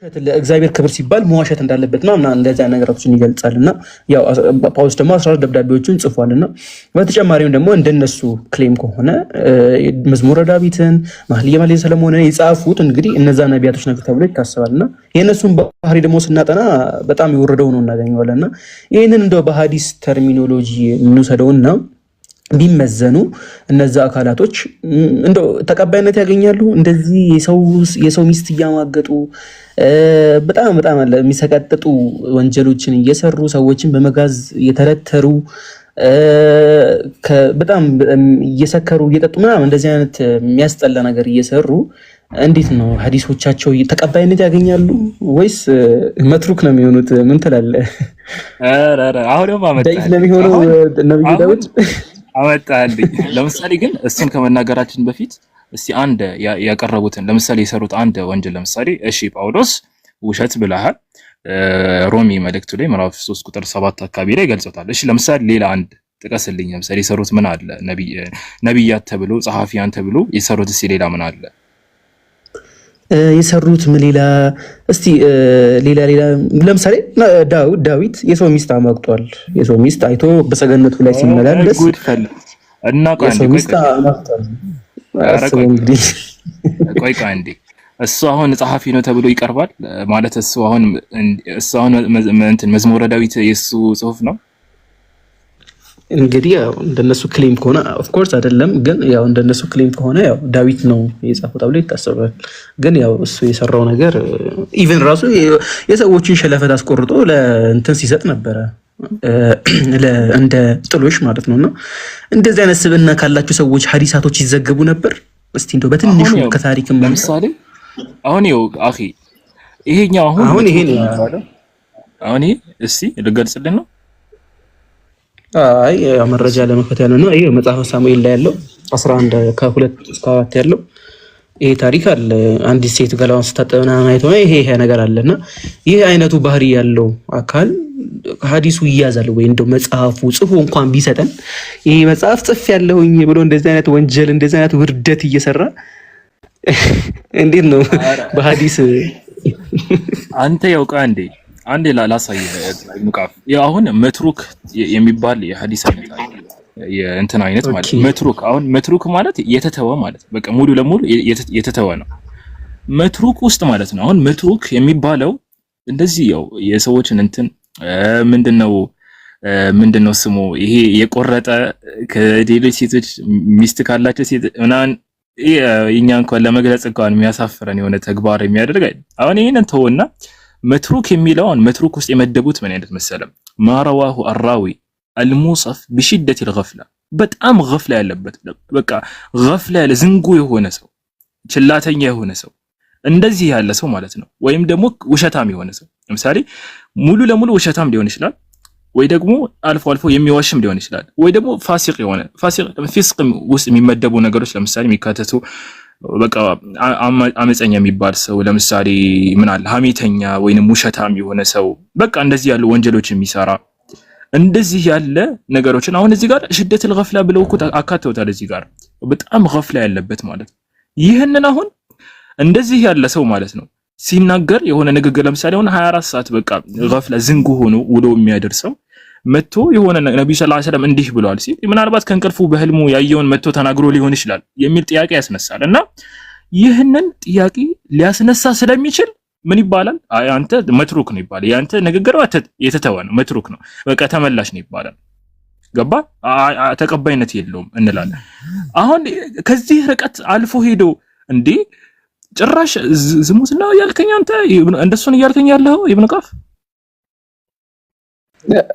ለእግዚአብሔር ክብር ሲባል መዋሸት እንዳለበትና እና እንደዚያ ነገራቶችን ይገልጻልና ያው ጳውሎስ ደግሞ 14 ደብዳቤዎችን ጽፏልና በተጨማሪም ደግሞ እንደነሱ ክሌም ከሆነ መዝሙረ ዳዊትን መኃልየ ሰሎሞንን የጻፉት እንግዲህ እነዛ ነቢያቶች ናቸው ተብሎ ይታሰባልና የእነሱን ባህሪ ደግሞ ስናጠና በጣም ይወረደው ነው እናገኘዋለንና ይሄንን እንደው በሐዲስ ተርሚኖሎጂ እንውሰደውና ቢመዘኑ እነዛ አካላቶች እንደው ተቀባይነት ያገኛሉ። እንደዚህ የሰው ሚስት እያማገጡ በጣም አለ የሚሰቀጥጡ ወንጀሎችን እየሰሩ ሰዎችን በመጋዝ የተረተሩ በጣም እየሰከሩ እየጠጡ ምናምን እንደዚህ አይነት የሚያስጠላ ነገር እየሰሩ እንዴት ነው ሐዲሶቻቸው ተቀባይነት ያገኛሉ ወይስ መትሩክ ነው የሚሆኑት? ምን ትላለህ? አሁንም ዳዊት ለሚሆነው ነብዩ ዳዊት አመጣልኝ። ለምሳሌ ግን እሱን ከመናገራችን በፊት እስቲ አንድ ያቀረቡትን ለምሳሌ የሰሩት አንድ ወንጀል ለምሳሌ እሺ ጳውሎስ ውሸት ብለሃል ሮሚ መልእክቱ ላይ ምዕራፍ 3 ቁጥር 7 አካባቢ ላይ ገልጾታል። እሺ ለምሳሌ ሌላ አንድ ጥቀስልኝ። ለምሳሌ የሰሩት ምን አለ? ነብያት ተብሎ ጸሐፊያን ተብሎ የሰሩት እስቲ ሌላ ምን አለ? የሰሩት ምን ሌላ እስቲ ሌላ ለምሳሌ ዳዊት የሰው ሚስት አማግጧል። የሰው ሚስት አይቶ በሰገነቱ ላይ ሲመላለስ እና ቆይ እንዴ እሱ አሁን ጸሐፊ ነው ተብሎ ይቀርባል ማለት እሱ አሁን መዝሙረ ዳዊት የሱ ጽሑፍ ነው? እንግዲህ ያው እንደነሱ ክሌም ከሆነ ኦፍ ኮርስ አይደለም፣ ግን ያው እንደነሱ ክሌም ከሆነ ያው ዳዊት ነው የጻፈው ተብሎ ይታሰባል። ግን ያው እሱ የሰራው ነገር ኢቭን ራሱ የሰዎችን ሸለፈት አስቆርጦ ለእንትን ሲሰጥ ነበረ እንደ ጥሎሽ ማለት ነውና እንደዚህ አይነት ስብዕና ካላችሁ ሰዎች ሐዲሳቶች ይዘገቡ ነበር። እስቲ እንደው በትንሹ ከታሪክም ለምሳሌ አሁን ይኸው አኺ ይሄኛው አሁን ይሄ እስቲ ልገልጽልን ነው። አይ መረጃ ለመክፈት ያለው ነው። ይሄ መጽሐፈ ሳሙኤል ላይ ያለው 11 ከ2 እስከ 4 ያለው ይሄ ታሪክ አለ። አንዲት ሴት ገላዋን ስታጠብና ማየት ነው ይሄ ነገር አለና ይሄ አይነቱ ባህሪ ያለው አካል ሐዲሱ ይያዛል ወይ? እንደው መጽሐፉ ጽፎ እንኳን ቢሰጠን ይሄ መጽሐፍ ጽፍ ያለውኝ ብሎ እንደዚህ አይነት ወንጀል እንደዚህ አይነት ውርደት እየሰራ እንዴት ነው በሐዲስ አንተ ያውቃ እንዴ? አንዴ ላሳየህ ንቃፍ አሁን መትሩክ የሚባል የሐዲስ አይነት አለ። የእንትን አይነት ማለት መትሩክ አሁን መትሩክ ማለት የተተወ ማለት በቃ ሙሉ ለሙሉ የተተወ ነው መትሩክ ውስጥ ማለት ነው። አሁን መትሩክ የሚባለው እንደዚህ ያው የሰዎችን እንትን ምንድነው ስሙ ይሄ የቆረጠ ከሌሎች ሴቶች ሚስት ካላቸው ሴት ምናምን እኛ እንኳን ለመግለጽ እንኳን የሚያሳፍረን የሆነ ተግባር የሚያደርግ አሁን ይሄንን ተወና መትሩክ የሚለውን መትሩክ ውስጥ የመደቡት ምን አይነት መሰለም ማራዋሁ አራዊ አልሙሰፍ በሽደት الغفላ በጣም غفላ ያለበት በቃ غفላ ያለ ዝንጉ የሆነ ሰው ችላተኛ የሆነ ሰው እንደዚህ ያለ ሰው ማለት ነው። ወይም ደግሞ ውሸታም የሆነ ሰው ለምሳሌ ሙሉ ለሙሉ ውሸታም ሊሆን ይችላል፣ ወይ ደግሞ አልፎ አልፎ የሚዋሽም ሊሆን ይችላል፣ ወይ ደግሞ ፋሲቅ የሆነ ፊስቅ ውስጥ የሚመደቡ ነገሮች ለምሳሌ የሚካተቱ በቃ አመፀኛ የሚባል ሰው ለምሳሌ ምን አለ ሐሜተኛ ወይንም ውሸታም የሆነ ሰው በቃ እንደዚህ ያሉ ወንጀሎች የሚሰራ እንደዚህ ያለ ነገሮችን አሁን እዚህ ጋር ሽደት الغفላ ብለው እኮ አካተውታል። እዚህ ጋር በጣም غفላ ያለበት ማለት ይሄንን አሁን እንደዚህ ያለ ሰው ማለት ነው ሲናገር የሆነ ንግግር ለምሳሌ አሁን 24 ሰዓት በቃ غفላ ዝንጉ ሆኖ ውሎ የሚያደርሰው መጥቶ የሆነ ነብዩ ሰለላሁ ዐለይሂ ወሰለም እንዲህ ብለዋል ሲል ምናልባት ከንቀልፉ በህልሙ ያየውን መጥቶ ተናግሮ ሊሆን ይችላል የሚል ጥያቄ ያስነሳል። እና ይህንን ጥያቄ ሊያስነሳ ስለሚችል ምን ይባላል? አይ አንተ መትሩክ ነው ይባላል። ያንተ ንግግር የተተወ ነው መትሩክ ነው በቃ ተመላሽ ነው ይባላል። ገባ? ተቀባይነት የለውም እንላለን። አሁን ከዚህ ርቀት አልፎ ሄዶ እንዴ ጭራሽ ዝሙት ነው ያልከኝ አንተ እንደሱን እያልከኝ ያለው ኢብኑ ቃፍ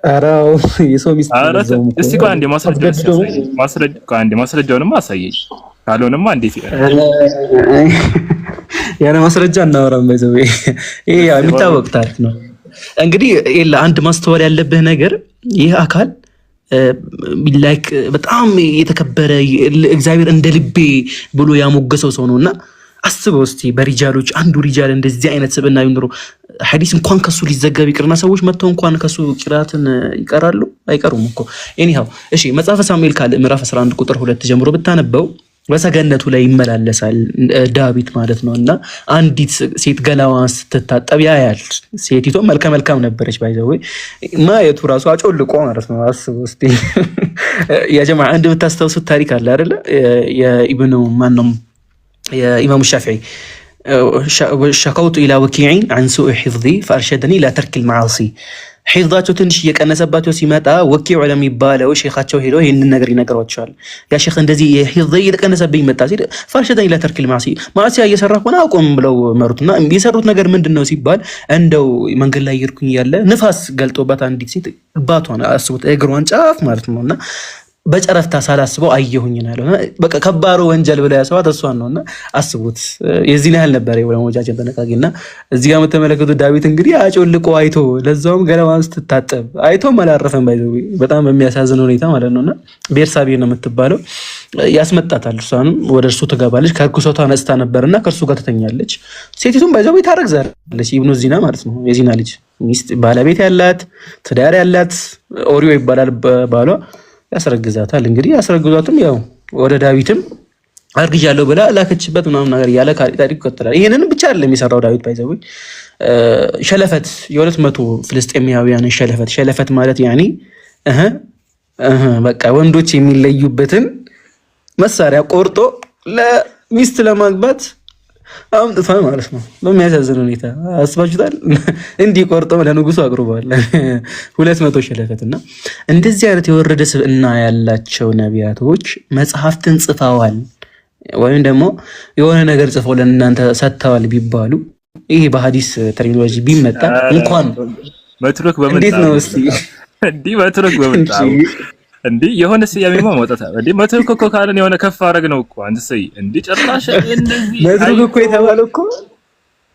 አራው የሰው ሚስት እስቲ ቆይ አንዴ ማስረጃውንማ አሳየኝ። ካልሆነማ እንዴት ያለ ማስረጃ እናወራም። በዚህ ይሄ የሚታወቅ ታሪክ ነው። እንግዲህ አንድ ማስተዋል ያለብህ ነገር ይህ አካል ላይክ በጣም የተከበረ እግዚአብሔር እንደ ልቤ ብሎ ያሞገሰው ሰው ነውና አስበው እስቲ በሪጃሎች አንዱ ሪጃል እንደዚህ አይነት ስብዕና ይኖር ሐዲስ እንኳን ከሱ ሊዘገብ ይቅርና ሰዎች መተው እንኳን ከሱ ቂራትን ይቀራሉ አይቀሩም እኮ ኤኒሃው። እሺ መጽሐፈ ሳሙኤል ካለ ምዕራፍ 11 ቁጥር 2 ጀምሮ ብታነበው በሰገነቱ ላይ ይመላለሳል ዳዊት ማለት ነው። እና አንዲት ሴት ገላዋን ስትታጠብ ያያል። ሴቲቱ መልከ መልካም ነበረች ባይዘው ማየቱ ራሱ አጮልቆ ማለት ነው። አስቡ እስቲ ያ ጀማዓ አንድ ብታስተውሱት ታሪክ አለ አይደለ? የኢብኑ ማንም የኢማሙ ሻፊዒ ሸከውቱ ኢላ ወኪዒን አን ሱኢ ሒፍዚ ፈአርሸደኒ ኢላ ተርኪል መዓሲ። ሒፍዛቸው ትንሽ እየቀነሰባቸው ሲመጣ ወኪዕ ለሚባለው ሼኻቸው ሄዶ ይህንን ነገር ይነግሯቸዋል። ያ ሼኽ እንደዚህ ሒፍዚ እየተቀነሰብኝ መጣ ሲል ፈአርሸደኒ ኢላ ተርኪል መዓሲ፣ ማዕሲያ እየሰራ ሆነ አቁም ብለው መሩትና የሰሩት ነገር ምንድን ነው ሲባል እንደው መንገድ ላይ እየሄድኩኝ እያለ ንፋስ ገልጦባት አንዲት ሴት ባቷን አስቡት እግሯን ጫፍ ማለት ነው እና በጨረፍታ ሳላስበው አየሁኝ ነው። በቃ ከባድ ወንጀል ብለው ያሰዋት እሷን ነውና አስቡት። የዚህን ያህል ነበር የወለሞጃጀን ተነቃቂና እዚህ ጋር የምትመለከቱት ዳዊት እንግዲህ አጮልቆ አይቶ ለዛውም ገለዋን ስትታጠብ አይቶ አላረፈም። ባይዘው በጣም በሚያሳዝን ሁኔታ ማለት ነውና ቤርሳቤ ነው የምትባለው ያስመጣታል። እሷንም ወደ እርሱ ትገባለች። ከርኩሰቷ ነጽታ ነበርና ከእርሱ ጋር ትተኛለች። ሴቲቱም ባይዘው ታረግዛለች። ኢብኑ ዚና ማለት ነው የዚና ልጅ ሚስት ባለቤት ያላት ትዳር ያላት ኦሪዮ ይባላል ባሏ ያስረግዛታል። እንግዲህ ያስረግዟትም ያው ወደ ዳዊትም አርግዣለሁ ብላ ላከችበት ምናምን ነገር ያለ ታሪክ ይከተላል። ይሄንን ብቻ አይደለም የሰራው ዳዊት ባይዘው ሸለፈት የ200 ፍልስጤማውያንን ሸለፈት ማለት ያኒ በቃ ወንዶች የሚለዩበትን መሳሪያ ቆርጦ ለሚስት ለማግባት አምጥቷል ማለት ነው። በሚያሳዝን ሁኔታ አስባችሁታል። እንዲህ ቆርጦ ለንጉሱ አቅርቧል 200 ሸለፈት። እና እንደዚህ አይነት የወረደ ስብዕና ያላቸው ነቢያቶች መጽሐፍትን ጽፈዋል ወይም ደግሞ የሆነ ነገር ጽፈው ለእናንተ ሰጥተዋል ቢባሉ ይሄ በሐዲስ ተርሚኖሎጂ ቢመጣ እንኳን መትሩክ እንዴት ነው እስቲ እንዲህ መትሩክ በመጣ እንዴ የሆነ ስያሜማ ማውጣት እንዴ መትሩክ እኮ ካለን የሆነ ከፍ አረግ ነው እኮ አንተ ሰይ እንዴ ጭራሽ እንደዚህ መትሩክ እኮ የተባለው እኮ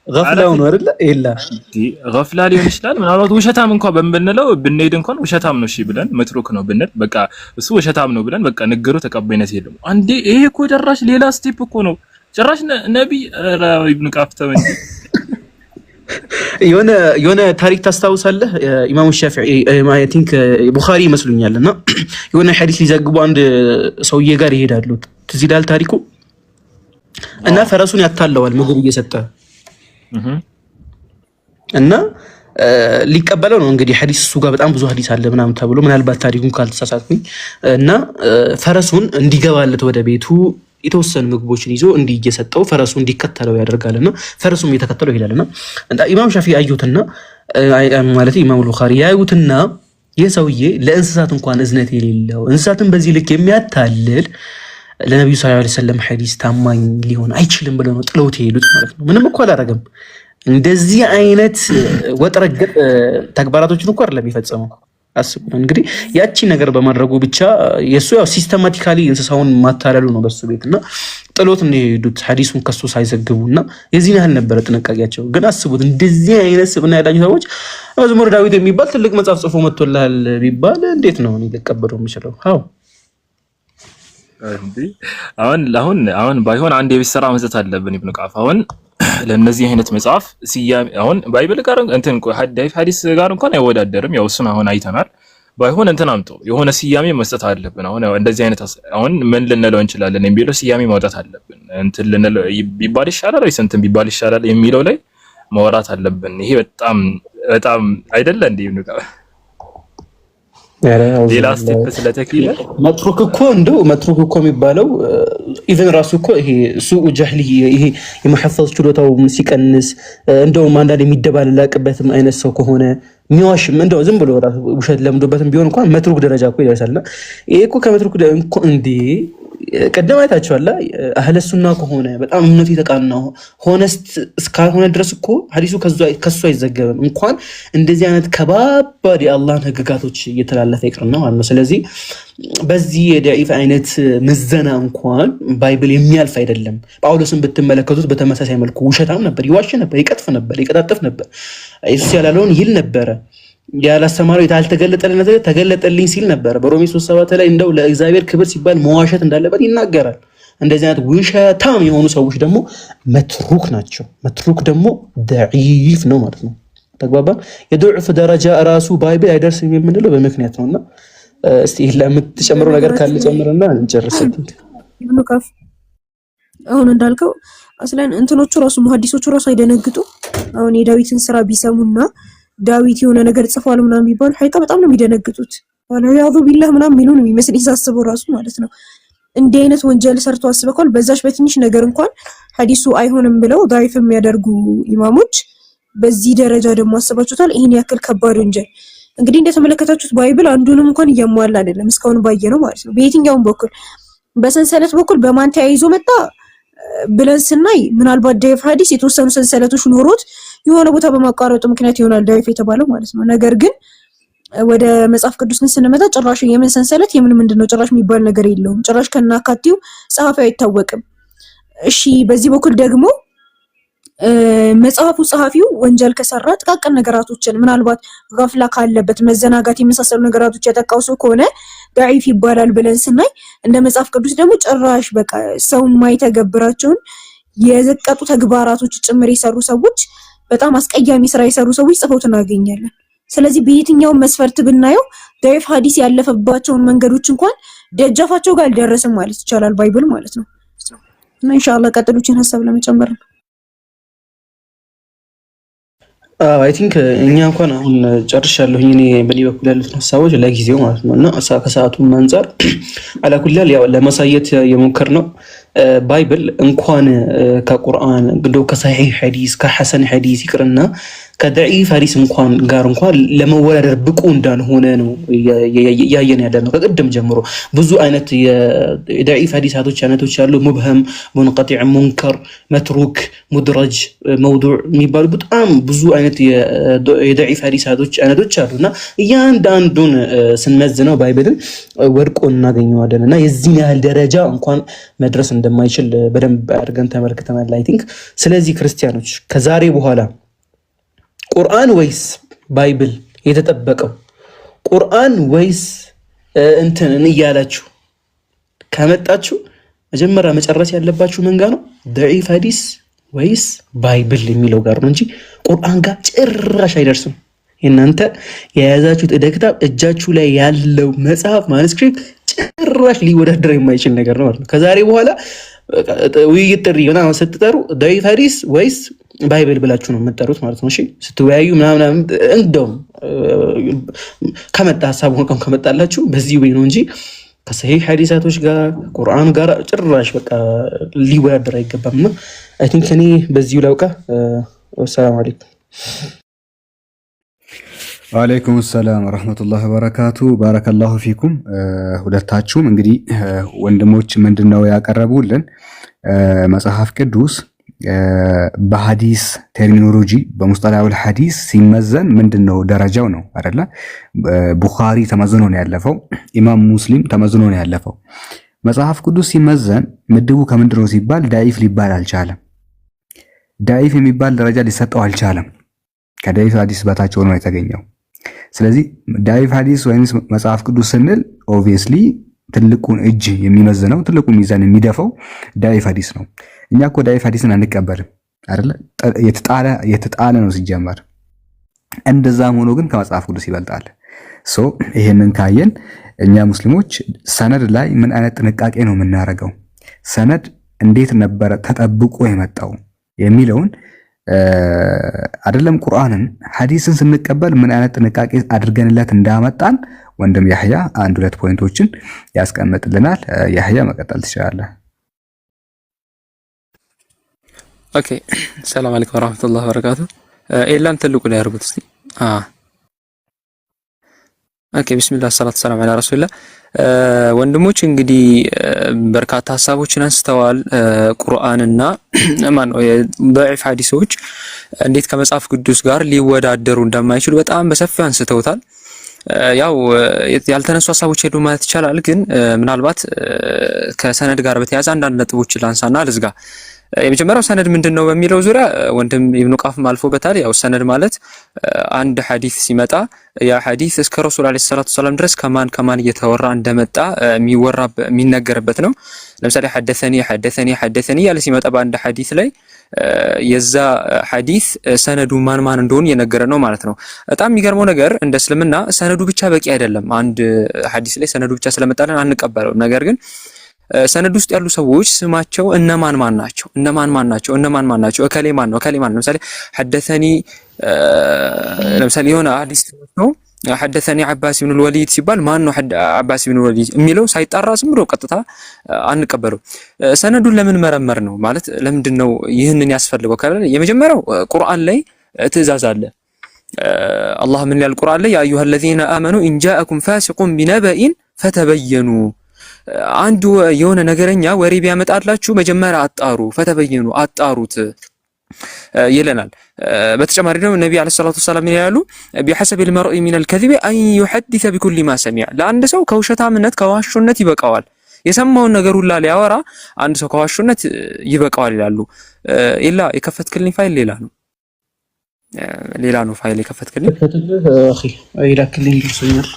ገፍላው ነው አይደል? ኢላ እንዴ ገፍላ ሊሆን ይችላል። ምናልባት ውሸታም እንኳን በእንብንለው ብንሄድ እንኳን ውሸታም ነው እሺ ብለን መትሩክ ነው ብንል በቃ እሱ ውሸታም ነው ብለን በቃ ንገሩ ተቀባይነት የለም። አንዴ ይሄ እኮ ጭራሽ ሌላ ስቴፕ እኮ ነው። ጭራሽ ነብይ ኢብኑ ቃፍተው እንዴ የሆነ ታሪክ ታስታውሳለህ? ኢማሙ ሻፊዒ አይ ቲንክ ቡኻሪ ይመስሉኛልና የሆነ ሐዲስ ሊዘግቡ አንድ ሰውዬ ጋር ይሄዳሉ። ትዝ ይላል ታሪኩ። እና ፈረሱን ያታለዋል ምግብ እየሰጠ እና ሊቀበለው ነው እንግዲህ ሐዲስ እሱ ጋር በጣም ብዙ ሐዲስ አለ ምናምን ተብሎ ምናልባት ታሪኩን ካልተሳሳትኩኝ እና ፈረሱን እንዲገባለት ወደ ቤቱ የተወሰኑ ምግቦችን ይዞ እንዲህ እየሰጠው ፈረሱ እንዲከተለው ያደርጋልና ፈረሱም እየተከተለው ይሄዳልና ኢማም ሻፊዒ አዩትና ማለት ኢማም ቡኻሪ ያዩትና የሰውዬ ለእንስሳት እንኳን እዝነት የሌለው እንስሳትን በዚህ ልክ የሚያታልል ለነብዩ ሰለላሁ ዐለይሂ ወሰለም ሐዲስ ታማኝ ሊሆን አይችልም ብለው ነው ጥለውት ይሄዱት ማለት ነው። ምንም እኮ አላደረገም። እንደዚህ አይነት ወጥረገጥ ተግባራቶችን እኮ አይደለም የሚፈጸመው። አስቡ እንግዲህ ያቺ ነገር በማድረጉ ብቻ የሱ ያው ሲስተማቲካሊ እንስሳውን ማታለሉ ነው በሱ ቤትና ጥሎት ነው የሄዱት ሐዲሱን ከሱ ሳይዘግቡና የዚህን ያህል ነበረ ጥንቃቄያቸው። ግን አስቡት እንደዚህ አይነት ስብዕና ያላቸው ሰዎች መዝሙረ ዳዊት የሚባል ትልቅ መጽሐፍ ጽፎ መጥቶልሃል ቢባል እንዴት ነው ሊቀበለው የሚችለው? አዎ እንዴ አሁን ባይሆን አንድ የቤት ስራ መስጠት አለብን። ኢብኑ ቃፍ አሁን ለነዚህ አይነት መጽሐፍ ሲያም አሁን ባይብል ጋር እንትን ሐዲስ ጋር እንኳን አይወዳደርም። ያው እሱን አሁን አይተናል። ባይሆን እንትን አምጦ የሆነ ስያሜ መስጠት አለብን። አሁን እንደዚህ አይነት አሁን ምን ልንለው እንችላለን የሚለው ስያሜ ማውጣት አለብን። እንትን ልንለው ቢባል ይሻላል ወይስ እንትን ቢባል ይሻላል የሚለው ላይ ማውራት አለብን። ይሄ በጣም አይደለ እንዴ ኢብኑ ቃፍ ሌላ ስቴፕ ስለተከለ መትሩክ እኮ የሚባለው ኢቭን ራሱ እኮ ይሄ ሱኡ ጀህሊ ይሄ የመሐፈዝ ችሎታው ሲቀንስ እንደውም አንዳንድ የሚደባለቅበትም አይነት ሰው ከሆነ ሚዋሽም እንደው ዝም ብሎ ራሱ ውሸት ለምዶበትም ቢሆን እንኳን መትሩክ ደረጃ እኮ ይደርሳልና ይሄ እኮ ከመትሩክ እንዴ ቀደም አይታችኋል። አህለ ሱና ከሆነ በጣም እምነቱ የተቃናው ሆነስት እስካልሆነ ድረስ እኮ ሐዲሱ ከሱ አይዘገብም። እንኳን እንደዚህ አይነት ከባባድ የአላህን ህግጋቶች እየተላለፈ ይቅርና ማለት ነው። ስለዚህ በዚህ የዳኢፍ አይነት ምዘና እንኳን ባይብል የሚያልፍ አይደለም። ጳውሎስን ብትመለከቱት በተመሳሳይ መልኩ ውሸታም ነበር፣ ይዋሽ ነበር፣ ይቀጥፍ ነበር፣ ይቀጣጥፍ ነበር። ኢየሱስ ያላለውን ይል ነበረ። ያላስተማረው ያልተገለጠልን ነገር ተገለጠልኝ ሲል ነበር። በሮሜ 3:7 ላይ እንደው ለእግዚአብሔር ክብር ሲባል መዋሸት እንዳለበት ይናገራል። እንደዚህ አይነት ውሸታም የሆኑ ሰዎች ደግሞ መትሩክ ናቸው። መትሩክ ደግሞ ደዒፍ ነው ማለት ነው። ተግባባ። የዱዕፍ ደረጃ ራሱ ባይብል አይደርስም የምንለው በምክንያት ነውና እስቲ ለምትጨምረው ነገር ካለ ጨምረና እንጨርስ። ኢብኑ ቃፍ አሁን እንዳልከው አስለን እንትኖቹ ራሱ መሐዲሶቹ ራሱ አይደነግጡ። አሁን የዳዊትን ስራ ቢሰሙና ዳዊት የሆነ ነገር ጽፏል ምናምን ቢባሉ ሐቂቃ በጣም ነው የሚደነግጡት። ወላሂ ቢላህ ምናምን የሚሉን የሚመስል ይሳስበው ራሱ ማለት ነው። እንዲህ አይነት ወንጀል ሰርቶ አስበካል በዛች በትንሽ ነገር እንኳን ሐዲሱ አይሆንም ብለው ዳይፍ የሚያደርጉ ኢማሞች በዚህ ደረጃ ደግሞ አስባችሁታል። ይሄን ያክል ከባድ ወንጀል እንግዲህ እንደተመለከታችሁት ባይብል አንዱንም እንኳን እያሟላ አይደለም እስካሁን ባየነው ማለት ነው። በየትኛውም በኩል በሰንሰለት በኩል በማን ተያይዞ መጣ ብለን ስናይ ምናልባት ዳይፍ ሐዲስ የተወሰኑ ሰንሰለቶች ኖሮት የሆነ ቦታ በማቋረጡ ምክንያት ይሆናል ዳይፍ የተባለው ማለት ነው። ነገር ግን ወደ መጽሐፍ ቅዱስ ግን ስንመጣ ጭራሽ የምን ሰንሰለት የምን ምንድነው ጭራሽ የሚባል ነገር የለውም። ጭራሽ ከናካቴው ጸሐፊው አይታወቅም። እሺ በዚህ በኩል ደግሞ መጽሐፉ ጸሐፊው ወንጀል ከሰራ ጥቃቅን ነገራቶችን ምናልባት ጋፍላ ካለበት መዘናጋት የመሳሰሉ ነገራቶች ያጠቃው ሰው ከሆነ ዳዒፍ ይባላል ብለን ስናይ እንደ መጽሐፍ ቅዱስ ደግሞ ጭራሽ በቃ ሰው የማይተገብራቸውን የዘቀጡ ተግባራቶች ጭምር የሰሩ ሰዎች በጣም አስቀያሚ ስራ የሰሩ ሰዎች ጽፈውት እናገኛለን። ስለዚህ በየትኛው መስፈርት ብናየው ዳይፍ ሐዲስ ያለፈባቸውን መንገዶች እንኳን ደጃፋቸው ጋር አልደረሰም ማለት ይቻላል ባይብል ማለት ነው። እና ኢንሻአላህ ቀጥሉችን ሐሳብ ለመጨመር ነው። አይ ቲንክ እኛ እንኳን አሁን ጨርሻለሁኝ እኔ በኔ በኩል ያሉት ሐሳቦች ለጊዜው ማለት ነው። እና ከሰዓቱም አንፃር አላኩላል ያው ለማሳየት የሞከርነው ባይብል እንኳን ከቁርአን እንደው ከሰሒህ ሐዲስ ከሐሰን ሐዲስ ይቅርና ከደዒፍ ሐዲስ እንኳን ለመወዳደር ብቁ እንዳልሆነ ነው ያየን ያለ ነው። ከቅድም ጀምሮ ብዙ አይነት የደዒፍ ሐዲሳቶች አይነቶች አሉ። ሙብሀም፣ ሙንቀጢዕ፣ ሙንከር፣ መትሩክ፣ ሙድረጅ፣ መውዱዕ የሚባሉ በጣም ብዙ አይነት የደዒፍ ሐዲሳቶች አይነቶች አሉና እያንዳንዱን ስንመዝነው ባይብልን ወድቆ እናገኘዋለን እና የዚህን ያህል ደረጃ እንኳን መድረስ እንደማይችል በደንብ አድርገን ተመልክተናል። አይ ቲንክ ስለዚህ ክርስቲያኖች ከዛሬ በኋላ ቁርአን ወይስ ባይብል የተጠበቀው ቁርአን ወይስ እንትን እያላችሁ ከመጣችሁ መጀመሪያ መጨረስ ያለባችሁ መንጋ ነው ደዒፍ ሐዲስ ወይስ ባይብል የሚለው ጋር ነው እንጂ ቁርአን ጋር ጭራሽ አይደርስም። እናንተ የያዛችሁት ክታብ እጃችሁ ላይ ያለው መጽሐፍ ማኑስክሪፕት ጭራሽ ሊወዳደር የማይችል ነገር ነው ማለት ነው። ከዛሬ በኋላ ውይይት ጥሪ ምናምን ስትጠሩ ደዒፍ ሐዲስ ወይስ ባይብል ብላችሁ ነው የምትጠሩት ማለት ነው። እሺ ስትወያዩ ምናምን እንደውም ከመጣ ሐሳብ ሆኖ ከመጣላችሁ በዚህ ወይ ነው እንጂ ከሰሒህ ሐዲሳቶች ጋር ቁርአን ጋር ጭራሽ በቃ ሊወዳደር አይገባም። እና አይ ቲንክ እኔ በዚሁ ላውቃ። ሰላም አለይኩም። ወአለይኩም ሰላም ወራህመቱላሂ ወበረካቱ። ባረከላሁ ፊኩም። ሁለታችሁም እንግዲህ ወንድሞች ምንድነው ያቀረቡልን መጽሐፍ ቅዱስ በሐዲስ ቴርሚኖሎጂ በሙስጠላሁል ሐዲስ ሲመዘን ምንድነው ደረጃው ነው አይደለ? ቡኻሪ ተመዝኖ ነው ያለፈው፣ ኢማም ሙስሊም ተመዝኖ ነው ያለፈው። መጽሐፍ ቅዱስ ሲመዘን ምድቡ ከምንድነው ሲባል ዳኢፍ ሊባል አልቻለም። ዳኢፍ የሚባል ደረጃ ሊሰጠው አልቻለም። ከዳኢፍ ሐዲስ በታች ሆኖ የተገኘው። ስለዚህ ዳኢፍ ሐዲስ ወይስ መጽሐፍ ቅዱስ ስንል ኦብቪየስሊ ትልቁን እጅ የሚመዝነው ትልቁን ሚዛን የሚደፋው ዳኢፍ ሐዲስ ነው። እኛ እኮ ዳኢፍ ሐዲስን አንቀበልም አይደለ? የተጣለ ነው ሲጀመር። እንደዛም ሆኖ ግን ከመጽሐፍ ቅዱስ ይበልጣል። ሶ ይሄንን ካየን እኛ ሙስሊሞች ሰነድ ላይ ምን አይነት ጥንቃቄ ነው የምናደርገው፣ ሰነድ እንዴት ነበረ ተጠብቆ የመጣው የሚለውን አይደለም ቁርአንን ሐዲስን ስንቀበል ምን አይነት ጥንቃቄ አድርገንለት እንዳመጣን ወንድም ያህያ አንድ ሁለት ፖይንቶችን ያስቀምጥልናል። ያህያ መቀጠል ትችላለህ። ኦኬ ሰላም አለይኩም ወራህመቱላሂ ወበረካቱ። ኤላን ትልቁ ላይ ያርጉት እስቲ። ኦኬ ቢስሚላህ ሰላቱ ሰላም ዐላ ረሱሊላህ። ወንድሞች እንግዲህ በርካታ ሀሳቦችን አንስተዋል። ቁርአንና ማነው የደዒፍ ሐዲሶች እንዴት ከመጽሐፍ ቅዱስ ጋር ሊወዳደሩ እንደማይችሉ በጣም በሰፊው አንስተውታል። ያው ያልተነሱ ሀሳቦች ሄዱ ማለት ይቻላል። ግን ምናልባት ከሰነድ ጋር በተያያዘ አንዳንድ ነጥቦችን ላንሳና ልዝጋ። የመጀመሪያው ሰነድ ምንድነው በሚለው ዙሪያ ወንድም ኢብኑ ቃፍም አልፎበታል። ያው ሰነድ ማለት አንድ ሐዲስ ሲመጣ ያ ሐዲስ እስከ ረሱል አለይሂ ሰላቱ ሰላም ድረስ ከማን እየተወራ እንደመጣ የሚነገርበት ነው። ለምሳሌ ሐደሰኒ ያለ ሲመጣ በአንድ ሐዲስ ላይ የዛ ሐዲስ ሰነዱ ማን እንደሆነ እየነገረ ነው ማለት ነው። በጣም የሚገርመው ነገር እንደ እስልምና ሰነዱ ብቻ በቂ አይደለም። አንድ ሐዲስ ላይ ሰነዱ ብቻ ስለመጣልን አንቀበለውም። ነገር ግን ሰነድ ውስጥ ያሉ ሰዎች ስማቸው እነማን ማን ናቸው? እከሌ ማን ነው? ለምሳሌ ሐደሰኒ ለምሳሌ የሆነ ሐዲስ ነው ሐደሰኒ አባስ ኢብኑ ወሊድ ሲባል ማን ነው አባስ ኢብኑ ወሊድ የሚለው ሳይጣራ ዝም ብሎ ቀጥታ አንቀበለው። ሰነዱን ለምን መረመር ነው ማለት ለምንድን ነው ይህንን ያስፈልገው ካለ የመጀመሪያው ቁርአን ላይ ትእዛዝ አለ። አላህ ምን ይላል ቁርአን ላይ ያ አዩሀለዚነ አመኑ ኢን ጃአኩም ፋሲቁን ቢነበኢን ፈተበየኑ፣ አንዱ የሆነ ነገረኛ ወሬ ቢያመጣላችሁ መጀመሪያ አጣሩ፣ ፈተበየኑ አጣሩት ይለናል። በተጨማሪ ደግሞ ነብዩ አለይሂ ሰላቱ ወሰላም ይላሉ ቢሐሰቢል መርኢ ሚነል ከዚቢ አን ዩሐዲሰ ቢኩሊ ማ ሰሚዐ፣ ለአንድ ሰው ከውሸታምነት ከዋሾነት ይበቃዋል የሰማውን ነገር ሁላ ሊያወራ አንድ ሰው ከዋሾነት ይበቃዋል ይላሉ። ኢላ የከፈትክልኝ ፋይል ሌላ ነው ፋይል የከፈትክልኝ አኺ አይላክልኝ ደርሶኛል።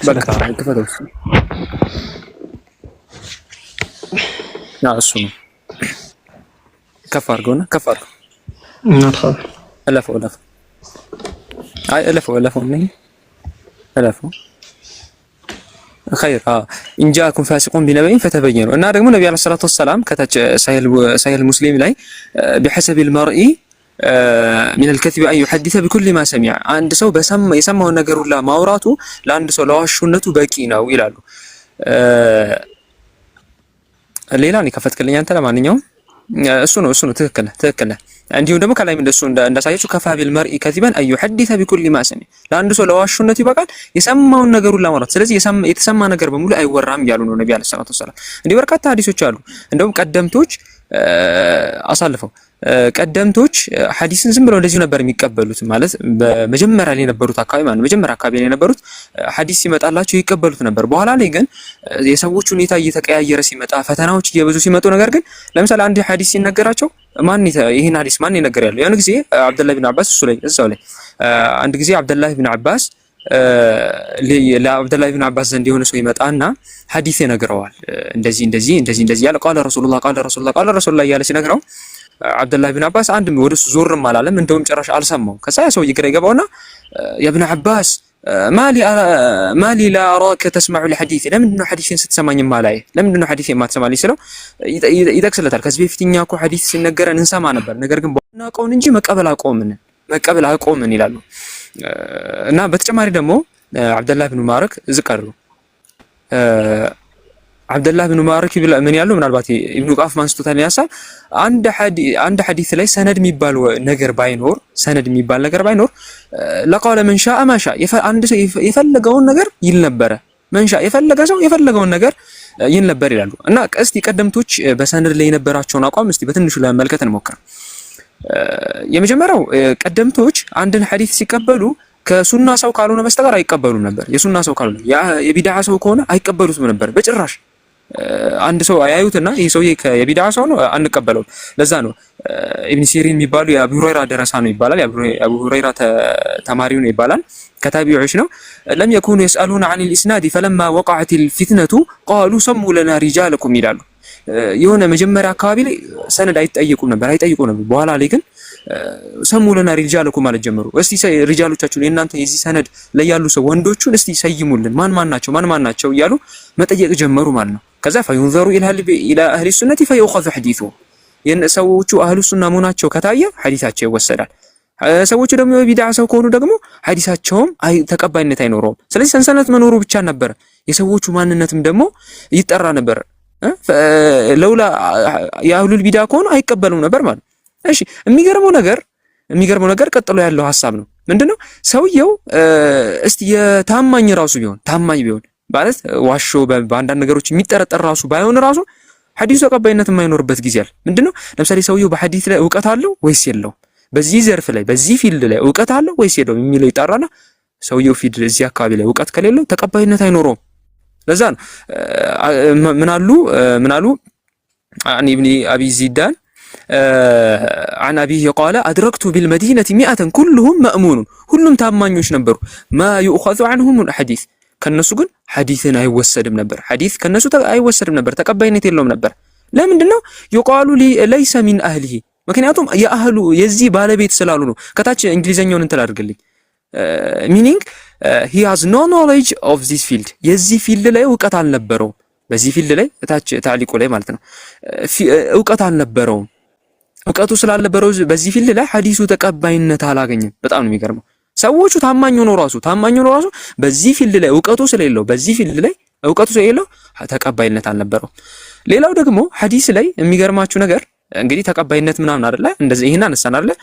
በቃ ከፈተው እሱ ነው። ከፍ አድርገው እለፈው ነኝ እለፈው ኸይር ኢን ጃአኩም ፋሲቁን ቢነበኢን ፈተበየኑ። እና ደግሞ ነብዩ አለይሂ ሰላቱ ወሰላም ከታች ሳሂህ ሙስሊም ላይ ቢሐሰቢል መርኢ ሚነል ከዚቢ አን ዩሐዲሰ ቢኩሊ ማ ሰሚዐ፣ አንድ ሰው የሰማውን ነገር ሁላ ማውራቱ ለአንድ ሰው ለዋሹነቱ በቂ ነው ይላሉ። ሌላ ነው ከፈትክልኝ አንተ። ለማንኛውም እሱ ነው ትክክል ነህ። እንዲሁም ደግሞ ከላይም እንደሱ እንዳሳየችው ከፋ ቢል መርኢ ከዚበን አን ዩሐዲሰ ቢኩሊ ማ ሰሚዐ፣ ለአንድ ሰው ለዋሹነቱ ይበቃል የሰማውን ነገር ሁላ ማውራት። ስለዚህ የተሰማ ነገር በሙሉ አይወራም እያሉ ነው ነብዩ አለይሂ ሰላቱ ወሰላም። እንዲህ በርካታ ሐዲሶች አሉ። እንደውም ቀደምቶች ሐዲስን ዝም ብለው እንደዚሁ ነበር የሚቀበሉት። ማለት በመጀመሪያ ላይ የነበሩት አካባቢ ላይ የነበሩት ሐዲስ ሲመጣላቸው ይቀበሉት ነበር። በኋላ ላይ ግን የሰዎች ሁኔታ እየተቀያየረ ሲመጣ፣ ፈተናዎች እየበዙ ሲመጡ፣ ነገር ግን ለምሳሌ አንድ ሐዲስ ሲነገራቸው ይሄን ሐዲስ ማን ይነገር ያለው? ያን ጊዜ አብዱላህ ኢብኑ አባስ እዛው ላይ አንድ ጊዜ አብዱላህ ኢብኑ አባስ ለአብዱላህ ኢብኑ አባስ ዘንድ የሆነ ሰው ይመጣና ሐዲስ ይነግረዋል። እንደዚህ ያለ ቃለ ረሱላህ እያለ ሲነግረው አብዱላህ ኢብኑ አባስ አንድም ወደሱ ዞርም አላለም፣ እንደውም ጭራሽ አልሰማው። ከዛ ሰው ይግራ ይገባውና ያ ኢብኑ አባስ ማሊ ላ አራከ ተስማዑ ለሐዲስ፣ ለምንድን ነው ሐዲስን ስትሰማኝ ማላይ? ለምንድን ነው ሐዲስን የማትሰማልኝ ስለው ይጠቅስለታል። ከዚህ በፊት እኛ እኮ ሐዲስ ሲነገረን እንሰማ ነበር፣ ነገር ግን ባናውቀውን እንጂ መቀበል አቆምን ይላሉ። እና በተጨማሪ ደግሞ አብዱላህ ኢብኑ ሙባረክ ዝቀሩ አብዱላህ ኢብኑ ሙባረክ ምን ያለው ምናልባት ኢብኑ ቃፍ ማንስቶታል ያሳል አንድ ሐዲስ ላይ ሰነድ የሚባል ነገር ባይኖር ለቃለ መንሻ ማሻ አንድ ሰው የፈለገውን ነገር ይል ነበረ። መንሻ የፈለገ ሰው የፈለገውን ነገር ይል ነበር ይላሉ። እና እስቲ ቀደምቶች በሰነድ ላይ የነበራቸውን አቋም እስቲ በትንሹ ለመመልከት እንሞክር። የመጀመሪያው ቀደምቶች አንድን ሐዲስ ሲቀበሉ ከሱና ሰው ካልሆነ በስተቀር አይቀበሉም ነበር። የሱና ሰው ካልሆነ የቢድዓ ሰው ከሆነ አይቀበሉትም ነበር በጭራሽ። አንድ ሰው አያዩትና ይሄ ሰውዬ የቢድዓ ሰው ነው አንቀበለውም። ለዛ ነው ኢብኑ ሲሪን የሚባሉ የአቡ ሁረይራ ደረሳ ነው ይባላል። የአቡ ሁረይራ ተማሪው ነው ይባላል። ከታቢዖች ነው። ለም የኩኑ يسألون عن الإسناد فلما وقعت الفتنة قالوا سموا لنا رجالكم ይላሉ። የሆነ መጀመሪያ አካባቢ ላይ ሰነድ አይጠይቁም ነበር። በኋላ ላይ ግን ሰሙ ለና ሪጃለኩም ማለት ጀመሩ። እስቲ ሪጃሎቻችሁን የእናንተ የዚህ ሰነድ ላይ ያሉ ሰው ወንዶቹን እስቲ ሰይሙልን፣ ማን ማን ናቸው እያሉ መጠየቅ ጀመሩ ማለት ነው። ከዛ ፈዩንዘሩ ኢላ አህሊ ሱነቲ ፈዩኸዙ ሐዲሱ፣ ሰዎቹ አህሉ ሱና መሆናቸው ከታየ ሐዲሳቸው ይወሰዳል። ሰዎቹ ደግሞ የቢድዓ ሰው ከሆኑ ደግሞ ሐዲሳቸውም ተቀባይነት አይኖረውም። ስለዚህ ሰንሰለት መኖሩ ብቻ ነበር፣ የሰዎቹ ማንነትም ደግሞ ይጠራ ነበር። ለውላ የአህሉል ቢድዓ ከሆኑ አይቀበሉም ነበር ማለት። እሺ የሚገርመው ነገር ቀጥሎ ያለው ሐሳብ ነው። ምንድነው? ሰውየው እስቲ የታማኝ ቢሆን ማለት ዋሾ በአንዳንድ ነገሮች የሚጠረጠር ራሱ ባይሆን ራሱ ሐዲሱ ተቀባይነት የማይኖርበት ጊዜ አለ። ምንድነው? ለምሳሌ ሰውየው በሐዲስ ላይ ዕውቀት አለው ወይስ የለውም፣ በዚህ ዘርፍ ላይ በዚህ ፊልድ ላይ ዕውቀት አለው ወይስ የለውም የሚለው ይጣራና ሰውየው ፊልድ እዚህ አካባቢ ላይ ዕውቀት ከሌለው ተቀባይነት አይኖረውም። ለዛ ነው ምናሉ عن ابن أبي زيدان عن أبيه قال أدركت بالمدينة 100 كلهم مأمون، ሁሉም ታማኞች ነበሩ። ما يؤخذ عنهم الحديث ከነሱ ግን ሐዲስን አይወሰድም ነበር። ሐዲስ ከነሱ አይወሰድም ነበር፣ ተቀባይነት የለውም ነበር። ለምንድን ነው? يقال ليس من أهله፣ ምክንያቱም የአህሉ የዚህ ባለቤት ስላሉ ነው። ከታች እንግሊዘኛውን እንትን አድርግልኝ meaning he has no knowledge of this field፣ የዚህ ፊልድ ላይ ዕውቀት አልነበረው። በዚህ ፊልድ ላይ እታች ታዕሊቁ ላይ ማለት ነው እውቀት አልነበረውም። እውቀቱ ስላልነበረው በዚህ ፊልድ ላይ ሐዲሱ ተቀባይነት አላገኘም። በጣም ነው የሚገርመው። ሰዎቹ ታማኝ ሆኖ ራሱ በዚህ ፊልድ ላይ እውቀቱ ስለሌለው ተቀባይነት አልነበረው። ሌላው ደግሞ ሐዲስ ላይ የሚገርማችሁ ነገር እንግዲህ ተቀባይነት ምናምን አይደለ እንደዚህ ይሄን አነሳን አይደለ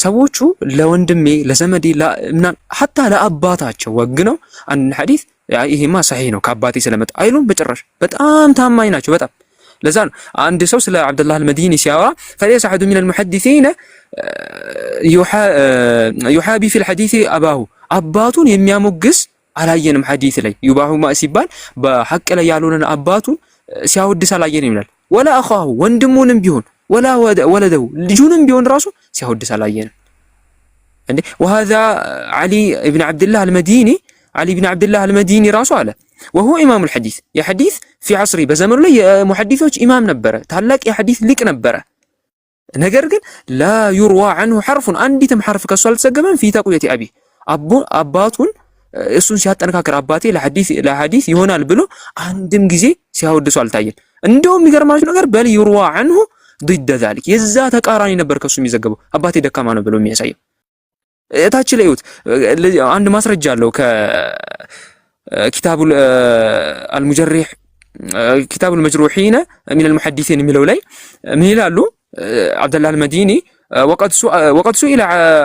ሰዎቹ ለወንድሜ ለዘመዴ ምናምን ሐታ ለአባታቸው ወግነው አንድ ሐዲስ ይሄማ ሰሂህ ነው ከአባቴ ስለመጣ አይሉም በጭራሽ። በጣም ታማኝ ናቸው በጣም። ለዛ ነው አንድ ሰው ስለ አብዱላህ አልመዲኒ ሲያወራ فليس أحد من المحدثين يحابي في الحديث أباه አባቱን የሚያሞግስ አላየንም ሐዲስ ላይ ይባሁ ማ ሲባል በሐቅ ላይ ያልሆነን አባቱን ሲያወድስ አላየንም ይላል። ወላ አኻሁ ወንድሙንም ቢሆን ወላ ወለደው ልጁንም ቢሆን ራሱ ሲያወድስ አላየንም እንዴ። وهذا علي ابن عبد الله المديني ራሱ አለ وهو امام الحديث የሐዲስ في عصري በዘመኑ ላይ የሙሐዲሶች ኢማም ነበረ፣ ታላቅ የሐዲስ ሊቅ ነበረ። ነገር ግን لا يروى عنه حرف አንዲትም ሐርፍ ከሱ አልተዘገበም في تقوية ابي አባቱን እሱን ሲያጠነካክር አባቴ ለሐዲስ ይሆናል ብሎ አንድም ጊዜ ሲያወድሱ አልታየም። እንደውም የሚገርማችሁ ነገር በል يروى عنه ضد ذلك የዛ ተቃራኒ ነበር ከሱ የሚዘገበው አባቴ ደካማ ነው ብሎ የሚያሳየው። እታች ላይ ይሁት አንድ ማስረጃ አለው ከኪታቡ አልሙጀሪህ ኪታቡ المجروحين من المحدثين የሚለው ላይ ምን ይላሉ? አብዱላህ አልመዲኒ وقد سئل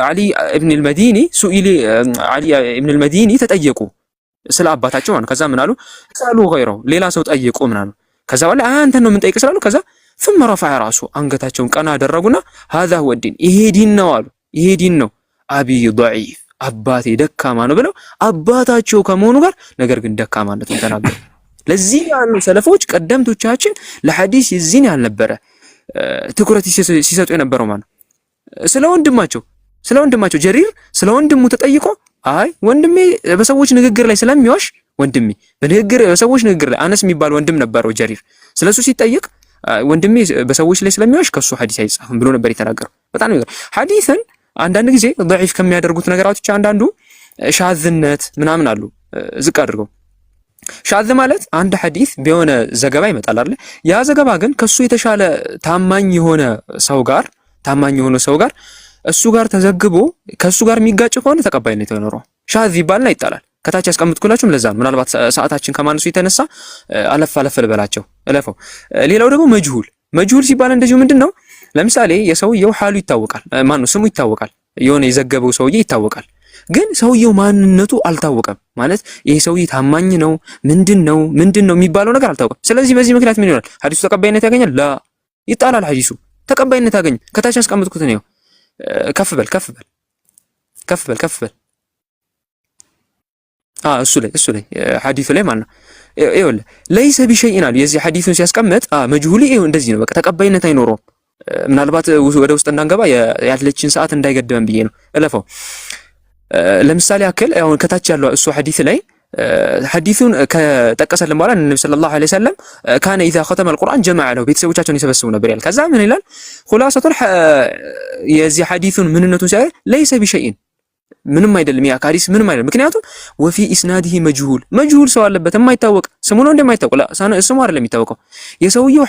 علي ابن المديني ተጠየቁ ስለ አባታቸው ማለት ከዛ ምን አሉ? ሳሉ غيره ሌላ ሰው ጠየቁ ምን አሉ? ከዛ በኋላ አንተ ነው ምን ጠይቅ ስላሉ ከዛ ثم رفع راسه አንገታቸውን ቀና አደረጉና هذا هو الدين ይሄ ዲን ነው አሉ። ይሄ ዲን ነው አቢ ضعيف አባቴ ደካማ ነው ብለው አባታቸው ከመሆኑ ጋር ነገር ግን ደካማነቱን ተናገሩ። ለዚህ ያሉ ሰለፎች ቀደምቶቻችን ለሐዲስ የዚህን ያልነበረ ትኩረት ሲሰጡ የነበረው ማለት ስለ ወንድማቸው ጀሪር ስለ ወንድሙ ተጠይቆ አይ ወንድሜ በሰዎች ንግግር ላይ ስለሚዋሽ ወንድሜ በሰዎች ንግግር ላይ አነስ የሚባል ወንድም ነበረው ጀሪር ስለሱ ሲጠይቅ ወንድሜ በሰዎች ላይ ስለሚዋሽ ከሱ ሐዲስ አይጻፍም ብሎ ነበር የተናገረው። በጣም ነው ሐዲስን አንዳንድ ጊዜ ضعيف ከሚያደርጉት ነገራቶች አንዳንዱ ሻዝነት ምናምን አሉ ዝቅ አድርገው። ሻዝ ማለት አንድ ሐዲስ በሆነ ዘገባ ይመጣል አይደል? ያ ዘገባ ግን ከሱ የተሻለ ታማኝ የሆነ ሰው ጋር እሱ ጋር ተዘግቦ ከሱ ጋር የሚጋጭ ከሆነ ተቀባይነት አይኖረውም። ሻዝ ይባልና ይጣላል። ከታች ያስቀምጥኩላችሁም ለዛ ነው። ምናልባት ሰዓታችን ከማነሱ የተነሳ አለፍ ልበላቸው እለፈው። ሌላው ደግሞ መጅሁል ሲባል እንደዚሁ ምንድነው? ለምሳሌ የሰውየው ሐሉ ይታወቃል፣ ስሙ ይታወቃል፣ የሆነ የዘገበው ሰውዬ ይታወቃል። ግን ሰውየው ማንነቱ አልታወቀም። ማለት ይሄ ሰውዬ ታማኝ ነው ምንድነው የሚባለው ነገር አልታወቀም። ስለዚህ በዚህ ምክንያት ምን ይሆናል? ሐዲሱ ተቀባይነት ያገኛል? ላ ይጣላል። ሐዲሱ ተቀባይነት ያገኝ ከታች ያስቀምጥኩት ነው። ከፍ በል እሱ ላይ ሐዲሱ ላይ ማለት ነው። ይኸውልህ ለይሰ ቢሸይን አሉ የዚህ ሐዲሱን ሲያስቀምጥ መጅሁሊ ይኸው እንደዚህ ነው። በቃ ተቀባይነት አይኖረውም። ምናልባት ወደ ውስጥ እንዳንገባ ያለችን ሰዓት እንዳይገድበን ብዬ ነው እለፈው። ለምሳሌ አክል አሁን ከታች ያለው እሱ ሐዲስ ላይ ሐዲሱን ከጠቀሰልን በኋላ ነብዩ ሰለላሁ ዐለይሂ ወሰለም ካነ ኢዛ ختم القرآن جمع له ቤተሰቦቻቸውን ይሰበስቡ ነበር ይላል። ከዛ ምን ይላል? ኹላሰቱል የዚህ ሐዲሱን ምንነቱን ሲያይ ለይሰ ቢሸይን ምንም አይደለም፣ ያ ሐዲስ ምንም አይደለም። ምክንያቱም ወፊ ኢስናዲሂ መጅሁል ሰው አለበት የማይታወቅ ስሙ ነው እንደማይታወቅ ስሙ አይደለም የሚታወቀው የሰውየው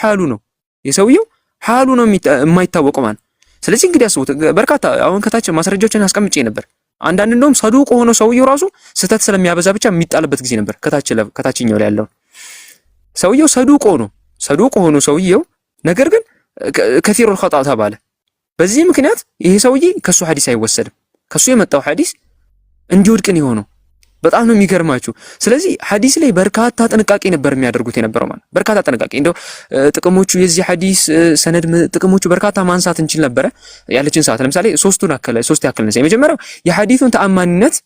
ሐሉ ነው የማይታወቀው ማለት። ስለዚህ እንግዲህ አስቡት በርካታ አሁን ከታች ማስረጃዎችን አስቀምጬ ነበር። አንዳንድ እንደውም ሰዱቅ ሆኖ ሰውየው ራሱ ስህተት ስለሚያበዛ ብቻ የሚጣልበት ጊዜ ነበር። ከታችኛው ላይ ያለው ሰውየው ሰዱቅ ሆኖ ሰውየው ነገር ግን ከሲሩል ኸጣ ተባለ። በዚህ ምክንያት ይሄ ሰውዬ ከሱ ሐዲስ አይወሰድም። ከሱ የመጣው ሐዲስ እንዲወድቅ ነው የሆነው። በጣም ነው የሚገርማችሁ። ስለዚህ ሐዲስ ላይ በርካታ ጥንቃቄ ነበር የሚያደርጉት የነበረው ማለት በርካታ ጥንቃቄ። እንደው ጥቅሞቹ የዚህ ሐዲስ ሰነድ ጥቅሞቹ በርካታ ማንሳት እንችል ነበረ ያለችን ሰዓት። ለምሳሌ ሶስት ያክል ነው። የመጀመሪያው የሐዲሱን ተአማኒነት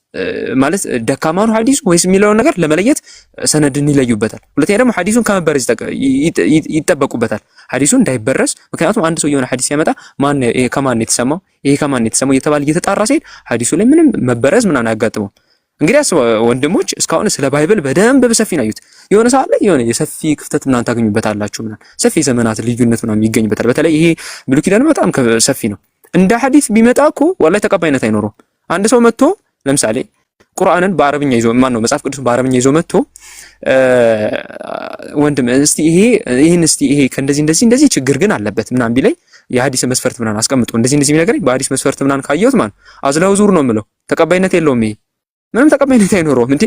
ማለት ደካማ ነው ሐዲሱ ወይስ የሚለውን ነገር ለመለየት ሰነድን ይለዩበታል። ሁለተኛ ደግሞ ሐዲሱን ከመበረዝ ይጠበቁበታል። ሐዲሱን እንዳይበረዝ። ምክንያቱም አንድ ሰው የሆነ ሐዲስ ሲያመጣ ከማን የተሰማው እየተባለ እየተጣራ ሲሄድ ሐዲሱ ላይ ምንም መበረዝ ምናምን አያጋጥመው። እንግዲህ ወንድሞች እስካሁን ስለ ባይብል በደንብ በሰፊ ነው ያዩት። የሆነ ሰዓት ላይ የሆነ የሰፊ ክፍተት ምናምን ታገኙበታላችሁ ምናምን ሰፊ ዘመናት ልዩነት ምናምን ይገኝበታል። በተለይ ይሄ ብሉይ ኪዳን በጣም ሰፊ ነው። እንደ ሐዲስ ቢመጣ እኮ ወላሂ ተቀባይነት አይኖረውም። አንድ ሰው መጥቶ ለምሳሌ ቁርአንን በአረብኛ ይዞ ማነው መጽሐፍ ቅዱስን በአረብኛ ይዞ መጥቶ ወንድም እስቲ ይሄን እስቲ ይሄ ከእንደዚህ ችግር ግን አለበት ምናምን ቢለኝ የሐዲስ መስፈርት ምናምን አስቀምጦ እንደዚህ የሚነግረኝ በሐዲስ መስፈርት ምናምን ካየሁት ማለት አዝላው ዙር ነው የምለው። ተቀባይነት የለውም። ይሄ ምንም ተቀባይነት አይኖረውም እንዴ።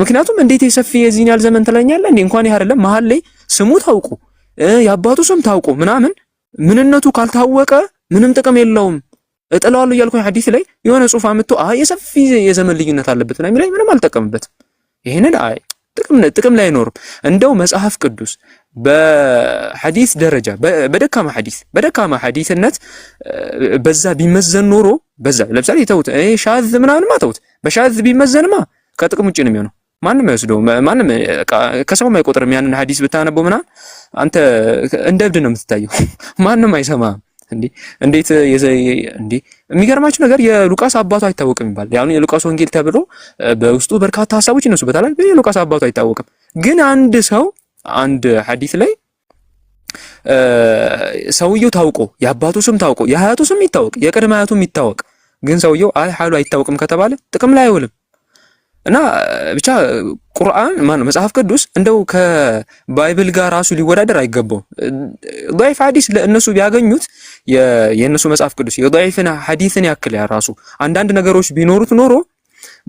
ምክንያቱም እንዴት የሰፊ የዚህን ያህል ዘመን ትለኛለህ እንዴ? እንኳን ይሄ አይደለም መሀል ላይ ስሙ ታውቁ የአባቱ ስም ታውቁ ምናምን ምንነቱ ካልታወቀ ምንም ጥቅም የለውም። እጥለዋለሁ እያልኩኝ ሐዲስ ላይ የሆነ ጽሑፍ አምጥቶ የሰፊ የዘመን ልዩነት አለበት እና የሚለኝ ምንም አልጠቀምበትም። ይሄንን ጥቅም ላይ አይኖርም። እንደው መጽሐፍ ቅዱስ በሐዲስ ደረጃ በደካማ ሐዲስነት በዛ ቢመዘን ኖሮ በዛ ለምሳሌ ተውት ሻዝ ምናምንማ ተውት በሻዝ ቢመዘንማ ከጥቅም ውጭ ነው የሚሆነው። ማንም አይወስደው ማንም ከሰው አይቆጥርም። ያንን ሐዲስ ብታነበው ምናምን አንተ እንደ እብድ ነው የምትታየው። ማንም አይሰማም። እንዴት የሚገርማችሁ ነገር የሉቃስ አባቱ አይታወቅም ይባላል። ያው የሉቃስ ወንጌል ተብሎ በውስጡ በርካታ ሐሳቦች ይነሱበታል። የሉቃስ አባቱ አይታወቅም። ግን አንድ ሐዲስ ላይ ሰውየው ታውቆ የአባቱ ስም ታውቆ የአያቱ ስም ይታወቅ የቅድመ አያቱም ይታወቅ፣ ግን ሰውየው ሐሉ አይታወቅም ከተባለ ጥቅም ላይ አይውልም። እና ብቻ ቁርአን መጽሐፍ ቅዱስ እንደው ከባይብል ጋር ራሱ ሊወዳደር አይገባው። ضعيف ሐዲስ ለእነሱ ቢያገኙት የእነሱ መጽሐፍ ቅዱስ የضعيفና ሐዲስን ያክል ራሱ አንዳንድ ነገሮች ቢኖሩት ኖሮ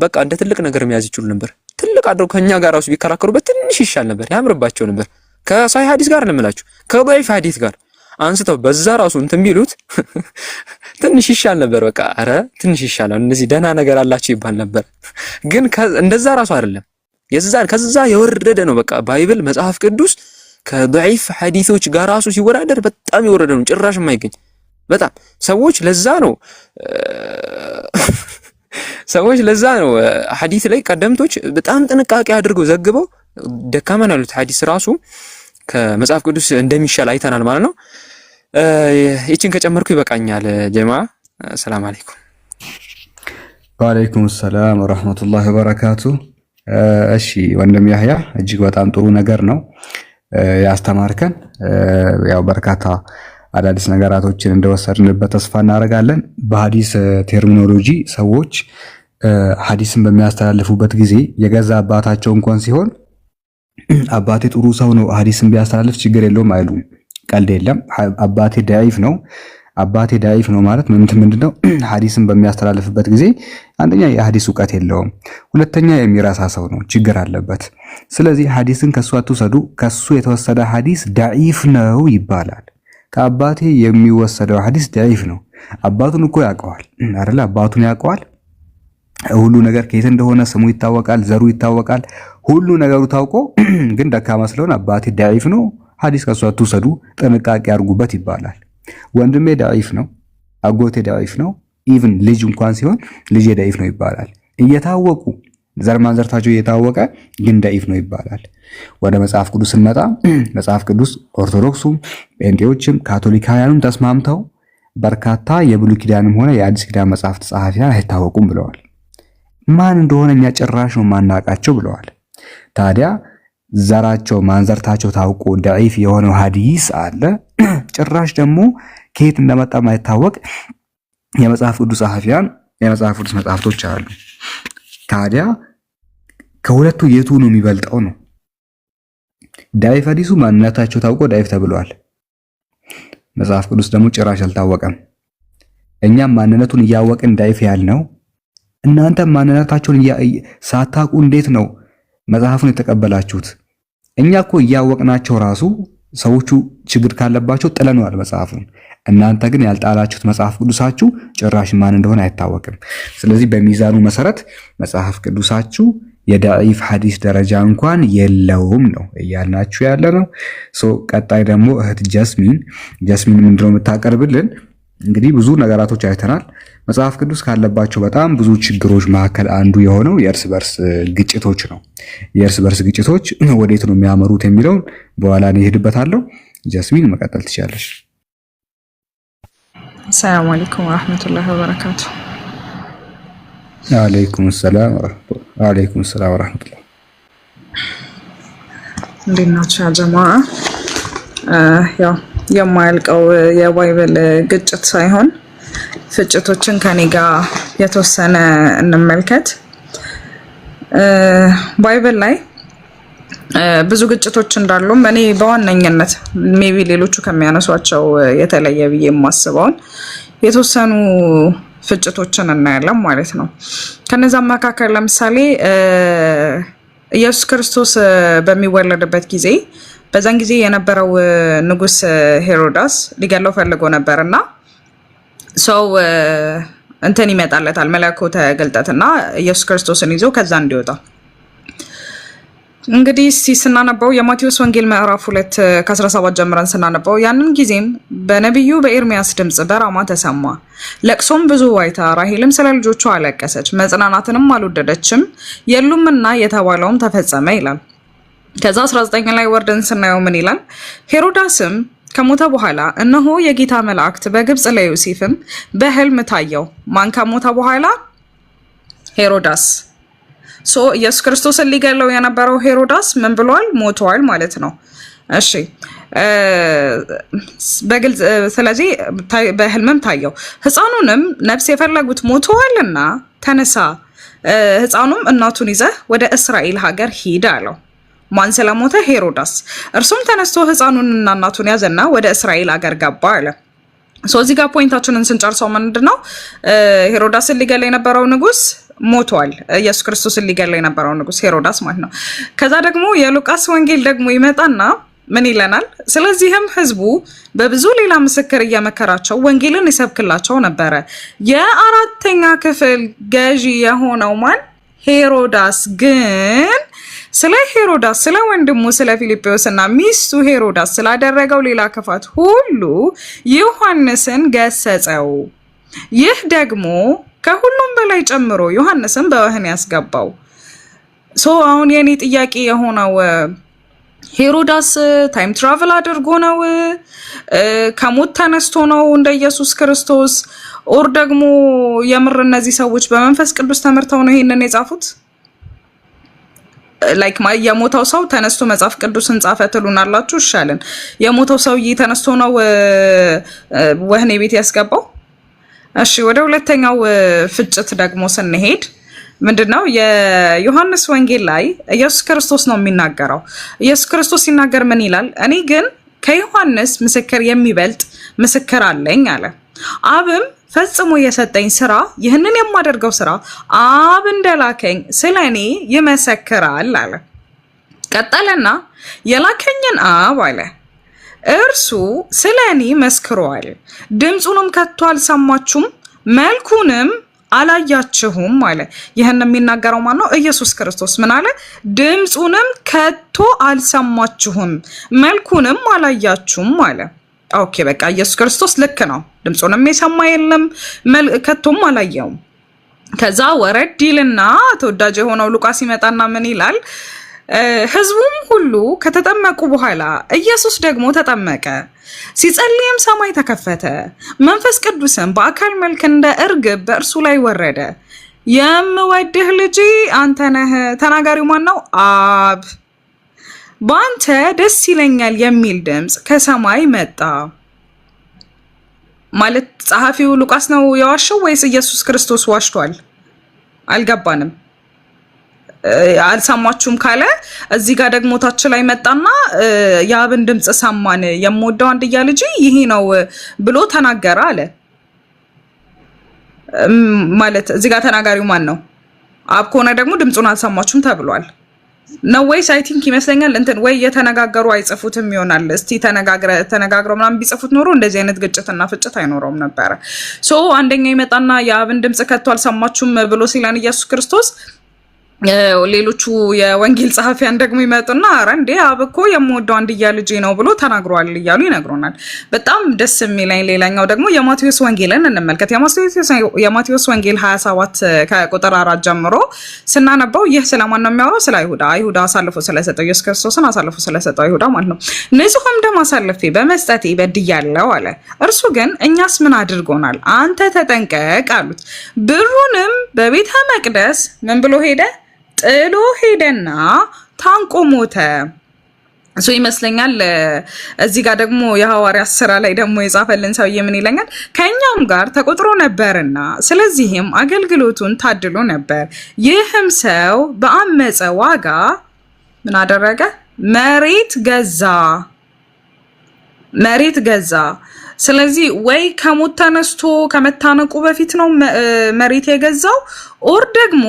በቃ እንደ ትልቅ ነገር መያዝ ይችሉ ነበር። ትልቅ አድርገው ከኛ ጋር ራሱ ቢከራከሩበት ትንሽ ይሻል ነበር፣ ያምርባቸው ነበር። ከሳሂህ ሐዲስ ጋር ለምላችሁ ከضعيف ሐዲስ ጋር አንስተው በዛ ራሱ እንትን ቢሉት ትንሽ ይሻል ነበር። በቃ አረ ትንሽ ይሻላል እነዚህ ደህና ነገር አላቸው ይባል ነበር። ግን እንደዛ ራሱ አይደለም፣ ከዛ የወረደ ነው። በቃ ባይብል መጽሐፍ ቅዱስ ከضعيف ሐዲሶች ጋር ራሱ ሲወዳደር በጣም የወረደ ነው፣ ጭራሽ የማይገኝ በጣም ሰዎች ለዛ ነው ሐዲስ ላይ ቀደምቶች በጣም ጥንቃቄ አድርገው ዘግበው ደካማ ነው ያሉት ሐዲስ ራሱ ከመጽሐፍ ቅዱስ እንደሚሻል አይተናል ማለት ነው። ይችን ከጨመርኩ ይበቃኛል። ጀማ ሰላም አለይኩም። ወአለይኩም ሰላም ወራህመቱላሂ ወበረካቱ። እሺ ወንድም ያህያ እጅግ በጣም ጥሩ ነገር ነው ያስተማርከን። ያው በርካታ አዳዲስ ነገራቶችን እንደወሰድንበት ተስፋ እናደርጋለን። በሐዲስ ቴርሚኖሎጂ ሰዎች ሐዲስን በሚያስተላልፉበት ጊዜ የገዛ አባታቸው እንኳን ሲሆን አባቴ ጥሩ ሰው ነው ሐዲስን ቢያስተላልፍ ችግር የለውም አይሉም። ቀልድ የለም። አባቴ ዳኢፍ ነው ማለት ምንድነው? ሐዲስን በሚያስተላልፍበት ጊዜ አንደኛ የሐዲስ ዕውቀት የለውም፣ ሁለተኛ የሚረሳ ሰው ነው፣ ችግር አለበት። ስለዚህ ሐዲስን ከሱ አትውሰዱ። ከሱ የተወሰደ ሐዲስ ዳኢፍ ነው ይባላል። ከአባቴ የሚወሰደው ሐዲስ ዳኢፍ ነው። አባቱን እኮ ያውቀዋል አይደል? አባቱን ያውቀዋል። ሁሉ ነገር ከየት እንደሆነ ስሙ ይታወቃል፣ ዘሩ ይታወቃል፣ ሁሉ ነገሩ ታውቆ ግን ደካማ ስለሆነ አባቴ ዳኢፍ ነው ሐዲስ ከሱ አትውሰዱ፣ ጥንቃቄ አድርጉበት ይባላል። ወንድሜ ዳኢፍ ነው፣ አጎቴ ዳኢፍ ነው፣ ኢቭን ልጅ እንኳን ሲሆን ልጄ ዳኢፍ ነው ይባላል። እየታወቁ ዘር ማንዘርታቸው እየታወቀ ግን ዳኢፍ ነው ይባላል። ወደ መጽሐፍ ቅዱስ ስንመጣ መጽሐፍ ቅዱስ ኦርቶዶክሱም ጴንጤዎችም ካቶሊካውያኑም ተስማምተው በርካታ የብሉይ ኪዳንም ሆነ የአዲስ ኪዳን መጽሐፍት ጸሐፊያን አይታወቁም ብለዋል። ማን እንደሆነ እኛ ጭራሽ ነው ማናቃቸው ብለዋል። ታዲያ ዘራቸው ማንዘርታቸው ታውቆ ዳኢፍ የሆነው ሐዲስ አለ። ጭራሽ ደግሞ ከየት እንደመጣ ማይታወቅ የመጽሐፍ ቅዱስ ጸሐፊያን የመጽሐፍ ቅዱስ መጽሐፍቶች አሉ። ታዲያ ከሁለቱ የቱ ነው የሚበልጠው ነው? ዳኢፍ ሐዲሱ ማንነታቸው ታውቆ ዳኢፍ ተብሏል። መጽሐፍ ቅዱስ ደግሞ ጭራሽ አልታወቀም። እኛም ማንነቱን እያወቅን ዳኢፍ ያልነው፣ እናንተ ማንነታቸውን ሳታውቁ እንዴት ነው መጽሐፉን የተቀበላችሁት? እኛ እኮ እያወቅናቸው ራሱ ሰዎቹ ችግር ካለባቸው ጥለነዋል መጽሐፉን። እናንተ ግን ያልጣላችሁት መጽሐፍ ቅዱሳችሁ ጭራሽ ማን እንደሆነ አይታወቅም። ስለዚህ በሚዛኑ መሰረት መጽሐፍ ቅዱሳችሁ የዳኢፍ ሐዲስ ደረጃ እንኳን የለውም ነው እያልናችሁ ያለ ነው። ቀጣይ ደግሞ እህት ጀስሚን ምንድነው የምታቀርብልን? እንግዲህ ብዙ ነገራቶች አይተናል። መጽሐፍ ቅዱስ ካለባቸው በጣም ብዙ ችግሮች መካከል አንዱ የሆነው የእርስ በርስ ግጭቶች ነው። የእርስ በርስ ግጭቶች ወዴት ነው የሚያመሩት የሚለውን በኋላ እኔ እሄድበታለሁ። ጀስሚን መቀጠል ትችላለሽ። ሰላም አለይኩም ወራህመቱላሂ ወበረካቱ። ወአለይኩም ሰላም ወራህመቱላህ። እንዴት ናችሁ ያ ጀማዓ? ያው የማያልቀው የባይብል ግጭት ሳይሆን ፍጭቶችን ከኔ ጋር የተወሰነ እንመልከት። ባይብል ላይ ብዙ ግጭቶች እንዳሉ እኔ በዋነኝነት ሜቢ ሌሎቹ ከሚያነሷቸው የተለየ ብዬ የማስበውን የተወሰኑ ፍጭቶችን እናያለን ማለት ነው። ከነዛ መካከል ለምሳሌ ኢየሱስ ክርስቶስ በሚወለድበት ጊዜ በዛን ጊዜ የነበረው ንጉስ ሄሮዳስ ሊገለው ፈልጎ ነበርና ሰው እንትን ይመጣለታል መለኮተ ግልጠትና ኢየሱስ ክርስቶስን ይዞ ከዛ እንዲወጣ እንግዲህ ስናነበው የማቴዎስ ወንጌል ምዕራፍ 2 ከ17 ጀምረን ስናነበው ያንን ጊዜም በነቢዩ በኤርሚያስ ድምጽ በራማ ተሰማ፣ ለቅሶም ብዙ ዋይታ፣ ራሔልም ስለ ልጆቿ አለቀሰች፣ መጽናናትንም አልወደደችም፣ የሉምና የተባለውም ተፈጸመ ይላል። ከዛ 19 ላይ ወርደን ስናየው ምን ይላል? ሄሮዳስም ከሞተ በኋላ እነሆ የጌታ መላእክት በግብጽ ለዮሴፍም በህልም ታየው። ማን ከሞተ በኋላ? ሄሮዳስ። ኢየሱስ ክርስቶስን ሊገለው የነበረው ሄሮዳስ ምን ብሏል? ሞቷል ማለት ነው። እሺ በግልጽ ስለዚህ በህልምም ታየው። ሕፃኑንም ነፍስ የፈለጉት ሞተዋልና ተነሳ፣ ሕፃኑም እናቱን ይዘህ ወደ እስራኤል ሀገር ሂድ አለው። ማን ስለሞተ? ሄሮዳስ። እርሱም ተነስቶ ሕፃኑንና እናቱን ያዘና ወደ እስራኤል ሀገር ገባ አለ። እዚህ ጋር ፖይንታችንን ስንጨርሰው ምንድነው? ሄሮዳስን ሊገል የነበረው ንጉስ ሞቷል። ኢየሱስ ክርስቶስን ሊገል የነበረው ንጉስ ሄሮዳስ ማለት ነው። ከዛ ደግሞ የሉቃስ ወንጌል ደግሞ ይመጣና ምን ይለናል? ስለዚህም ህዝቡ በብዙ ሌላ ምስክር እየመከራቸው ወንጌልን ይሰብክላቸው ነበረ። የአራተኛ ክፍል ገዢ የሆነው ማን? ሄሮዳስ ግን ስለ ሄሮዳስ ስለ ወንድሙ ስለ ፊልጶስና ሚስቱ ሄሮዳስ ስላደረገው ሌላ ክፋት ሁሉ ዮሐንስን ገሰጸው። ይህ ደግሞ ከሁሉም በላይ ጨምሮ ዮሐንስን በወህኒ ያስገባው። አሁን የኔ ጥያቄ የሆነው ሄሮዳስ ታይም ትራቨል አድርጎ ነው? ከሞት ተነስቶ ነው እንደ ኢየሱስ ክርስቶስ? ኦር ደግሞ የምር እነዚህ ሰዎች በመንፈስ ቅዱስ ተመርተው ነው ይሄንን የጻፉት? ላይክ የሞተው ሰው ተነስቶ መጽሐፍ ቅዱስን ጻፈ ትሉናላችሁ? ይሻልን የሞተው ሰውዬ ተነስቶ ነው ወህኒ ቤት ያስገባው? እሺ ወደ ሁለተኛው ፍጭት ደግሞ ስንሄድ ምንድነው? የዮሐንስ ወንጌል ላይ ኢየሱስ ክርስቶስ ነው የሚናገረው። ኢየሱስ ክርስቶስ ሲናገር ምን ይላል? እኔ ግን ከዮሐንስ ምስክር የሚበልጥ ምስክር አለኝ አለ። አብም ፈጽሞ የሰጠኝ ስራ ይህንን የማደርገው ስራ አብ እንደላከኝ ስለኔ ይመሰክራል አለ። ቀጠለና የላከኝን አብ አለ እርሱ ስለኔ መስክሯል። ድምፁንም ከቶ አልሰማችሁም፣ መልኩንም አላያችሁም አለ። ይህን የሚናገረው ማን ነው? ኢየሱስ ክርስቶስ። ምን አለ? ድምፁንም ከቶ አልሰማችሁም፣ መልኩንም አላያችሁም አለ። ኦኬ በቃ ኢየሱስ ክርስቶስ ልክ ነው። ድምፁንም የሰማ የለም ከቶም አላየውም። ከዛ ወረድ ይልና ተወዳጅ የሆነው ሉቃስ ይመጣና ምን ይላል? ህዝቡም ሁሉ ከተጠመቁ በኋላ ኢየሱስ ደግሞ ተጠመቀ። ሲጸልይም ሰማይ ተከፈተ፣ መንፈስ ቅዱስም በአካል መልክ እንደ እርግብ በእርሱ ላይ ወረደ። የምወድህ ልጄ አንተ ነህ። ተናጋሪው ማን ነው? አብ። በአንተ ደስ ይለኛል የሚል ድምፅ ከሰማይ መጣ። ማለት ጸሐፊው ሉቃስ ነው የዋሸው ወይስ ኢየሱስ ክርስቶስ ዋሽቷል? አልገባንም። አልሰማችሁም ካለ እዚህ ጋር ደግሞ ታች ላይ መጣና የአብን ድምፅ ሰማን፣ የምወደው አንድያ ልጅ ይሄ ነው ብሎ ተናገረ አለ። ማለት እዚህ ጋር ተናጋሪው ማን ነው? አብ ከሆነ ደግሞ ድምፁን አልሰማችሁም ተብሏል ነው ወይስ? አይ ቲንክ ይመስለኛል እንትን ወይ የተነጋገሩ አይጽፉትም ይሆናል። እስቲ ተነጋግረው ምናምን ቢጽፉት ኖሮ እንደዚህ አይነት ግጭትና ፍጭት አይኖረውም ነበረ። አንደኛ ይመጣና የአብን ድምፅ ከቶ አልሰማችሁም ብሎ ሲለን ኢየሱስ ክርስቶስ ሌሎቹ የወንጌል ጸሐፊያን ደግሞ ይመጡና ኧረ እንዴ አብ እኮ የምወደው አንድያ ልጄ ነው ብሎ ተናግሯል እያሉ ይነግሩናል። በጣም ደስ የሚለኝ ሌላኛው ደግሞ የማቴዎስ ወንጌልን እንመልከት። የማቴዎስ ወንጌል 27 ከቁጥር 4 ጀምሮ ስናነበው ይህ ስለማን ነው የሚያወራው? ስለ አይሁዳ። አይሁዳ አሳልፎ ስለሰጠው ኢየሱስ ክርስቶስን አሳልፎ ስለሰጠው አይሁዳ ማለት ነው። ንጹሕም ደም አሳልፌ በመስጠቴ በድያለሁ አለ። እርሱ ግን እኛስ ምን አድርጎናል? አንተ ተጠንቀቅ አሉት። ብሩንም በቤተ መቅደስ ምን ብሎ ሄደ? ጥሎ ሄደና ታንቆ ሞተ። እሱ ይመስለኛል። እዚህ ጋር ደግሞ የሐዋርያት ስራ ላይ ደግሞ የጻፈልን ሰውዬ ምን ይለኛል? ከኛም ጋር ተቆጥሮ ነበርና ስለዚህም አገልግሎቱን ታድሎ ነበር። ይህም ሰው በአመፀ ዋጋ ምን አደረገ? መሬት ገዛ። ስለዚህ ወይ ከሞት ተነስቶ ከመታነቁ በፊት ነው መሬት የገዛው፣ ኦር ደግሞ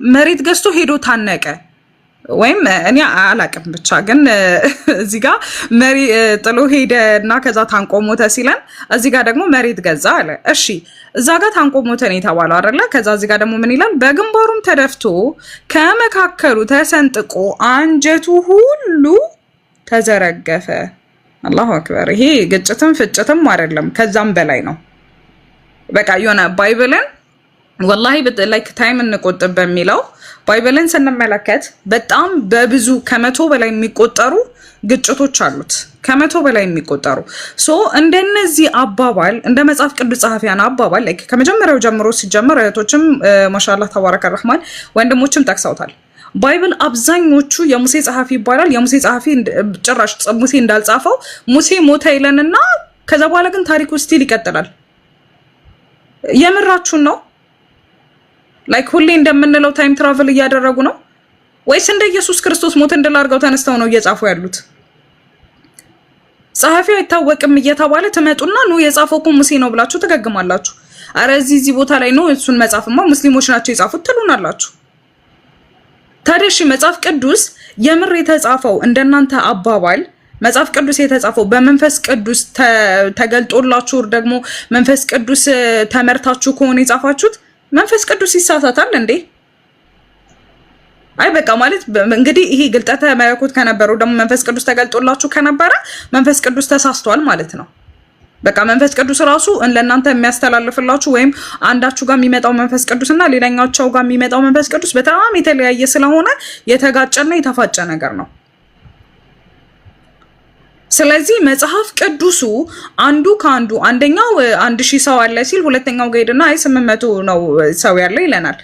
መሬት ገዝቶ ሄዶ ታነቀ። ወይም እኔ አላቅም ብቻ ግን እዚህ ጋር መሪ ጥሎ ሄደ እና ከዛ ታንቆ ሞተ ሲለን እዚህ ጋር ደግሞ መሬት ገዛ አለ። እሺ እዛ ጋር ታንቆ ሞተ ነው የተባለው አይደለ? ከዛ እዚህ ጋር ደግሞ ምን ይላል? በግንባሩም ተደፍቶ ከመካከሉ ተሰንጥቆ አንጀቱ ሁሉ ተዘረገፈ። አላሁ አክበር። ይሄ ግጭትም ፍጭትም አይደለም፣ ከዛም በላይ ነው። በቃ የሆነ ባይብልን ወላሂ ላይክ ታይም እንቆጥብ በሚለው ባይብልን ስንመለከት በጣም በብዙ ከ100 በላይ የሚቆጠሩ ግጭቶች አሉት። ከ100 በላይ የሚቆጠሩ እንደነዚህ አባባል እንደ መጽሐፍ ቅዱስ ጸሐፊያን አባባል ላይክ ከመጀመሪያው ጀምሮ ሲጀምር እህቶችም ማሻአላህ ተባረከ ረህማን ወንድሞችም ጠቅሰውታል። ባይብል አብዛኞቹ የሙሴ ጸሐፊ ይባላል። የሙሴ ጸሐፊ ጭራሽ ሙሴ እንዳልጻፈው ሙሴ ሞተ ይለንና ከዛ በኋላ ግን ታሪኩ ስቲል ይቀጥላል። የምራችሁን ነው? ላይክ ሁሌ እንደምንለው ታይም ትራቨል እያደረጉ ነው ወይስ እንደ ኢየሱስ ክርስቶስ ሞት እንድላርገው ተነስተው ነው እየጻፉ ያሉት? ጸሐፊው አይታወቅም እየተባለ ትመጡና ነው የጻፈው እኮ ሙሴ ነው ብላችሁ ትገግማላችሁ። አረ እዚህ ቦታ ላይ ነው እሱን መጻፍማ ሙስሊሞች ናቸው የጻፉት ትሉናላችሁ። ታዲያ እሺ መጽሐፍ ቅዱስ የምር የተጻፈው እንደናንተ አባባል መጽሐፍ ቅዱስ የተጻፈው በመንፈስ ቅዱስ ተገልጦላችሁ ደግሞ መንፈስ ቅዱስ ተመርታችሁ ከሆነ የጻፋችሁት መንፈስ ቅዱስ ይሳሳታል እንዴ? አይ በቃ ማለት እንግዲህ ይሄ ግልጠተ መለኮት ከነበረው ደግሞ መንፈስ ቅዱስ ተገልጦላችሁ ከነበረ መንፈስ ቅዱስ ተሳስቷል ማለት ነው። በቃ መንፈስ ቅዱስ ራሱ ለእናንተ የሚያስተላልፍላችሁ ወይም አንዳችሁ ጋር የሚመጣው መንፈስ ቅዱስና ሌላኛቸው ጋር የሚመጣው መንፈስ ቅዱስ በጣም የተለያየ ስለሆነ የተጋጨና የተፋጨ ነገር ነው። ስለዚህ መጽሐፍ ቅዱሱ አንዱ ከአንዱ አንደኛው 1000 ሰው አለ ሲል ሁለተኛው ጋይድና 800 ነው ሰው ያለ ይለናል።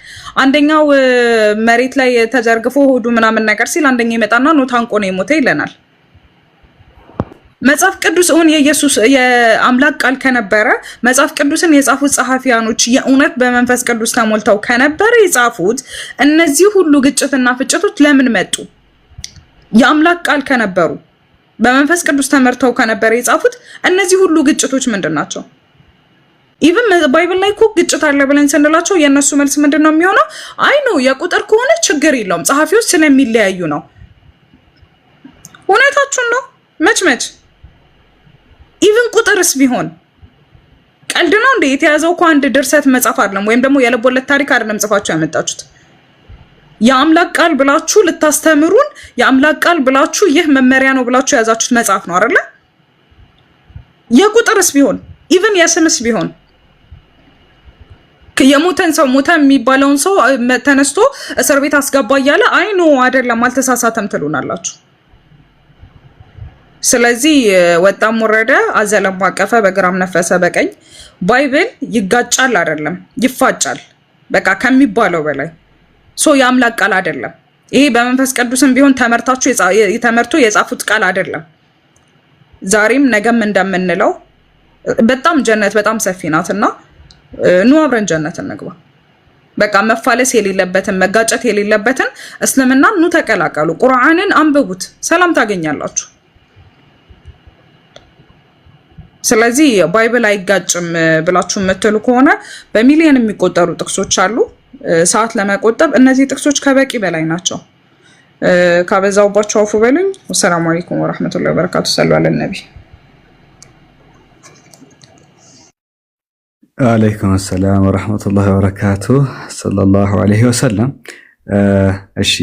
አንደኛው መሬት ላይ ተዘርግፎ ሆዱ ምናምን ነገር ሲል አንደኛው ይመጣና ነው ታንቆ ነው የሞተ ይለናል። መጽሐፍ ቅዱስ የኢየሱስ የአምላክ ቃል ከነበረ መጽሐፍ ቅዱስን የጻፉት ጸሐፊያኖች የእውነት በመንፈስ ቅዱስ ተሞልተው ከነበረ የጻፉት እነዚህ ሁሉ ግጭትና ፍጭቶች ለምን መጡ? የአምላክ ቃል ከነበሩ በመንፈስ ቅዱስ ተመርተው ከነበረ የጻፉት እነዚህ ሁሉ ግጭቶች ምንድናቸው? ኢቭን ባይብል ላይ እኮ ግጭት አለ ብለን ስንላቸው የነሱ መልስ ምንድነው የሚሆነው? አይ ነው የቁጥር ከሆነ ችግር የለውም ጸሐፊዎች ስለሚለያዩ ነው። እውነታችሁን ነው። መች ኢቭን ቁጥርስ ቢሆን ቀልድ ነው እንዴ? የተያዘው እኮ አንድ ድርሰት መጽሐፍ አይደለም፣ ወይም ደግሞ የልቦለድ ታሪክ አይደለም ጽፋችሁ ያመጣችሁት። የአምላክ ቃል ብላችሁ ልታስተምሩን የአምላክ ቃል ብላችሁ ይህ መመሪያ ነው ብላችሁ የያዛችሁት መጽሐፍ ነው አይደለ? የቁጥርስ ቢሆን ኢቭን የስምስ ቢሆን የሞተን ሰው ሞተ የሚባለውን ሰው ተነስቶ እስር ቤት አስገባ እያለ አይ ኖ አይደለም አልተሳሳተም ትሉናላችሁ። ስለዚህ ወጣም ወረደ አዘለም አቀፈ በግራም ነፈሰ በቀኝ ባይብል ይጋጫል አይደለም ይፋጫል። በቃ ከሚባለው በላይ የአምላክ ቃል አይደለም። ይሄ በመንፈስ ቅዱስም ቢሆን ተመርቶ የጻፉት ቃል አይደለም። ዛሬም ነገም እንደምንለው በጣም ጀነት በጣም ሰፊ ናትና ኑ አብረን ጀነት እንግባ። በቃ መፋለስ የሌለበትን መጋጨት የሌለበትን እስልምና ኑ ተቀላቀሉ። ቁርአንን አንብቡት፣ ሰላም ታገኛላችሁ። ስለዚህ ባይብል አይጋጭም ብላችሁ የምትሉ ከሆነ በሚሊዮን የሚቆጠሩ ጥቅሶች አሉ። ሰዓት ለመቆጠብ እነዚህ ጥቅሶች ከበቂ በላይ ናቸው። ካበዛውባቸው አፉ በሉኝ። ወሰላሙ አለይኩም ወራህመቱላሂ ወበረካቱ። ሰለላሁ ዐለይሂ ነቢ። አለይኩም ሰላም ወራህመቱላሂ ወበረካቱ። ሰለላሁ ዐለይሂ ወሰለም። እሺ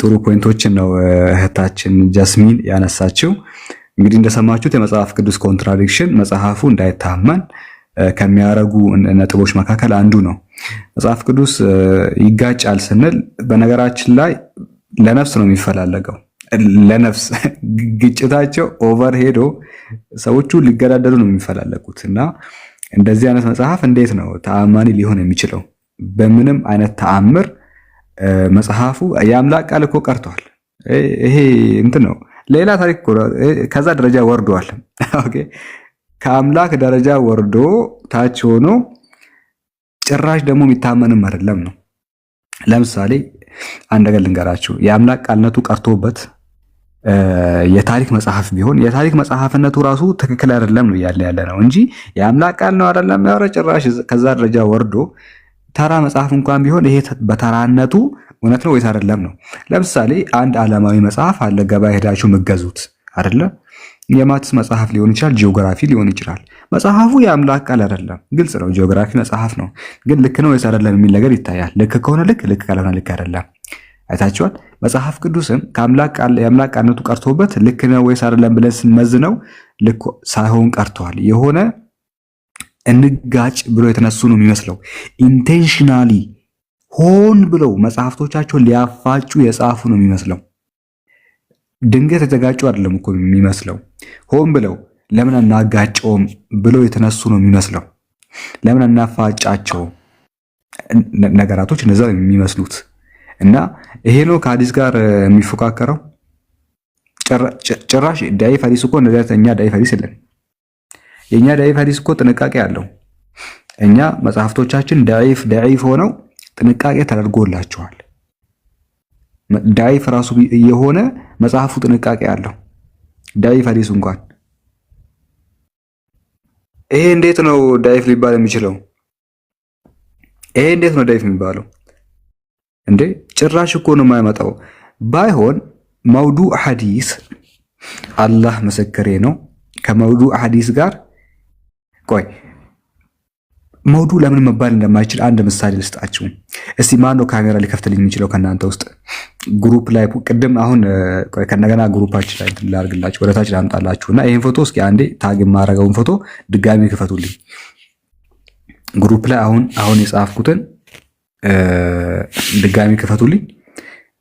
ጥሩ ፖይንቶችን ነው እህታችን ጃስሚን ያነሳችው። እንግዲህ እንደሰማችሁት የመጽሐፍ ቅዱስ ኮንትራዲክሽን መጽሐፉ እንዳይታመን ከሚያረጉ ነጥቦች መካከል አንዱ ነው። መጽሐፍ ቅዱስ ይጋጫል ስንል በነገራችን ላይ ለነፍስ ነው የሚፈላለገው። ለነፍስ ግጭታቸው ኦቨር ሄዶ ሰዎቹ ሊገዳደሉ ነው የሚፈላለጉት እና እንደዚህ አይነት መጽሐፍ እንዴት ነው ተአማኒ ሊሆን የሚችለው? በምንም አይነት ተአምር መጽሐፉ የአምላክ ቃል እኮ ቀርቷል። ይሄ እንትን ነው ሌላ ታሪክ ከዛ ደረጃ ወርዷል። ኦኬ ከአምላክ ደረጃ ወርዶ ታች ሆኖ ጭራሽ ደግሞ የሚታመንም አይደለም ነው። ለምሳሌ አንድ ነገር ልንገራችሁ። የአምላክ ቃልነቱ ቀርቶበት የታሪክ መጽሐፍ ቢሆን የታሪክ መጽሐፍነቱ ራሱ ትክክል አይደለም ነው ያለ ነው እንጂ የአምላክ ቃል ነው አይደለም ያወራ። ጭራሽ ከዛ ደረጃ ወርዶ ተራ መጽሐፍ እንኳን ቢሆን ይሄ በተራነቱ እውነት ነው ወይስ አይደለም ነው። ለምሳሌ አንድ ዓለማዊ መጽሐፍ አለ ገበያ ሄዳችሁ መገዙት አይደለ? የማትስ መጽሐፍ ሊሆን ይችላል፣ ጂኦግራፊ ሊሆን ይችላል። መጽሐፉ የአምላክ ቃል አይደለም፣ ግልጽ ነው። ጂኦግራፊ መጽሐፍ ነው፣ ግን ልክ ነው ወይስ አይደለም የሚል ነገር ይታያል። ልክ ከሆነ ልክ፣ ልክ ካልሆነ ልክ አይደለም። አይታችኋል። መጽሐፍ ቅዱስም የአምላክ ቃልነቱ ቀርቶበት ልክ ነው ወይስ አይደለም ብለን ስንመዝነው ልክ ሳይሆን ቀርተዋል። የሆነ እንጋጭ ብሎ የተነሱ ነው የሚመስለው። ኢንቴንሽናሊ ሆን ብለው መጽሐፍቶቻቸውን ሊያፋጩ የጻፉ ነው የሚመስለው። ድንገት የተጋጩ አይደለም እኮ የሚመስለው። ሆን ብለው ለምን እናጋጨውም ብለው የተነሱ ነው የሚመስለው። ለምን እናፋጫቸው ነገራቶች እነዛ የሚመስሉት እና ይሄ ነው ከሐዲስ ጋር የሚፎካከረው። ጭራሽ ዳይፍ ሐዲስ እኮ እኛ ዳይፍ ሐዲስ የለን። የኛ ዳይፍ ሐዲስ እኮ ጥንቃቄ አለው። እኛ መጽሐፍቶቻችን ዳይፍ ሆነው ጥንቃቄ ተደርጎላቸዋል። ዳይፍ ራሱ የሆነ መጽሐፉ ጥንቃቄ አለው። ዳይፍ ሐዲስ እንኳን ይሄ እንዴት ነው ዳይፍ ሊባል የሚችለው? ይሄ እንዴት ነው ዳይፍ የሚባለው እንዴ? ጭራሽ እኮ ነው የማይመጣው። ባይሆን መውዱዕ ሐዲስ አላህ ምስክሬ ነው ከመውዱዕ ሐዲስ ጋር ቆይ መውዱዕ ለምን መባል እንደማይችል አንድ ምሳሌ ልስጣችሁ። እስቲ ማን ነው ካሜራ ሊከፍትልኝ የሚችለው ከናንተ ውስጥ? ግሩፕ ላይ ቅድም አሁን ከነገና ግሩፓችን ላይ ላድርግላችሁ ወደታች ላምጣላችሁና ይሄን ፎቶ እስኪ አንዴ ታግ የማደርገውን ፎቶ ድጋሚ ክፈቱልኝ። ግሩፕ ላይ አሁን የጻፍኩትን ድጋሚ ክፈቱልኝ።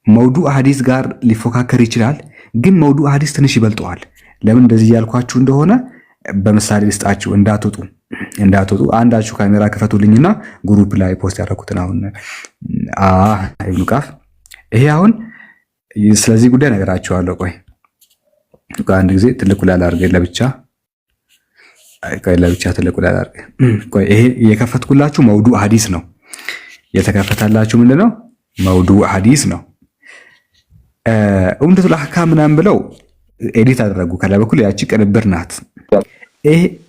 መውዱዕ ሐዲስ ጋር ሊፎካከር ይችላል፣ ግን መውዱዕ ሐዲስ ትንሽ ይበልጠዋል። ለምን እንደዚህ ያልኳችሁ እንደሆነ በምሳሌ ልስጣችሁ እንዳትወጡ። አንዳችሁ ካሜራ ክፈቱልኝና ግሩፕ ላይ ፖስት ያደረኩትን አሁን ኢብኑ ቃፍ ይሄ አሁን ስለዚህ ጉዳይ ነገራችኋለሁ። ቆይ አንድ ጊዜ ትልቁ ላይ አድርገን ለብቻ ትልቁ ላይ አድርገን ቆይ ይሄ የከፈትኩላችሁ መውዱዕ ሐዲስ ነው። የተከፈታላችሁ ምንድነው? መውዱዕ ሐዲስ ነው። ኡምደቱል አህካም ምናምን ብለው ኤዲት አደረጉ። ከላይ በኩል ያቺ ቅንብር ናት።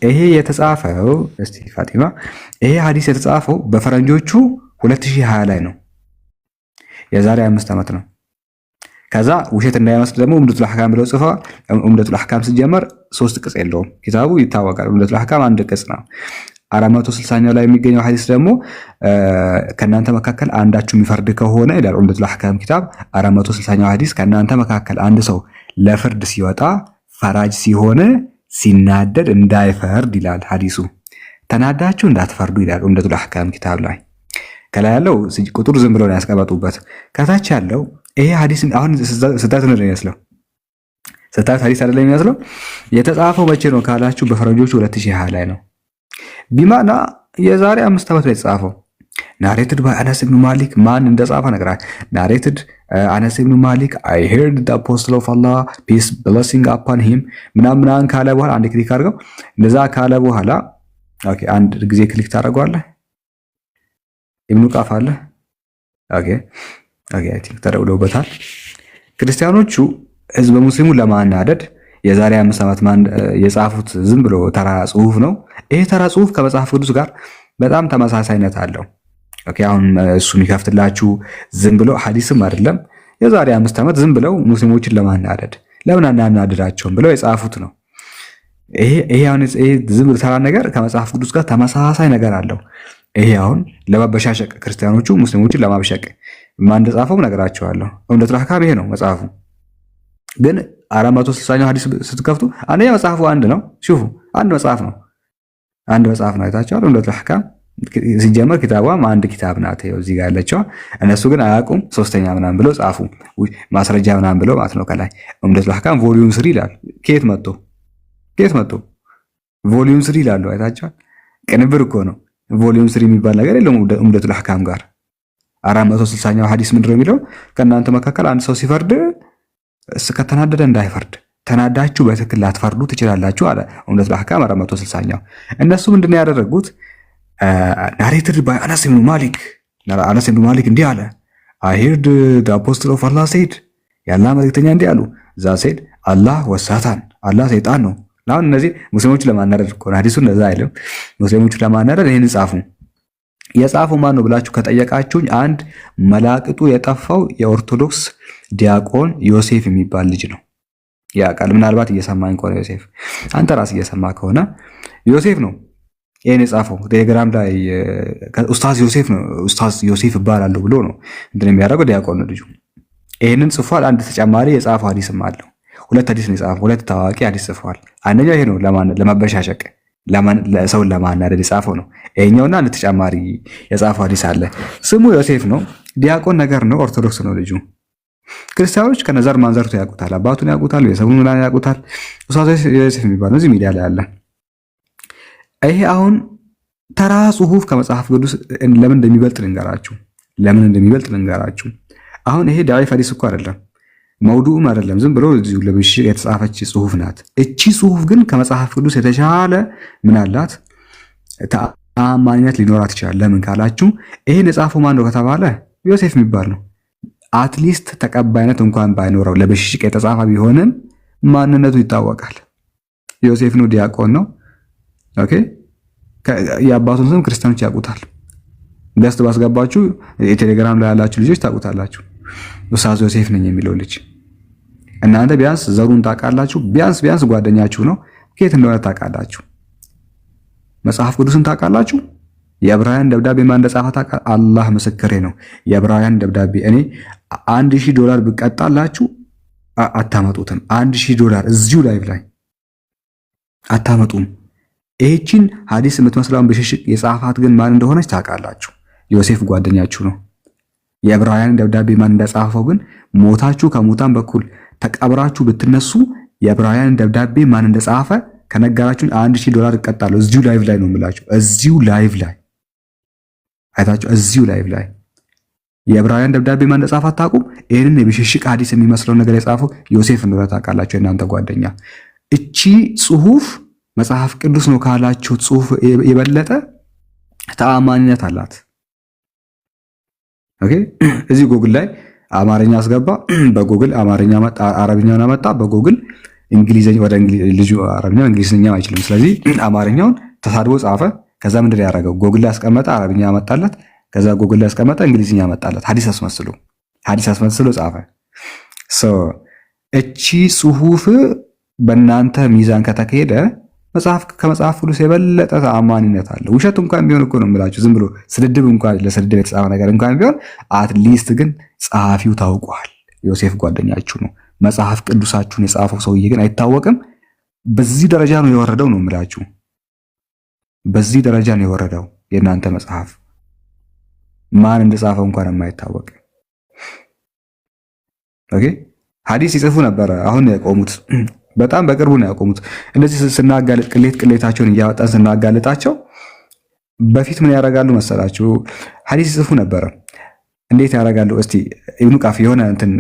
ይሄ የተጻፈው እስቲ ፋጢማ ይሄ ሐዲስ የተጻፈው በፈረንጆቹ 2020 ላይ ነው። የዛሬ 5 ዓመት ነው። ከዛ ውሸት እንዳይመስል ደግሞ ኡምደቱል አህካም ብለው ጽፈዋል። ኡምደቱል አህካም ሲጀመር 3 ቅጽ የለውም ኪታቡ ይታወቃል። ኡምደቱል አህካም 1 ቅጽ ነው። 460ኛው ላይ የሚገኘው ሐዲስ ደግሞ ከናንተ መካከል አንዳችሁ የሚፈርድ ከሆነ ይላል ኡምደቱል አህካም ኪታብ 460ኛው ሐዲስ ከናንተ መካከል አንድ ሰው ለፍርድ ሲወጣ ፈራጅ ሲሆን ሲናደድ እንዳይፈርድ ይላል ሐዲሱ። ተናዳችሁ እንዳትፈርዱ ይላል ኡምደቱል አህካም ኪታብ ላይ። ከላይ ያለው ቁጥር ዝም ብለው ነው ያስቀመጡበት። ከታች ያለው ይሄ ሐዲስ አሁን ስህተት ነው የሚመስለው። ስህተት ሐዲስ አይደለም የሚመስለው። የተጻፈው መቼ ነው ካላችሁ በፈረንጆቹ 2020 ላይ ነው። ቢማና የዛሬ 5 ዓመት ላይ የተጻፈው ናሬትድ ባይ አነስ ኢብኑ ማሊክ ማን እንደጻፈ ነገራ ናሬትድ አነስ ኢብኑ ማሊክ አይ ሄርድ ዘ አፖስትል ኦፍ አላህ ፒስ ብሌሲንግ አፖን ሂም ምናምን ካለ በኋላ አንድ ክሊክ አድርገው እንደዛ ካለ በኋላ ኦኬ አንድ ጊዜ ክሊክ ታደርገዋለህ። ኢብኑ ቃፍ አለ። ኦኬ አይ ቲንክ ተደውሎበታል። ክርስቲያኖቹ ህዝበ ሙስሊሙን ለማናደድ የዛሬ 5 ዓመት ማን የጻፉት ዝም ብሎ ተራ ጽሁፍ ነው። ይሄ ተራ ጽሁፍ ከመጽሐፍ ቅዱስ ጋር በጣም ተመሳሳይነት አለው። ኦኬ አሁን እሱ የሚከፍትላችሁ ዝም ብሎ ሐዲስም አይደለም። የዛሬ 5 ዓመት ዝም ብለው ሙስሊሞችን ለማናደድ ለምን አናናድዳቸውም ብለው የጻፉት ነው። ይሄ አሁን ዝም ብሎ ተራ ነገር ከመጽሐፍ ቅዱስ ጋር ተመሳሳይ ነገር አለው። ይሄ አሁን ለማበሻሸቅ ክርስቲያኖቹ ሙስሊሞችን ለማበሻሸቅ ማን እንደጻፈው ነገራቸዋለሁ። ኡምደቱል አህካም ይሄ ነው መጽሐፉ። ግን 460ኛው ሐዲስ ስትከፍቱ አንደኛ መጽሐፉ አንድ ነው። ሹፉ አንድ መጽሐፍ ነው። አይታችኋል። ኡምደቱል አህካም ሲጀመር ኪታቧም አንድ ኪታብ ናት። ይኸው እዚህ ጋር ያለችው እነሱ ግን አያውቁም። 3ኛ ምናምን ብለው ጻፉ። ማስረጃ ምናምን ብለው ማለት ነው። ከላይ ኡምደቱል አህካም ቮሊዩም 3 ይላል። ከየት መጥቶ ቮሊዩም 3 ይላሉ። አይታችኋል። ቅንብር እኮ ነው። ቮሊዩም 3 የሚባል ነገር የለም ኡምደቱል አህካም ጋር። 460ኛው ሐዲስ ምንድነው የሚለው? ከእናንተ መካከል አንድ ሰው ሲፈርድ ከተናደደ እንዳይፈርድ ተናዳችሁ በትክክል ላትፈርዱ ትችላላችሁ አለ ዑምደቱል አሕካም 460ኛው። እነሱ ምንድነው ያደረጉት? ናሬትድ ባይ አነስ ኢብኑ ማሊክ እንዲህ አለ I heard the apostle of Allah said የአላህ መልእክተኛ እንዲህ አሉ እዛ ሴድ አላህ ወሳታን አላህ ሰይጣን ነው። አሁን እነዚህ ሙስሊሞች ለማናደድ እኮ ሐዲሱ እንደዛ አይልም። ሙስሊሞች ለማናደድ ይሄን ጻፉ። የጻፈው ማን ነው ብላችሁ ከጠየቃችሁኝ አንድ መላቅጡ የጠፋው የኦርቶዶክስ ዲያቆን ዮሴፍ የሚባል ልጅ ነው። ያ ቃል ምናልባት እየሰማኝ ከሆነ ዮሴፍ አንተ ራስህ እየሰማ ከሆነ ዮሴፍ ነው ይሄን የጻፈው። ቴሌግራም ላይ ኡስታዝ ዮሴፍ ነው ኡስታዝ ዮሴፍ ይባላል ብሎ ነው እንትን የሚያደርገው ዲያቆን ነው ልጁ። ይሄንን ጽፏል። አንድ ተጨማሪ የጻፈው ሐዲስም አለው። ሁለት ሐዲስ ነው የጻፈው። ሁለት ታዋቂ ሐዲስ ጽፏል። አንደኛው ይሄ ነው ለማበሻሸቅ ለሰውን ለማናደድ የጻፈው ነው። ይሄኛውና አንድ ተጨማሪ የጻፈው ሐዲስ አለ። ስሙ ዮሴፍ ነው። ዲያቆን ነገር ነው። ኦርቶዶክስ ነው ልጁ። ክርስቲያኖች ከነዘር ማንዘርቱ ያውቁታል። አባቱን ያውቁታል። የሰሙን ምናምን ያውቁታል። ኡስታዝ ዮሴፍ የሚባል ነው። እዚህ ሚዲያ ላይ አለ። ይሄ አሁን ተራ ጽሁፍ ከመጽሐፍ ቅዱስ ለምን እንደሚበልጥ ልንገራችሁ። አሁን ይሄ ዳዒፍ ሐዲስ እኮ አይደለም፣ መውዱዕም አይደለም። ዝም ብሎ እዚሁ ለብሽ የተጻፈች ጽሁፍ ናት። እቺ ጽሁፍ ግን ከመጽሐፍ ቅዱስ የተሻለ ምን አላት? ተአማኒነት ሊኖራት ይችላል። ለምን ካላችሁ ይሄን የጻፈው ማን ነው ከተባለ ዮሴፍ የሚባል ነው። አትሊስት ተቀባይነት እንኳን ባይኖረው ለብሽሽቅ የተጻፈ ቢሆንም ማንነቱ ይታወቃል። ዮሴፍ ነው፣ ዲያቆን ነው። ኦኬ፣ የአባቱን ስም ክርስቲያኖች ያውቁታል። ደስት ባስገባችሁ የቴሌግራም ላይ ያላችሁ ልጆች ታውቁታላችሁ። ኡስታዝ ዮሴፍ ነኝ የሚለው ልጅ እናንተ ቢያንስ ዘሩን ታውቃላችሁ። ቢያንስ ጓደኛችሁ ነው። ከየት እንደሆነ ታውቃላችሁ። መጽሐፍ ቅዱስን ታውቃላችሁ። የዕብራውያን ደብዳቤ ማን እንደጻፈ ታውቃላችሁ። አላህ ምስክሬ ነው። የዕብራውያን ደብዳቤ እኔ $1000 ብቀጣላችሁ አታመጡትም። $1000 እዚሁ ላይቭ ላይ አታመጡም። ይህችን ሐዲስ የምትመስለውን ብሽሽቅ የጻፋት ግን ማን እንደሆነች ታውቃላችሁ። ዮሴፍ ጓደኛችሁ ነው። የዕብራውያን ደብዳቤ ማን እንደጻፈው ግን ሞታችሁ ከሙታን በኩል ተቀብራችሁ ብትነሱ የዕብራውያን ደብዳቤ ማን እንደጻፈ ከነገራችሁ $1000 እቀጣለሁ። እዚሁ ላይቭ ላይ ነው የምላችሁ። እዚሁ ላይቭ ላይ አይታችሁ፣ እዚሁ ላይቭ ላይ የዕብራውያን ደብዳቤ ማን እንደጻፈ አታውቁም። ይሄንን የብሽሽቅ ሐዲስ የሚመስለው ነገር የጻፈው ዮሴፍ እንደሆነ ታውቃላችሁ፣ የእናንተ ጓደኛ። እቺ ጽሁፍ መጽሐፍ ቅዱስ ነው ካላችሁ ጽሁፍ የበለጠ ተአማኒነት አላት። ኦኬ፣ እዚህ ጉግል ላይ አማርኛ አስገባ፣ በጉግል አማርኛ መጣ፣ አረብኛውን አመጣ፣ በጉግል እንግሊዘኛ ወደ ልጁ አረብኛ እንግሊዝኛ አይችልም። ስለዚህ አማርኛውን ተሳድቦ ጻፈ። ከዛ ምንድን ያደረገው ጉግል ላይ አስቀመጠ፣ አረብኛ አመጣለት። ከዛ ጉግል ላይ አስቀመጠ፣ እንግሊዝኛ አመጣለት። ሐዲስ አስመስሎ ጻፈ። እቺ ጽሁፍ በእናንተ ሚዛን ከተካሄደ ከመጽሐፍ ቅዱስ የበለጠ ተአማኒነት አለ። ውሸት እንኳን ቢሆን እኮ ነው የምላችሁ። ዝም ብሎ ስድድብ እንኳን ለስድድብ የተጻፈ ነገር እንኳን ቢሆን አትሊስት ግን ጸሐፊው ታውቋል። ዮሴፍ ጓደኛችሁ ነው። መጽሐፍ ቅዱሳችሁን የጻፈው ሰውዬ ግን አይታወቅም። በዚህ ደረጃ ነው የወረደው ነው የምላችሁ። በዚህ ደረጃ ነው የወረደው የእናንተ መጽሐፍ። ማን እንደጻፈው እንኳን የማይታወቅ ኦኬ። ሐዲስ ይጽፉ ነበረ። አሁን ያቆሙት በጣም በቅርቡ ነው ያቆሙት። እንደዚህ ስናጋልጥ ቅሌታቸውን እያወጣን ስናጋልጣቸው በፊት ምን ያደርጋሉ መሰላችሁ? ሐዲስ ይጽፉ ነበረ። እንዴት ያደርጋሉ? እስቲ ኢብኑ ቃፊ የሆነ እንትን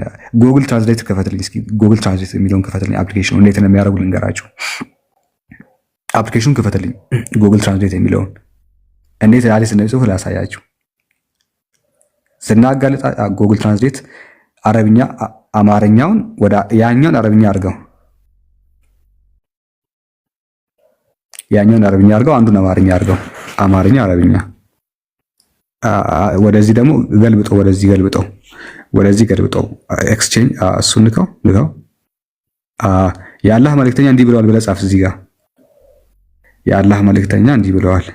ጉግል ትራንስሌት ከፈትልኝ እስኪ። ጉግል ትራንስሌት የሚለውን ከፈትልኝ። አፕሊኬሽኑ እንዴት ነው የሚያደርጉ ልንገራችሁ። አፕሊኬሽኑን ከፈትልኝ። ጉግል ትራንስሌት የሚለውን እንዴት ሐዲስ እንደሚጽፉ ላሳያችሁ። ስናጋልጣ ጉግል ትራንስሌት አረብኛ አማርኛውን ወደ ያኛውን አረብኛ አድርገው ያኛውን አረብኛ አድርገው አንዱን አማርኛ አድርገው አማርኛ አረብኛ ወደዚህ ደግሞ ገልብጠው ወደዚህ ገልብጠው ኤክስቼንጅ እሱን ልከው የአላህ መልእክተኛ እንዲህ ብለዋል ብለህ ጻፍ። እዚህ ጋር የአላህ መልእክተኛ እንዲህ ብለዋል።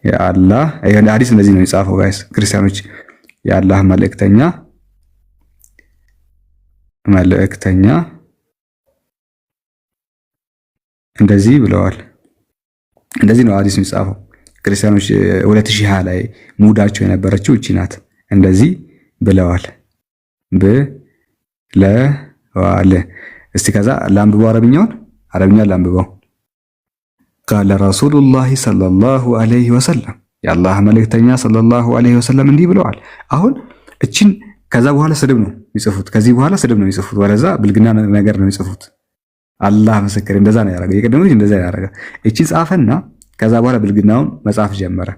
የአላህ ይሄን ሐዲስ እንደዚህ ነው የጻፈው ጋይስ ክርስቲያኖች። የአላህ መልእክተኛ እንደዚህ ብለዋል። እንደዚህ ነው ሐዲስ የሚጻፈው። ክርስቲያኖች 2020 ላይ ሙዳቸው የነበረችው እቺ ናት። እንደዚህ ብለዋል። እስቲ ከዛ ላንብበው አረብኛ ላንብበው። ቃለ ረሱሉላህ ሰለላሁ ዐለይሂ ወሰለም የአላህ መልእክተኛ ሰለላሁ ዐለይሂ ወሰለም እንዲህ ብለዋል። አሁን እቺን ከዛ በኋላ ስድብ ነው የሚጽፉት። ከዚህ በኋላ ስድብ ነው የሚጽፉት፣ ወለዛ ብልግና ነገር ነው የሚጽፉት። አላህ ምስክር እንደዛ ነው ያደረገው። የቀደሙት እንደዛ ያደረገ እቺ ጻፈና ከዛ በኋላ ብልግናውን መጻፍ ጀመረ።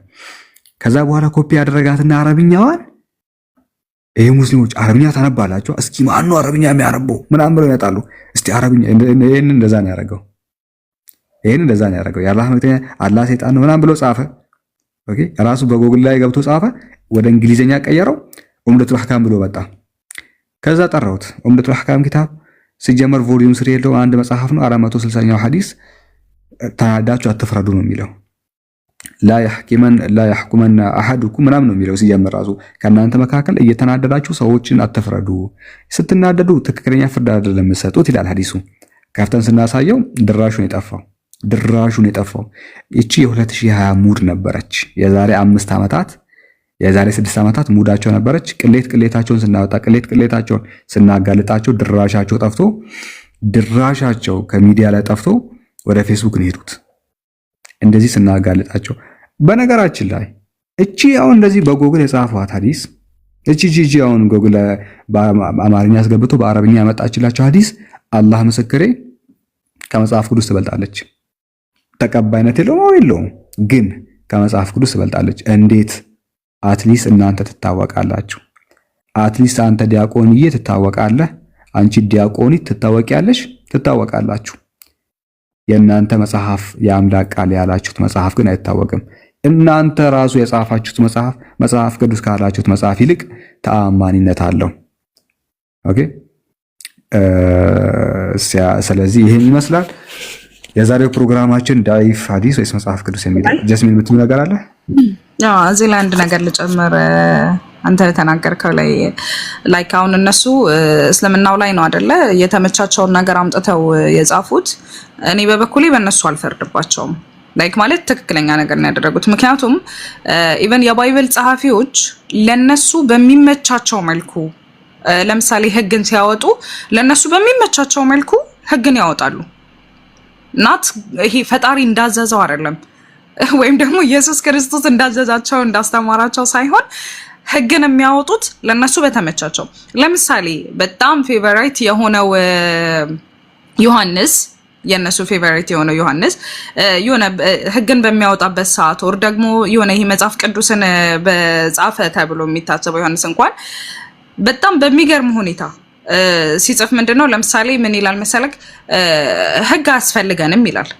ከዛ በኋላ ኮፒ ያደረጋትና አረብኛዋን ይሄ ሙስሊሞች አረብኛ ታነባላችሁ፣ እስኪ ማን ነው አረብኛ የሚያነበው ምናምን ብለው ይመጣሉ። እስቲ አረብኛ ይሄን እንደዛ ነው ያደረገው። የአላህ መልእክተኛ አላህ ሰይጣን ነው ምናምን ብሎ ጻፈ። ኦኬ ራሱ በጎግል ላይ ገብቶ ጻፈ፣ ወደ እንግሊዘኛ ቀየረው፣ ኡምደቱል አህካም ብሎ መጣ። ከዛ ጠራሁት። ኡምደቱል አህካም ኪታብ ሲጀመር ቮሊዩም 3 ያለው አንድ መጽሐፍ ነው። 460ኛው ሐዲስ ተናዳችሁ አትፍረዱ ነው የሚለው። ላ ያህኩመን አሐዱኩም ምናምን ነው የሚለው ሲጀመር ራሱ። ከእናንተ መካከል እየተናደዳችሁ ሰዎችን አትፍረዱ፣ ስትናደዱ ትክክለኛ ፍርድ አይደለም የምትሰጡት ይላል ሐዲሱ። ከፍተን ስናሳየው ድራሹን የጠፋው ይቺ የ2020 ሙድ ነበረች። የዛሬ 5 ዓመታት የዛሬ 6 ዓመታት ሙዳቸው ነበረች። ቅሌታቸውን ስናወጣ ቅሌታቸውን ስናጋልጣቸው ድራሻቸው ከሚዲያ ላይ ጠፍቶ ወደ ፌስቡክ ነው ሄዱት። እንደዚህ ስናጋልጣቸው በነገራችን ላይ እቺ አሁን እንደዚህ በጎግል የጻፏት ሐዲስ እቺ አሁን ጎግል በአማርኛ አስገብቶ በአረብኛ ያመጣችላቸው ሐዲስ አላህ ምስክሬ ከመጽሐፍ ቅዱስ ትበልጣለች። ተቀባይነት የለውም ግን ከመጽሐፍ ቅዱስ ትበልጣለች። እንዴት? አትሊስት እናንተ ትታወቃላችሁ። አትሊስት አንተ ዲያቆንዬ ትታወቃለህ፣ አንቺ ዲያቆኒት ትታወቃላችሁ። የእናንተ መጽሐፍ የአምላክ ቃል ያላችሁት መጽሐፍ ግን አይታወቅም። እናንተ ራሱ የጻፋችሁት መጽሐፍ ቅዱስ ካላችሁት መጽሐፍ ይልቅ ተአማኒነት አለው። ኦኬ ስለዚህ ይሄን ይመስላል የዛሬው ፕሮግራማችን። ዳይፍ ሐዲስ ወይስ መጽሐፍ ቅዱስ የሚለው ጀስሚን የምትሉ ነገር አለ? እዚህ ላይ አንድ ነገር ልጨምር። አንተ ተናገርከው ላይ አሁን እነሱ እስልምናው ላይ ነው አይደለ የተመቻቸውን ነገር አምጥተው የጻፉት። እኔ በበኩሌ በእነሱ አልፈርድባቸውም። ማለት ትክክለኛ ነገር ነው ያደረጉት። ምክንያቱም ኢቨን የባይብል ጸሐፊዎች ለነሱ በሚመቻቸው መልኩ ለምሳሌ ህግን ሲያወጡ ለነሱ በሚመቻቸው መልኩ ህግን ያወጣሉ። ናት ይሄ ፈጣሪ እንዳዘዘው አይደለም፣ ወይም ደግሞ ኢየሱስ ክርስቶስ እንዳዘዛቸው እንዳስተማራቸው ሳይሆን ህግን የሚያወጡት ለነሱ በተመቻቸው። ለምሳሌ በጣም ፌቨራይት የሆነው ዮሐንስ የነሱ ፌቨራይት የሆነው ዮሐንስ የሆነ ህግን በሚያወጣበት ሰዓት ወር ደግሞ የሆነ ይሄ መጽሐፍ ቅዱስን በጻፈ ተብሎ የሚታሰበው ዮሐንስ እንኳን በጣም በሚገርም ሁኔታ ሲጽፍ ምንድነው ለምሳሌ ምን ይላል መሰለክ? ህግ አያስፈልገንም ይላል።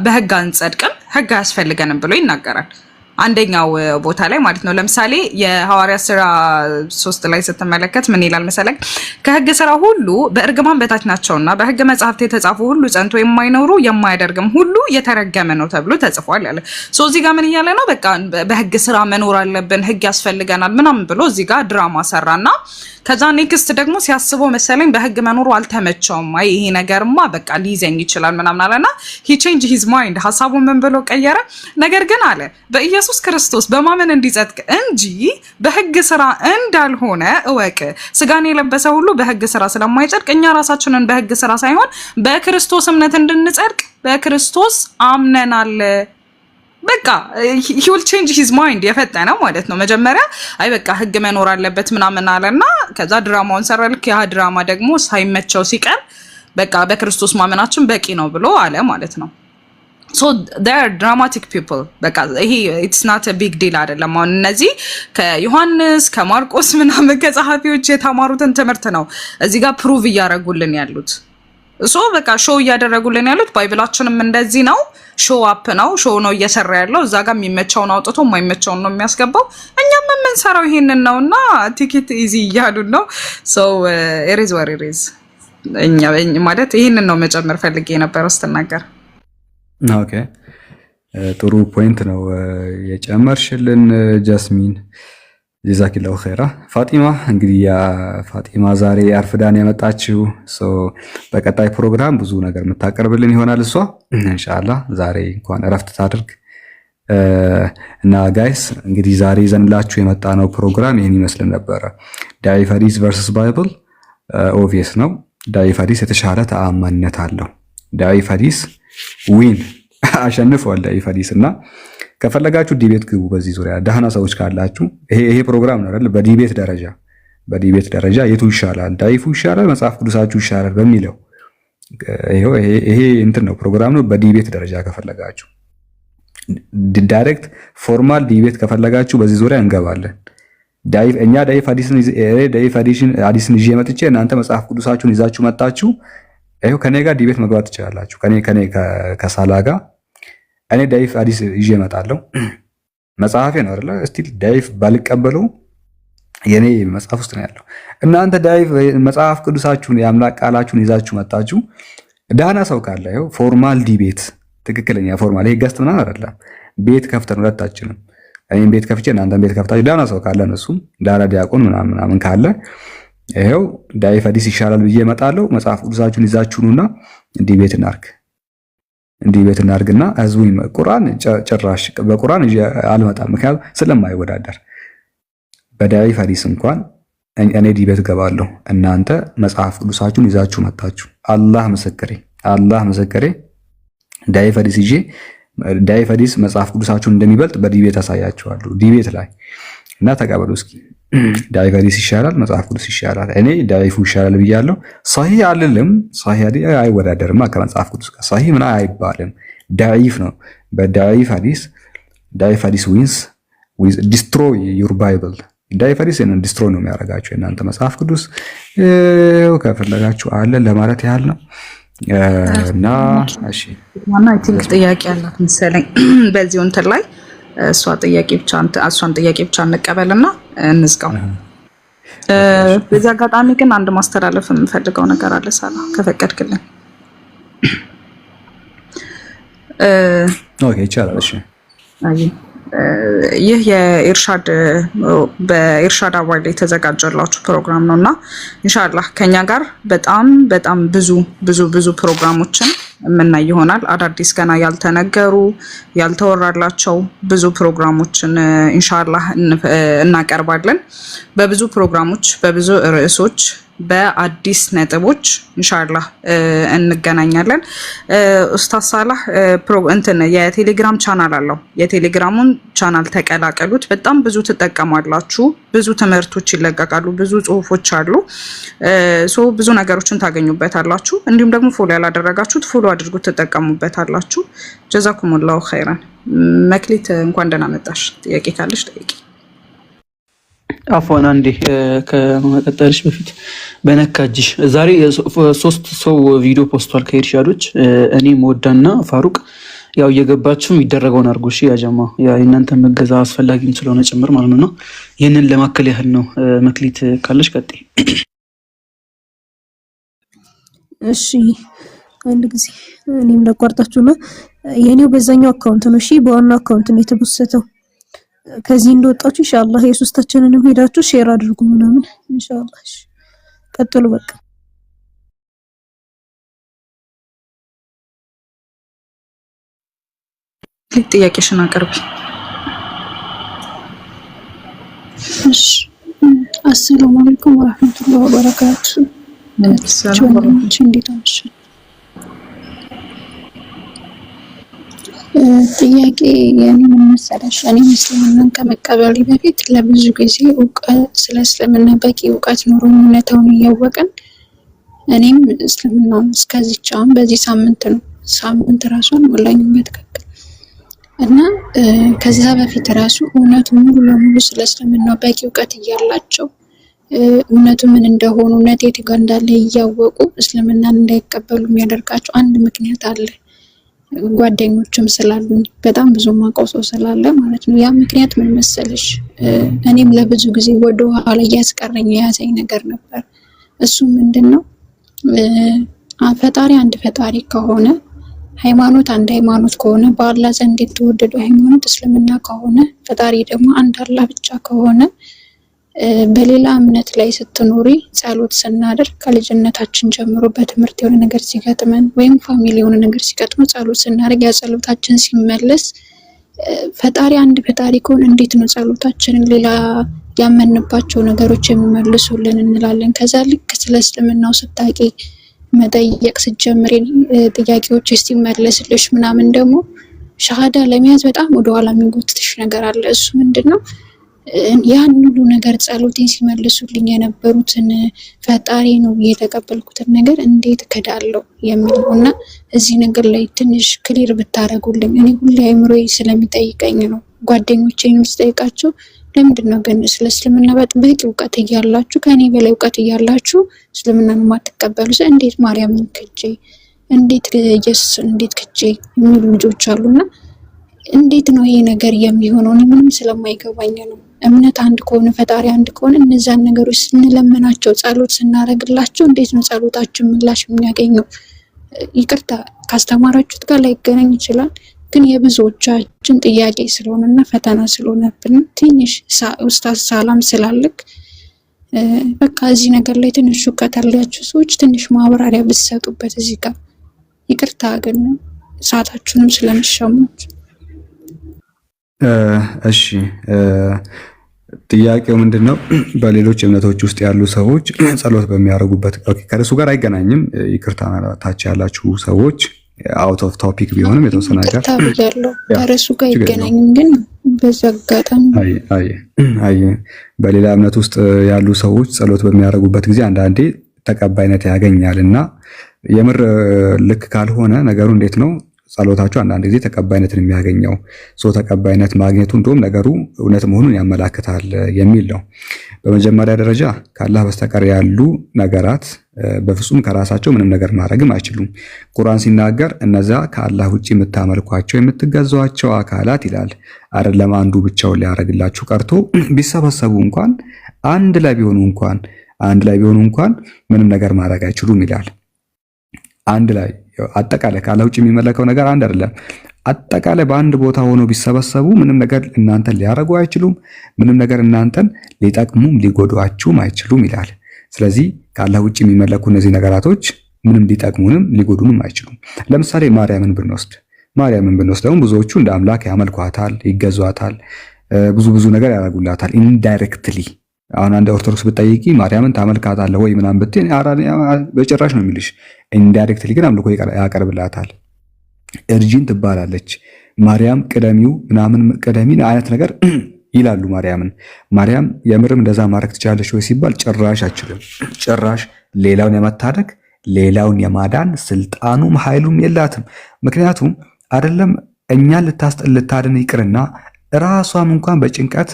በህግ አንጸድቅም፣ ህግ አያስፈልገንም ብሎ ይናገራል። አንደኛው ቦታ ላይ ማለት ነው። ለምሳሌ የሐዋርያት ሥራ 3 ላይ ስትመለከት ምን ይላል መሰለክ? ከህግ ስራ ሁሉ በእርግማን በታች ናቸውና በህግ መጽሐፍት የተጻፉ ሁሉ ጸንቶ የማይኖሩ የማያደርግም ሁሉ የተረገመ ነው ተብሎ ተጽፏል ያለ። እዚህ ጋር ምን እያለ ነው? በቃ በህግ ስራ መኖር አለብን፣ ህግ ያስፈልገናል ምናምን ብሎ እዚህ ጋር ድራማ ሰራና ከዛ ኔክስት ደግሞ ሲያስበው መሰለኝ በህግ መኖሩ አልተመቸውም። አይ ይሄ ነገርማ በቃ ሊይዘኝ ይችላል ምናምን አለና he changed his mind ሐሳቡን ምን ብሎ ቀየረ? ነገር ግን አለ በኢየሱስ ክርስቶስ በማመን እንዲጸድቅ እንጂ በህግ ስራ እንዳልሆነ እወቅ። ስጋን የለበሰ ሁሉ በህግ ስራ ስለማይጸድቅ እኛ ራሳችንን በህግ ስራ ሳይሆን በክርስቶስ እምነት እንድንጸድቅ በክርስቶስ አምነናል። በቃ he will change his mind የፈጠነው ማለት ነው። መጀመሪያ አይ በቃ ህግ መኖር አለበት ምናምን አለና ከዛ ድራማውን ሰራ። ልክ ያ ድራማ ደግሞ ሳይመቸው ሲቀር በቃ በክርስቶስ ማመናችን በቂ ነው ብሎ አለ ማለት ነው። so they are dramatic people። በቃ ይሄ it's not a big deal አይደለም። አሁን እነዚህ ከዮሐንስ ከማርቆስ ምናምን ከጸሐፊዎች የተማሩትን ትምህርት ነው እዚህ ጋር ፕሩቭ እያደረጉልን ያሉት። በቃ ሾው እያደረጉልን ያሉት ባይብላችንም እንደዚህ ነው። ሾው አፕ ነው፣ ሾው ነው እየሰራ ያለው። እዛ ጋር የሚመቸውን አውጥቶ የማይመቸውን ነው የሚያስገባው። እኛም የምንሰራው ይሄንን ነውና ቲኬት ኢዚ እያሉን ነው። ኤሪዝ ወር ኤሪዝ እኛ ማለት ይሄንን ነው መጨመር ፈልጌ የነበረው ስትናገር። ኦኬ ጥሩ ፖይንት ነው የጨመርሽልን ጃስሚን፣ ጀዛኪላሁ ኸይራ። ፋጢማ እንግዲህ ፋጢማ ዛሬ አርፍዳን ያመጣችው በቀጣይ ፕሮግራም ብዙ ነገር የምታቀርብልን ይሆናል እሷ ኢንሻአላህ። ዛሬ እንኳን እረፍት ታድርግ እና ጋይስ እንግዲህ ዛሬ ይዘንላችሁ የመጣ ነው ፕሮግራም ይህን ይመስል ነበረ። ዳኢፍ ሐዲስ ቨርሰስ ባይብል ኦብቪየስ ነው። ዳኢፍ ሐዲስ የተሻለ ተአማኒነት አለው። ዳኢፍ ሐዲስ ዊን አሸንፏል ዳኢፍ ሐዲስ እና ከፈለጋችሁ ዲቤት ግቡ በዚህ ዙሪያ ደህና ሰዎች ካላችሁ። ይሄ ፕሮግራም ነው አይደል? በዲቤት ደረጃ በዲቤት ደረጃ የቱ ይሻላል፣ ዳይፉ ይሻላል፣ መጽሐፍ ቅዱሳችሁ ይሻላል በሚለው ይሄ እንትን ነው ፕሮግራም ነው። በዲቤት ደረጃ ከፈለጋችሁ ዳይሬክት ፎርማል ዲቤት ከፈለጋችሁ በዚህ ዙሪያ እንገባለን። እኛ ዳይፍ ሐዲስን ይዤ መጥቼ እናንተ መጽሐፍ ቅዱሳችሁን ይዛችሁ መጣችሁ ይሄው ከኔ ጋር ዲቤት መግባት ትችላላችሁ። ከኔ ከሳላ ጋር እኔ ዳይፍ ሐዲስ ይዤ እመጣለሁ። መጽሐፌ ነው አይደል? እስቲ ዳይፍ ባልቀበለው የኔ መጽሐፍ ውስጥ ነው ያለው። እናንተ ዳይፍ መጽሐፍ ቅዱሳችሁን የአምላክ ቃላችሁን ይዛችሁ መጣችሁ። ዳና ሰው ካለ ይሄው ፎርማል ዲቤት ትክክለኛ ፎርማል ይሄ ገስት ምናምን አይደለም። ቤት ከፍተን ሁለታችንም እኔም ቤት ከፍቼ እናንተም ቤት ከፍታችሁ ዳና ሰው ካለ እነሱም ዳና ዲያቆን ምናምን ካለ ይሄው ዳይፍ ሐዲስ ይሻላል ብዬ እመጣለሁ። መጽሐፍ ቅዱሳችሁን ይዛችሁኑና ዲቤት እናርግና ህዝቡ ቁርአን ጭራሽ በቁርአን አልመጣም፣ ምክንያቱም ስለማይወዳደር በዳይፍ ሐዲስ እንኳን እኔ ዲቤት ገባለሁ። እናንተ መጽሐፍ ቅዱሳችሁን ይዛችሁ መጣችሁ። አላህ ምስክሬ ዳይፍ ሐዲስ ይዤ ዳይፍ ሐዲስ መጽሐፍ ቅዱሳችሁን እንደሚበልጥ በዲቤት አሳያችኋለሁ። ዲቤት ላይ እና ተቀበሉ እስኪ። ዳይፍ ሐዲስ ይሻላል መጽሐፍ ቅዱስ ይሻላል? እኔ ዳይፉ ይሻላል ብያለሁ። ሰሂህ አልልም። ሰሂህ አይወዳደርማ ከመጽሐፍ ቅዱስ ጋር። ሰሂህ ምን አይባልም፣ ዳይፍ ነው። በዳይፍ ሐዲስ ዊንስ ዲስትሮይ ዩር ባይብል። ዳይፍ ሐዲስ ዲስትሮይ ነው የሚያደርጋችሁ የእናንተ መጽሐፍ ቅዱስ። ከፈለጋችሁ አለ ለማለት ያህል ነው። እና እሺ ማና አይ ቲንክ ጥያቄ አላት መሰለኝ በዚሁ እንትን ላይ እሷን ጥያቄ ብቻ እንቀበልና እንዝጋው። በዚህ አጋጣሚ ግን አንድ ማስተላለፍ የምፈልገው ነገር አለ ሳላ ከፈቀድክልኝ። ኦኬ ይቻላል። እሺ ይህ በኢርሻድ አዋርድ የተዘጋጀላችሁ ፕሮግራም ነውና ኢንሻአላህ ከኛ ጋር በጣም ብዙ ፕሮግራሞችን የምናይ ይሆናል። አዳዲስ ገና ያልተነገሩ ያልተወራላቸው ብዙ ፕሮግራሞችን ኢንሻአላህ እናቀርባለን። በብዙ ፕሮግራሞች በብዙ ርዕሶች በአዲስ ነጥቦች ኢንሻአላህ እንገናኛለን። ኡስታዝ ሳላህ የቴሌግራም ቻናል አለው። የቴሌግራሙን ቻናል ተቀላቀሉት። በጣም ብዙ ትጠቀማላችሁ። ብዙ ትምህርቶች ይለቀቃሉ። ብዙ ጽሁፎች አሉ። ብዙ ነገሮችን ታገኙበታላችሁ። እንዲሁም ደግሞ ፎሎ ያላደረጋችሁት ፎሎ አድርጉት፣ ትጠቀሙበታላችሁ። ጀዛኩሙላሁ ኸይራን። መክሊት እንኳን ደህና መጣሽ። ጥያቄ ካለሽ ጠይቂ። አፏን አንዴ ከመቀጠልሽ በፊት በነካጅሽ ዛሬ 3 ሰው ቪዲዮ ፖስቷል ከኢርሻዶች። እኔ ሞዳና ፋሩቅ ያው እየገባችሁ የሚደረገውን አድርጎ እሺ። ያጀማ የእናንተ መገዛ አስፈላጊም ስለሆነ ጭምር ማለት ነው። ይህንን ለማከል ያህል ነው። መክሊት ካለሽ ቀጥይ። እሺ አንድ ጊዜ እኔም ላቋርጣችሁና የኔው በዛኛው አካውንት ነው። እሺ በዋናው አካውንት ነው የተቦሰተው። ከዚህ እንደወጣችሁ ኢንሻአላህ የሶስታችንንም ሄዳችሁ ሼር አድርጉ ምናምን ኢንሻአላህ። እሺ ቀጥሉ በቃ። ጥያቄሽን አቅርቢ። እሺ አሰላሙ አለይኩም ወራህመቱላሂ ወበረካቱ። ሰላም አለይኩም። ጥያቄ የኔ ምን መሰለሽ፣ እኔ እስልምናን ከመቀበሌ በፊት ለብዙ ጊዜ ስለ እስልምና በቂ እውቀት ኖሮኝ እውነታውን እያወቅን እኔም እስልምናውን እስከዚች አሁን በዚህ ሳምንት ራሱን ሞላኝም በትክክል እና ከዛ በፊት ራሱ እውነቱ ሙሉ ለሙሉ ስለ እስልምናው በቂ እውቀት እያላቸው እውነቱ ምን እንደሆነ እውነት የት ጋር እንዳለ እያወቁ እስልምናን እንዳይቀበሉ የሚያደርጋቸው አንድ ምክንያት አለ። ጓደኞችም ስላሉኝ በጣም ብዙ ማውቀው ሰው ስላለ ማለት ነው። ያ ምክንያት ምን መሰለሽ፣ እኔም ለብዙ ጊዜ ወደ ኋላ እያስቀረኝ የያዘኝ ነገር ነበር። እሱ ምንድነው ፈጣሪ አንድ ፈጣሪ ከሆነ፣ ሃይማኖት አንድ ሃይማኖት ከሆነ፣ በአላህ ዘንድ የተወደደው ሃይማኖት እስልምና ከሆነ፣ ፈጣሪ ደግሞ አንድ አላህ ብቻ ከሆነ፣ በሌላ እምነት ላይ ስትኖሪ ጸሎት ስናደርግ ከልጅነታችን ጀምሮ በትምህርት የሆነ ነገር ሲገጥመን ወይም ፋሚሊ የሆነ ነገር ሲገጥመው ጸሎት ስናደርግ ያ ጸሎታችን ሲመለስ ፈጣሪ አንድ ፈጣሪ ከሆነ እንዴት ነው ጸሎታችንን ሌላ ያመንባቸው ነገሮች የሚመልሱልን እንላለን። ከዛ ልክ ስለ እስልምናው ስታቂ መጠየቅ ስትጀምሪ ጥያቄዎች ሲመለስልሽ ምናምን ደግሞ ሸሃዳ ለመያዝ በጣም ወደኋላ የሚጎትትሽ ነገር አለ። እሱ ምንድነው ያን ሁሉ ነገር ጸሎቴን ሲመልሱልኝ የነበሩትን ፈጣሪ ነው የተቀበልኩትን ነገር እንዴት እክዳለሁ የሚል ነውና እዚህ ነገር ላይ ትንሽ ክሊር ብታረጉልኝ። እኔ ሁሌ አይምሮዬ ስለሚጠይቀኝ ነው። ጓደኞቼን ስጠይቃቸው ለምንድን ነው ግን ስለ እስልምና በቂ እውቀት እያላችሁ ከኔ በላይ እውቀት እያላችሁ እስልምናን የማትቀበሉ? እንዴት ማርያምን ክጄ እንዴት ኢየሱስን እንዴት ክጄ የሚሉ ልጆች አሉና እንዴት ነው ይሄ ነገር የሚሆነው? እኔ ምንም ስለማይገባኝ ነው። እምነት አንድ ከሆነ ፈጣሪ አንድ ከሆነ እነዛን ነገሮች ስንለምናቸው ጸሎት ስናረግላቸው እንዴት ነው ጸሎታችን ምላሽ የሚያገኘው? ይቅርታ ካስተማራችሁት ጋር ላይገናኝ ይችላል፣ ግን የብዙዎቻችን ጥያቄ ስለሆነና ፈተና ስለሆነብን ትንሽ ኡስታዝ ሰላም ስላልክ በቃ እዚህ ነገር ላይ ትንሽ እውቀት ያላችሁ ሰዎች ትንሽ ማብራሪያ ብትሰጡበት እዚህ ጋር። ይቅርታ ግን ሰዓታችሁንም ስለምሻሙት። እሺ ጥያቄው ምንድነው? በሌሎች እምነቶች ውስጥ ያሉ ሰዎች ጸሎት በሚያደርጉበት ከእሱ ጋር አይገናኝም። ይቅርታ ታች ያላችሁ ሰዎች አውት ኦፍ ቶፒክ ቢሆንም የተወሰነ ነገር ያለው ከእሱ ጋር አይገናኝም። ግን በዛ አጋጣሚ በሌላ እምነት ውስጥ ያሉ ሰዎች ጸሎት በሚያደርጉበት ጊዜ አንዳንዴ ተቀባይነት ያገኛል እና የምር ልክ ካልሆነ ነገሩ እንዴት ነው ጸሎታቸው አንዳንድ ጊዜ ተቀባይነትን የሚያገኘው? ተቀባይነት ማግኘቱ እንደውም ነገሩ እውነት መሆኑን ያመላክታል የሚል ነው። በመጀመሪያ ደረጃ ከአላህ በስተቀር ያሉ ነገራት በፍጹም ከራሳቸው ምንም ነገር ማድረግም አይችሉም። ቁርአን ሲናገር እነዛ ከአላህ ውጪ የምታመልኳቸው የምትገዟቸው አካላት ይላል። አይደለም አንዱ ብቻውን ሊያደርግላችሁ ቀርቶ ቢሰበሰቡ እንኳን አንድ ላይ ቢሆኑ እንኳን ምንም ነገር ማድረግ አይችሉም ይላል። አንድ ላይ አጠቃላይ ከአላህ ውጪ የሚመለከው ነገር አንድ አይደለም። አጠቃላይ በአንድ ቦታ ሆኖ ቢሰበሰቡ ምንም ነገር እናንተን ሊያደርጉ አይችሉም። ምንም ነገር እናንተን ሊጠቅሙም ሊጎዷችሁም አይችሉም ይላል። ስለዚህ ከአላህ ውጪ የሚመለኩ እነዚህ ነገራቶች ምንም ሊጠቅሙንም ሊጎዱንም አይችሉም። ለምሳሌ ማርያምን ብንወስድ ደግሞ ብዙዎቹ እንደ አምላክ ያመልኳታል፣ ይገዟታል፣ ብዙ ነገር ያደርጉላታል ኢንዳይሬክትሊ። አሁን አንድ ኦርቶዶክስ ብትጠይቂ ማርያምን ታመልካታለህ ወይ ምናምን ብትይ በጭራሽ ነው የሚልሽ። ኢንዳይሬክትሊ ግን አምልኮ ያቀርብላታል። እርጂን ትባላለች፣ ማርያም ቅደሚው ምናምን ቅደሚን አይነት ነገር ይላሉ ማርያም የምርም እንደዛ ማድረግ ትችላለች ወይ ሲባል ጭራሽ አችልም። ጭራሽ ሌላውን የመታደግ ሌላውን የማዳን ስልጣኑም ኃይሉም የላትም። ምክንያቱም አይደለም እኛን ልታድን ይቅርና ራሷም እንኳን በጭንቀት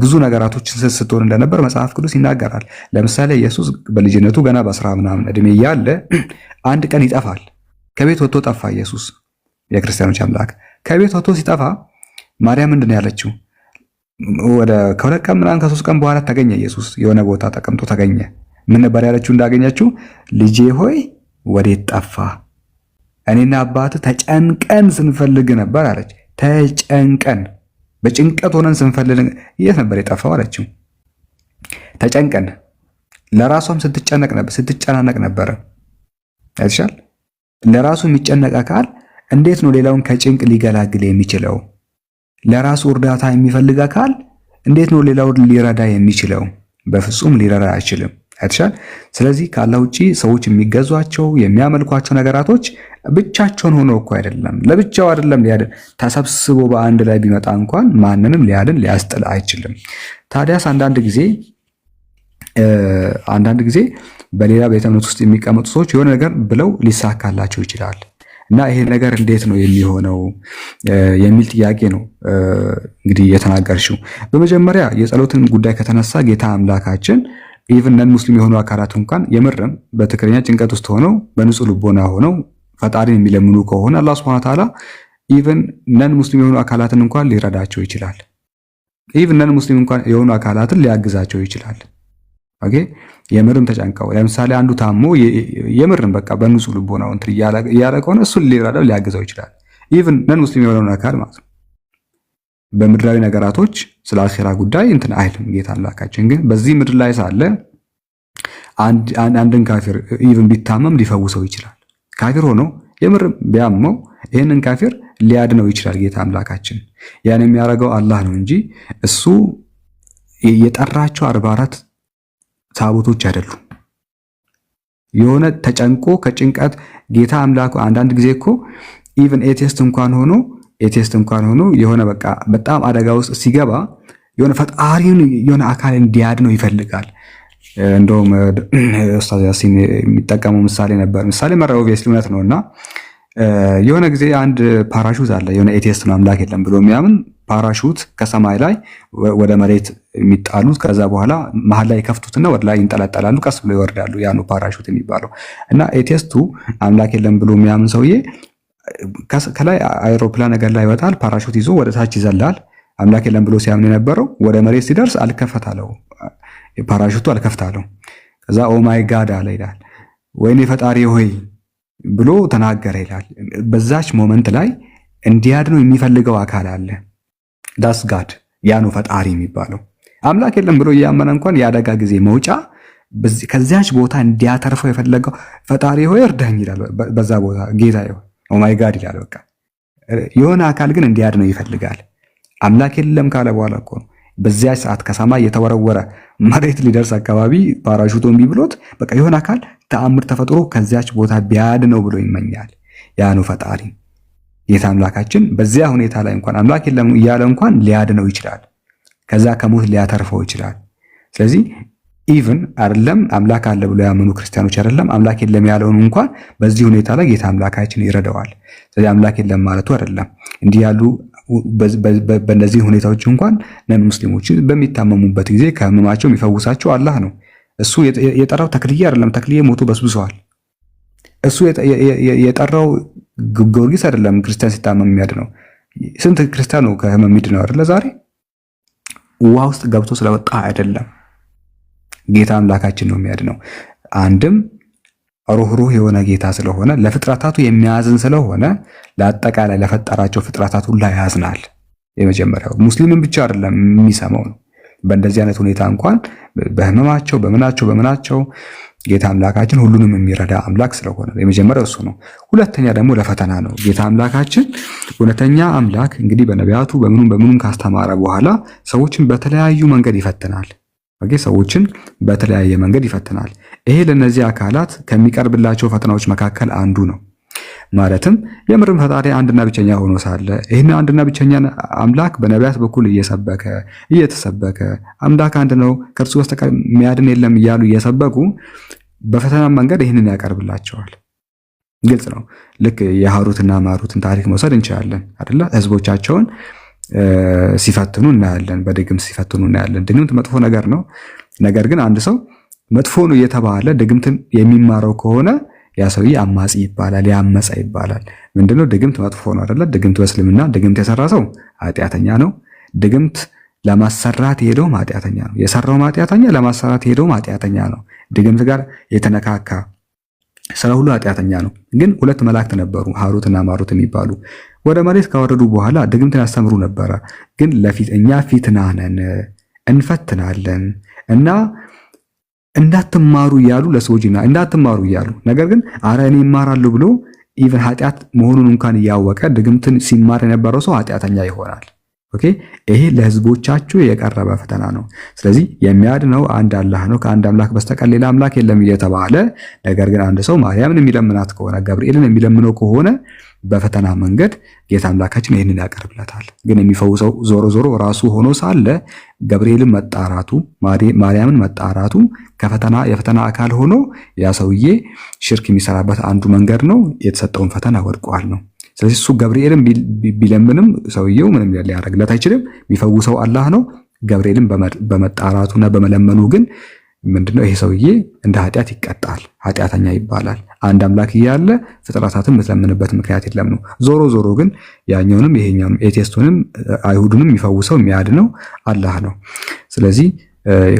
ብዙ ነገራቶችን ስትሆን እንደነበር መጽሐፍ ቅዱስ ይናገራል። ለምሳሌ ኢየሱስ በልጅነቱ ገና በ10 ምናምን እድሜ እያለ አንድ ቀን ይጠፋል። ከቤት ወጥቶ ጠፋ። ኢየሱስ የክርስቲያኖች አምላክ ከቤት ወጥቶ ሲጠፋ ማርያም ምንድን ነው ያለችው? ከሁለት ቀን ምናምን ከ3 ቀን በኋላ ተገኘ። ኢየሱስ የሆነ ቦታ ተቀምጦ ተገኘ። ምን ነበር ያለችው እንዳገኘችው? ልጄ ሆይ ወዴት ጠፋ? እኔና አባትህ ተጨንቀን ስንፈልግ ነበር አለች። ተጨንቀን በጭንቀት ሆነን ስንፈልግ የት ነበር የጠፋው አለችው። ተጨንቀን ለራሷም ስትጨናነቅ ነበረ። አይተሻል? ለራሱ የሚጨነቅ አካል እንዴት ነው ሌላውን ከጭንቅ ሊገላግል የሚችለው? ለራሱ እርዳታ የሚፈልግ አካል እንዴት ነው ሌላውን ሊረዳ የሚችለው? በፍጹም ሊረዳ አይችልም። አይተሻል? ስለዚህ ከአላህ ውጪ ሰዎች የሚገዟቸው የሚያመልኳቸው ነገራቶች ብቻቸውን ሆኖ እኮ አይደለም፣ ለብቻው አይደለም ሊያድን ተሰብስቦ በአንድ ላይ ቢመጣ እንኳን ማንንም ሊያድን ሊያስጥል አይችልም። ታዲያስ አንዳንድ ጊዜ በሌላ ቤተ እምነት ውስጥ የሚቀመጡ ሰዎች የሆነ ነገር ብለው ሊሳካላቸው ይችላል እና ይሄ ነገር እንዴት ነው የሚሆነው የሚል ጥያቄ ነው እንግዲህ የተናገርሽው። በመጀመሪያ የጸሎትን ጉዳይ ከተነሳ ጌታ አምላካችን ኢቭን ነን ሙስሊም የሆኑ አካላት እንኳን የምርም በትክክለኛ ጭንቀት ውስጥ ሆነው በንጹህ ልቦና ሆነው ፈጣሪን የሚለምኑ ከሆነ አላህ Subhanahu Wa Ta'ala ኢቭን ነን ሙስሊም የሆኑ አካላትን እንኳን ሊረዳቸው ይችላል። ኢቭን ነን ሙስሊም እንኳን የሆኑ አካላትን ሊያግዛቸው ይችላል። ኦኬ የምርም ተጨንቀው ለምሳሌ አንዱ ታሞ የምርም በቃ በንጹህ ልቦናው እንትን እያለ ከሆነ እሱን ሊረዳው ሊያግዛው ይችላል። ኢቭን ነን ሙስሊም የሆነውን አካል ማለት ነው። በምድራዊ ነገራቶች ስለ አኺራ ጉዳይ እንትን አይልም ጌታ አምላካችን። ግን በዚህ ምድር ላይ ሳለ አንድን ካፊር ኢቭን ቢታመም ሊፈውሰው ይችላል። ካፊር ሆኖ የምር ቢያመው ይህንን ካፊር ሊያድነው ይችላል ጌታ አምላካችን። ያን የሚያደርገው አላህ ነው እንጂ እሱ የጠራቸው 44 ታቦቶች አይደሉም። የሆነ ተጨንቆ ከጭንቀት ጌታ አምላኩ አንዳንድ ጊዜ እኮ ኢቭን ኤቲስት እንኳን ሆኖ የሆነ በቃ በጣም አደጋ ውስጥ ሲገባ የሆነ ፈጣሪውን የሆነ አካል እንዲያድነው ይፈልጋል። እንደውም ኡስታዝ ያሲን የሚጠቀመው ምሳሌ ነበር። ምሳሌ መራው ኦብቪየስሊ እውነት ነውና የሆነ ጊዜ አንድ ፓራሹት አለ። የሆነ ኤቲስት ነው አምላክ የለም ብሎ የሚያምን ፓራሹት ከሰማይ ላይ ወደ መሬት የሚጣሉት ከዛ በኋላ መሀል ላይ ከፍቱትና ወደ ላይ ይንጠለጠላሉ፣ ቀስ ብሎ ይወርዳሉ። ያ ነው ፓራሹት የሚባለው። እና ኤቲስቱ አምላክ የለም ብሎ የሚያምን ሰውዬ ከላይ አይሮፕላን ነገር ላይ ይወጣል፣ ፓራሹት ይዞ ወደ ታች ይዘላል። አምላክ የለም ብሎ ሲያምን የነበረው ወደ መሬት ሲደርስ አልከፈታለው፣ ፓራሹቱ አልከፍታለው። ከዛ ኦ ማይ ጋድ አለ ይላል። ወይኔ ፈጣሪ ሆይ ብሎ ተናገረ ይላል። በዛች ሞመንት ላይ እንዲያድነው የሚፈልገው አካል አለ። ዳስ ጋድ ያ ነው ፈጣሪ የሚባለው። አምላክ የለም ብሎ እያመነ እንኳን የአደጋ ጊዜ መውጫ ከዚያች ቦታ እንዲያተርፈው የፈለገው ፈጣሪ ሆይ እርዳኝ ይላል። በዛ ቦታ ጌታ ሆይ ኦ ማይ ጋድ ይላል። በቃ የሆነ አካል ግን እንዲያድነው ይፈልጋል። አምላክ የለም ካለ በኋላ እኮ ነው በዚያች ሰዓት ከሰማይ የተወረወረ መሬት ሊደርስ አካባቢ ፓራሹቱ እምቢ ብሎት በቃ የሆነ አካል ተአምር ተፈጥሮ ከዚያች ቦታ ቢያድነው ብሎ ይመኛል። ያ ነው ፈጣሪ። ጌታ አምላካችን በዚያ ሁኔታ ላይ እንኳን አምላክ የለም እያለ እንኳን ሊያድነው ይችላል። ከዛ ከሞት ሊያተርፈው ይችላል። ስለዚህ ኢቭን አይደለም አምላክ አለ ብሎ ያመኑ ክርስቲያኖች አይደለም አምላክ የለም ያለውን እንኳን በዚህ ሁኔታ ላይ ጌታ አምላካችን ይረዳዋል። ስለዚህ አምላክ የለም ማለቱ አይደለም። እንዲህ ያሉ በእነዚህ ሁኔታዎች እንኳን ነን ሙስሊሞች በሚታመሙበት ጊዜ ከህመማቸው የሚፈውሳቸው አላህ ነው። እሱ የጠራው ተክልዬ አይደለም። ተክልዬ ሞቶ በስብሰዋል። እሱ የጠራው ጊዮርጊስ አይደለም። ክርስቲያን ሲታመም የሚያድነው ስንት ክርስቲያን ነው ከህመም የሚድነው አይደለ? ዛሬ ውሃ ውስጥ ገብቶ ስለወጣ አይደለም። ጌታ አምላካችን ነው የሚያድነው። አንድም ሩህሩህ የሆነ ጌታ ስለሆነ ለፍጥረታቱ የሚያዝን ስለሆነ ለአጠቃላይ ለፈጠራቸው ፍጥረታት ሁሉ ያዝናል። የመጀመሪያው ሙስሊምን ብቻ አይደለም የሚሰማው ነው። በእንደዚህ አይነት ሁኔታ እንኳን በህመማቸው በምናቸው ጌታ አምላካችን ሁሉንም የሚረዳ አምላክ ስለሆነ የመጀመሪያው እሱ ነው። ሁለተኛ ደግሞ ለፈተና ነው። ጌታ አምላካችን እውነተኛ አምላክ እንግዲህ በነቢያቱ በምኑም ካስተማረ በኋላ ሰዎችን በተለያዩ መንገድ ይፈትናል። ሰዎችን በተለያየ መንገድ ይፈትናል። ይሄ ለነዚህ አካላት ከሚቀርብላቸው ፈተናዎች መካከል አንዱ ነው። ማለትም የምርም ፈጣሪ አንድና ብቸኛ ሆኖ ሳለ ይህን አንድና ብቸኛ አምላክ በነቢያት በኩል እየተሰበከ አምላክ አንድ ነው ከእርሱ በስተቀር የሚያድን የለም እያሉ እየሰበኩ በፈተና መንገድ ይህንን ያቀርብላቸዋል። ግልጽ ነው። ልክ የሃሩትና ማሩትን ታሪክ መውሰድ እንችላለን አይደለ? ህዝቦቻቸውን ሲፈትኑ እናያለን። በድግምት ሲፈትኑ እናያለን። ድግምት መጥፎ ነገር ነው። ነገር ግን አንድ ሰው መጥፎ ነው እየተባለ ድግምትን የሚማረው ከሆነ ያ ሰውዬ አማጺ ይባላል፣ ያመጻ ይባላል። ምንድነው? ድግምት መጥፎ ነው አይደለ? ድግምት በእስልምና ድግምት የሰራ ሰው ኃጢአተኛ ነው። ድግምት ለማሰራት የሄደው ኃጢአተኛ ነው። የሰራው ኃጢአተኛ ለማሰራት የሄደው ኃጢአተኛ ነው። ድግምት ጋር የተነካካ ስራ ሁሉ ኃጢአተኛ ነው። ግን ሁለት መላእክት ነበሩ፣ ሃሩትና ማሩት የሚባሉ ወደ መሬት ካወረዱ በኋላ ድግምትን ያስተምሩ ነበረ። ግን እኛ ፊትና ነን እንፈትናለን እና እንዳትማሩ እያሉ ለሰዎችና እንዳትማሩ እያሉ ነገር ግን አረ እኔ እማራለሁ ብሎ ኢቭን ኃጢአት መሆኑን እንኳን እያወቀ ድግምትን ሲማር የነበረው ሰው ኃጢአተኛ ይሆናል። ኦኬ፣ ይሄ ለህዝቦቻችሁ የቀረበ ፈተና ነው። ስለዚህ የሚያድነው አንድ አላህ ነው፣ ከአንድ አምላክ በስተቀር ሌላ አምላክ የለም እየተባለ ነገር ግን አንድ ሰው ማርያምን የሚለምናት ከሆነ ገብርኤልን የሚለምነው ከሆነ በፈተና መንገድ ጌታ አምላካችን ይህንን ያቀርብለታል። ግን የሚፈውሰው ዞሮ ዞሮ ራሱ ሆኖ ሳለ ገብርኤልን መጣራቱ ማርያምን መጣራቱ የፈተና አካል ሆኖ ያ ሰውዬ ሽርክ የሚሰራበት አንዱ መንገድ ነው። የተሰጠውን ፈተና ወድቋል ነው። ስለዚህ እሱ ገብርኤልን ቢለምንም ሰውየው ምንም ሊያደርግለት አይችልም። የሚፈውሰው አላህ ነው። ገብርኤልን በመጣራቱና በመለመኑ ግን ምንድነው ይሄ ሰውዬ እንደ ኃጢአት ይቀጣል፣ ኃጢአተኛ ይባላል። አንድ አምላክ እያለ ፍጥረታትን የምትለምንበት ምክንያት የለም ነው። ዞሮ ግን ያኛውንም ይሄኛውንም ኤቴስቱንም አይሁዱንም የሚፈውሰው የሚያድነው አላህ ነው። ስለዚህ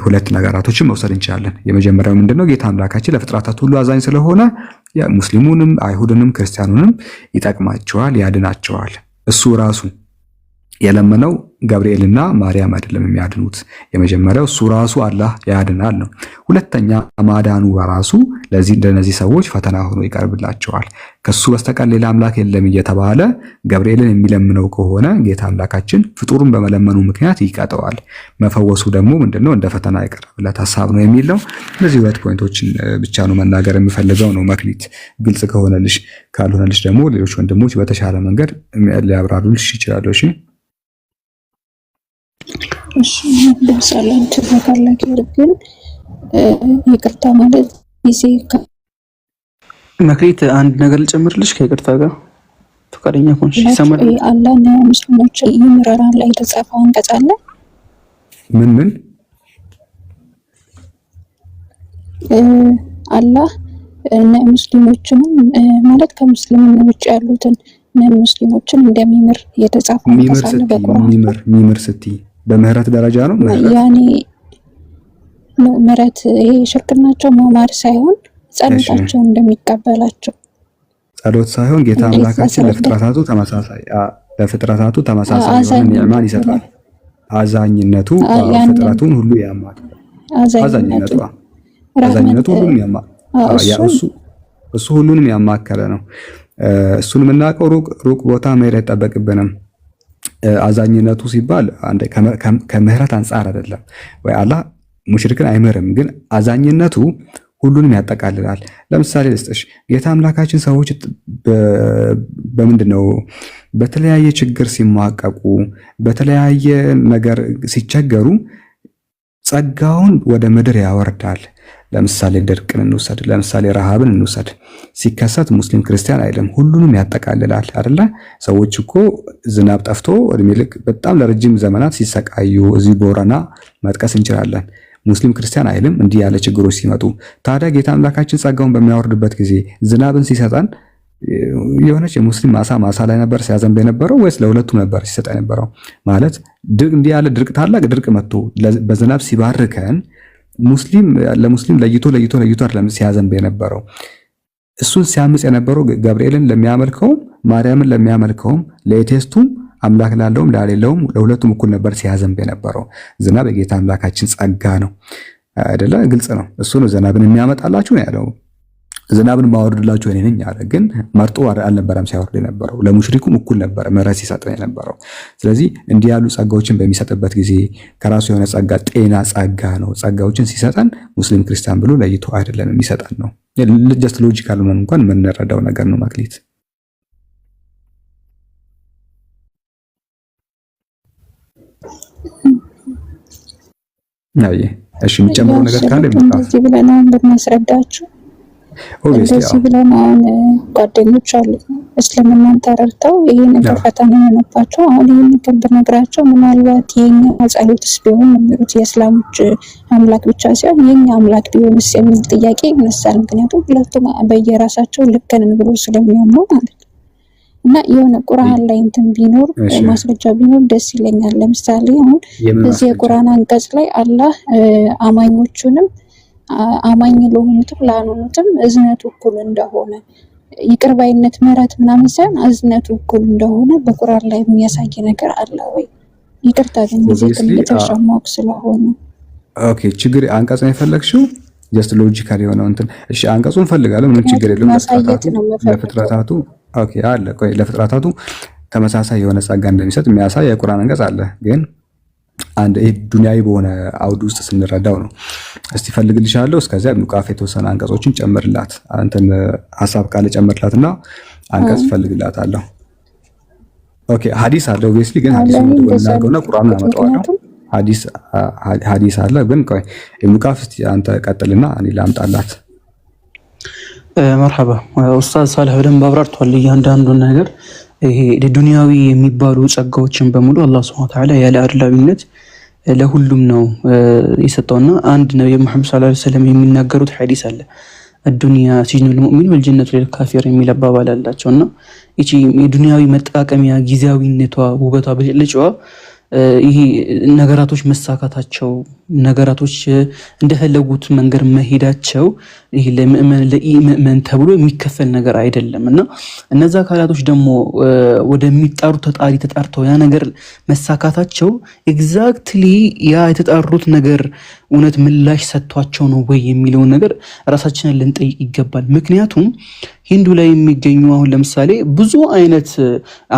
ሁለት ነገራቶችን መውሰድ እንችላለን። የመጀመሪያው ምንድነው? ጌታ አምላካችን ለፍጥረታት ሁሉ አዛኝ ስለሆነ ሙስሊሙንም አይሁድንም ክርስቲያኑንም ይጠቅማቸዋል፣ ያድናቸዋል። እሱ ራሱ የለመነው ገብርኤልና ማርያም አይደለም የሚያድኑት። የመጀመሪያው እሱ ራሱ አላህ ያድናል ነው። ሁለተኛ ማዳኑ በራሱ ለነዚህ ሰዎች ፈተና ሆኖ ይቀርብላቸዋል። ከሱ በስተቀር ሌላ አምላክ የለም እየተባለ ገብርኤልን የሚለምነው ከሆነ ጌታ አምላካችን ፍጡሩን በመለመኑ ምክንያት ይቀጠዋል። መፈወሱ ደግሞ ምንድነው? እንደ ፈተና የቀረበለት ሀሳብ ነው የሚል ነው። እነዚህ ሁለት ፖይንቶችን ብቻ ነው መናገር የምፈልገው ነው። መክሊት ግልጽ ከሆነልሽ፣ ካልሆነልሽ ደግሞ ሌሎች ወንድሞች በተሻለ መንገድ ሊያብራሩልሽ ይችላሉ። እሺ እሺ ለምሳሌ ተፈካላኪ ግን ይቅርታ ማለት ጊዜ መክሊት አንድ ነገር ልጨምርልሽ ከይቅርታ ጋር ፈቃደኛ ሆንሽ? ይሰማል? አላህና ሙስሊሞች ይምራራን ላይ የተጻፈው አንቀጽ አለ። ምን አላህ እና ሙስሊሞችንም ማለት ከሙስሊም ውጭ ያሉትን ሙስሊሞችን እንደሚምር የተጻፈው አንቀጽ አለ በቁርአን። ሚምር ስትይ በምህረት ደረጃ ነው ያኔ ነው ምህረት ይሄ ሽርክናቸው ማማር ሳይሆን ጸሎታቸው እንደሚቀበላቸው ጸሎት ሳይሆን ጌታ አምላካችን ለፍጥረታቱ ተመሳሳይ የሆነ ኒዕማን ይሰጣል። አዛኝነቱ ፍጥረቱን ሁሉ ያማል። አዛኝነቱ ሁሉንም ያማል። እሱ ሁሉንም ያማከለ ነው። እሱን የምናውቀው ሩቅ ቦታ መሄድ አይጠበቅብንም። አዛኝነቱ ሲባል ከምህረት አንጻር አይደለም ወይ አላህ ሙሽሪክን አይምርም፣ ግን አዛኝነቱ ሁሉንም ያጠቃልላል። ለምሳሌ ልስጥሽ፣ ጌታ አምላካችን ሰዎች በምንድነው በተለያየ ችግር ሲሟቀቁ በተለያየ ነገር ሲቸገሩ ጸጋውን ወደ ምድር ያወርዳል። ለምሳሌ ድርቅን እንውሰድ፣ ለምሳሌ ረሃብን እንውሰድ። ሲከሰት ሙስሊም ክርስቲያን አይልም፣ ሁሉንም ያጠቃልላል አይደለ? ሰዎች እኮ ዝናብ ጠፍቶ እድሜ ልክ በጣም ለረጅም ዘመናት ሲሰቃዩ እዚህ ቦረና መጥቀስ እንችላለን። ሙስሊም ክርስቲያን አይልም እንዲህ ያለ ችግሮች ሲመጡ። ታዲያ ጌታ አምላካችን ጸጋውን በሚያወርድበት ጊዜ ዝናብን ሲሰጠን የሆነች የሙስሊም ማሳ ላይ ነበር ሲያዘንብ የነበረው ወይስ ለሁለቱም ነበር ሲሰጥ የነበረው? ማለት እንዲህ ያለ ድርቅ ታላቅ ድርቅ መጥቶ በዝናብ ሲባርከን ለሙስሊም ለይቶ አይደለም ሲያዘንብ የነበረው። እሱን ሲያምጽ የነበረው ገብርኤልን ለሚያመልከውም ማርያምን ለሚያመልከውም ለኤቴስቱም አምላክ ላለውም ላሌለውም ለሁለቱም እኩል ነበር ሲያዘንብ የነበረው። ዝናብ የጌታ አምላካችን ጸጋ ነው አይደለ? ግልጽ ነው። እሱ ነው ዝናብን የሚያመጣላችሁ ነው ያለው። ዝናብን ማወርድላችሁ እኔ ነኝ አለ። ግን መርጦ አልነበረም ሲያወርድ የነበረው፣ ለሙሽሪኩም እኩል ነበር ምሕረት ሲሰጥ የነበረው። ስለዚህ እንዲህ ያሉ ጸጋዎችን በሚሰጥበት ጊዜ ከራሱ የሆነ ጸጋ ጤና ጸጋ ነው። ጸጋዎችን ሲሰጠን ሙስሊም ክርስቲያን ብሎ ለይቶ አይደለም የሚሰጠን ነው። ጀስት ሎጂካል ሆነን እንኳን የምንረዳው ነገር ነው። መክሊት እሺ፣ የሚጨምረው ነገር ካለ እንደዚህ ብለን አሁን ብናስረዳችሁ እንደዚህ ብለን አሁን ጓደኞች አሉ እስልምናን ተረድተው ይሄ ነገር ፈተና የሆነባቸው አሁን ይሄን ነገር ብነግራቸው ምናልባት የኛ ጸሎትስ ቢሆን የሚሉት የእስላሞች አምላክ ብቻ ሳይሆን የኛ አምላክ ቢሆንስ የሚል ጥያቄ ይነሳል። ምክንያቱም ሁለቱም በየራሳቸው ልክ ነን ብሎ ስለሚያምኑ ማለት ነው። እና የሆነ ቁርአን ላይ እንትን ቢኖር ማስረጃ ቢኖር ደስ ይለኛል። ለምሳሌ አሁን እዚህ የቁርአን አንቀጽ ላይ አላህ አማኞቹንም አማኝ ለሆኑትም ላልሆኑትም እዝነቱ እኩል እንደሆነ ይቅር ባይነት ምህረት ምናምን ሳይሆን እዝነቱ እኩል እንደሆነ በቁርአን ላይ የሚያሳይ ነገር አለ ወይ? ይቅርታ ግን እየተሻማኩ ስለሆነ ኦኬ፣ ችግር አንቀጽ ነው የፈለግሽው? ጀስት ሎጂካል የሆነው እንትን እሺ፣ አንቀጹን ፈልጋለሁ፣ ምንም ችግር የለውም። ለፍጥረታቱ ኦኬ አለ። ቆይ ለፍጥረታቱ ተመሳሳይ የሆነ ጸጋ እንደሚሰጥ የሚያሳይ የቁርአን አንቀጽ አለ። ግን አንድ ይሄ ዱንያዊ በሆነ አውድ ውስጥ ስንረዳው ነው። እስቲ ፈልግልሻለሁ። እስከዚያ ኢብኑ ቃፍ የተወሰነ አንቀጾችን ጨምርላት፣ አንተን ሐሳብ ካለ ጨምርላትና አንቀጽ ፈልግላታለሁ። ኦኬ ሐዲስ አለ ኦብቪየስሊ፣ ግን ሐዲስ ነው ተቆናገውና ቁርአኑን አመጣዋለሁ። ሐዲስ አለ ግን ቆይ ኢብኑ ቃፍ እስቲ አንተ ቀጥልና እኔ ላምጣላት። መርሐባ ኡስታዝ ሳልህ በደንብ አብራርቷል እያንዳንዱን ነገር። ይሄ ዱንያዊ የሚባሉ ጸጋዎችን በሙሉ አላህ ሱብሓነሁ ወተዓላ ያለ አድላዊነት ለሁሉም ነው የሰጠውና አንድ ነብዩ መሐመድ ሰለላሁ ዐለይሂ ወሰለም የሚናገሩት ሐዲስ አለ። الدنيا سجن المؤمن والجنة للكافر የሚል አባባል አላቸውና እቺ የዱንያዊ መጣቀሚያ ጊዜያዊነቷ ውበቷ በልጭዋ ይሄ ነገራቶች መሳካታቸው ነገራቶች እንደፈለጉት መንገድ መሄዳቸው ይሄ ለኢማን ተብሎ የሚከፈል ነገር አይደለምና እነዛ አካላቶች ደግሞ ወደሚጣሩ ተጣርተው ያ ነገር መሳካታቸው ኤግዛክትሊ ያ የተጣሩት ነገር እውነት ምላሽ ሰጥቷቸው ነው ወይ የሚለውን ነገር ራሳችንን ልንጠይቅ ይገባል። ምክንያቱም ሂንዱ ላይ የሚገኙ አሁን ለምሳሌ ብዙ አይነት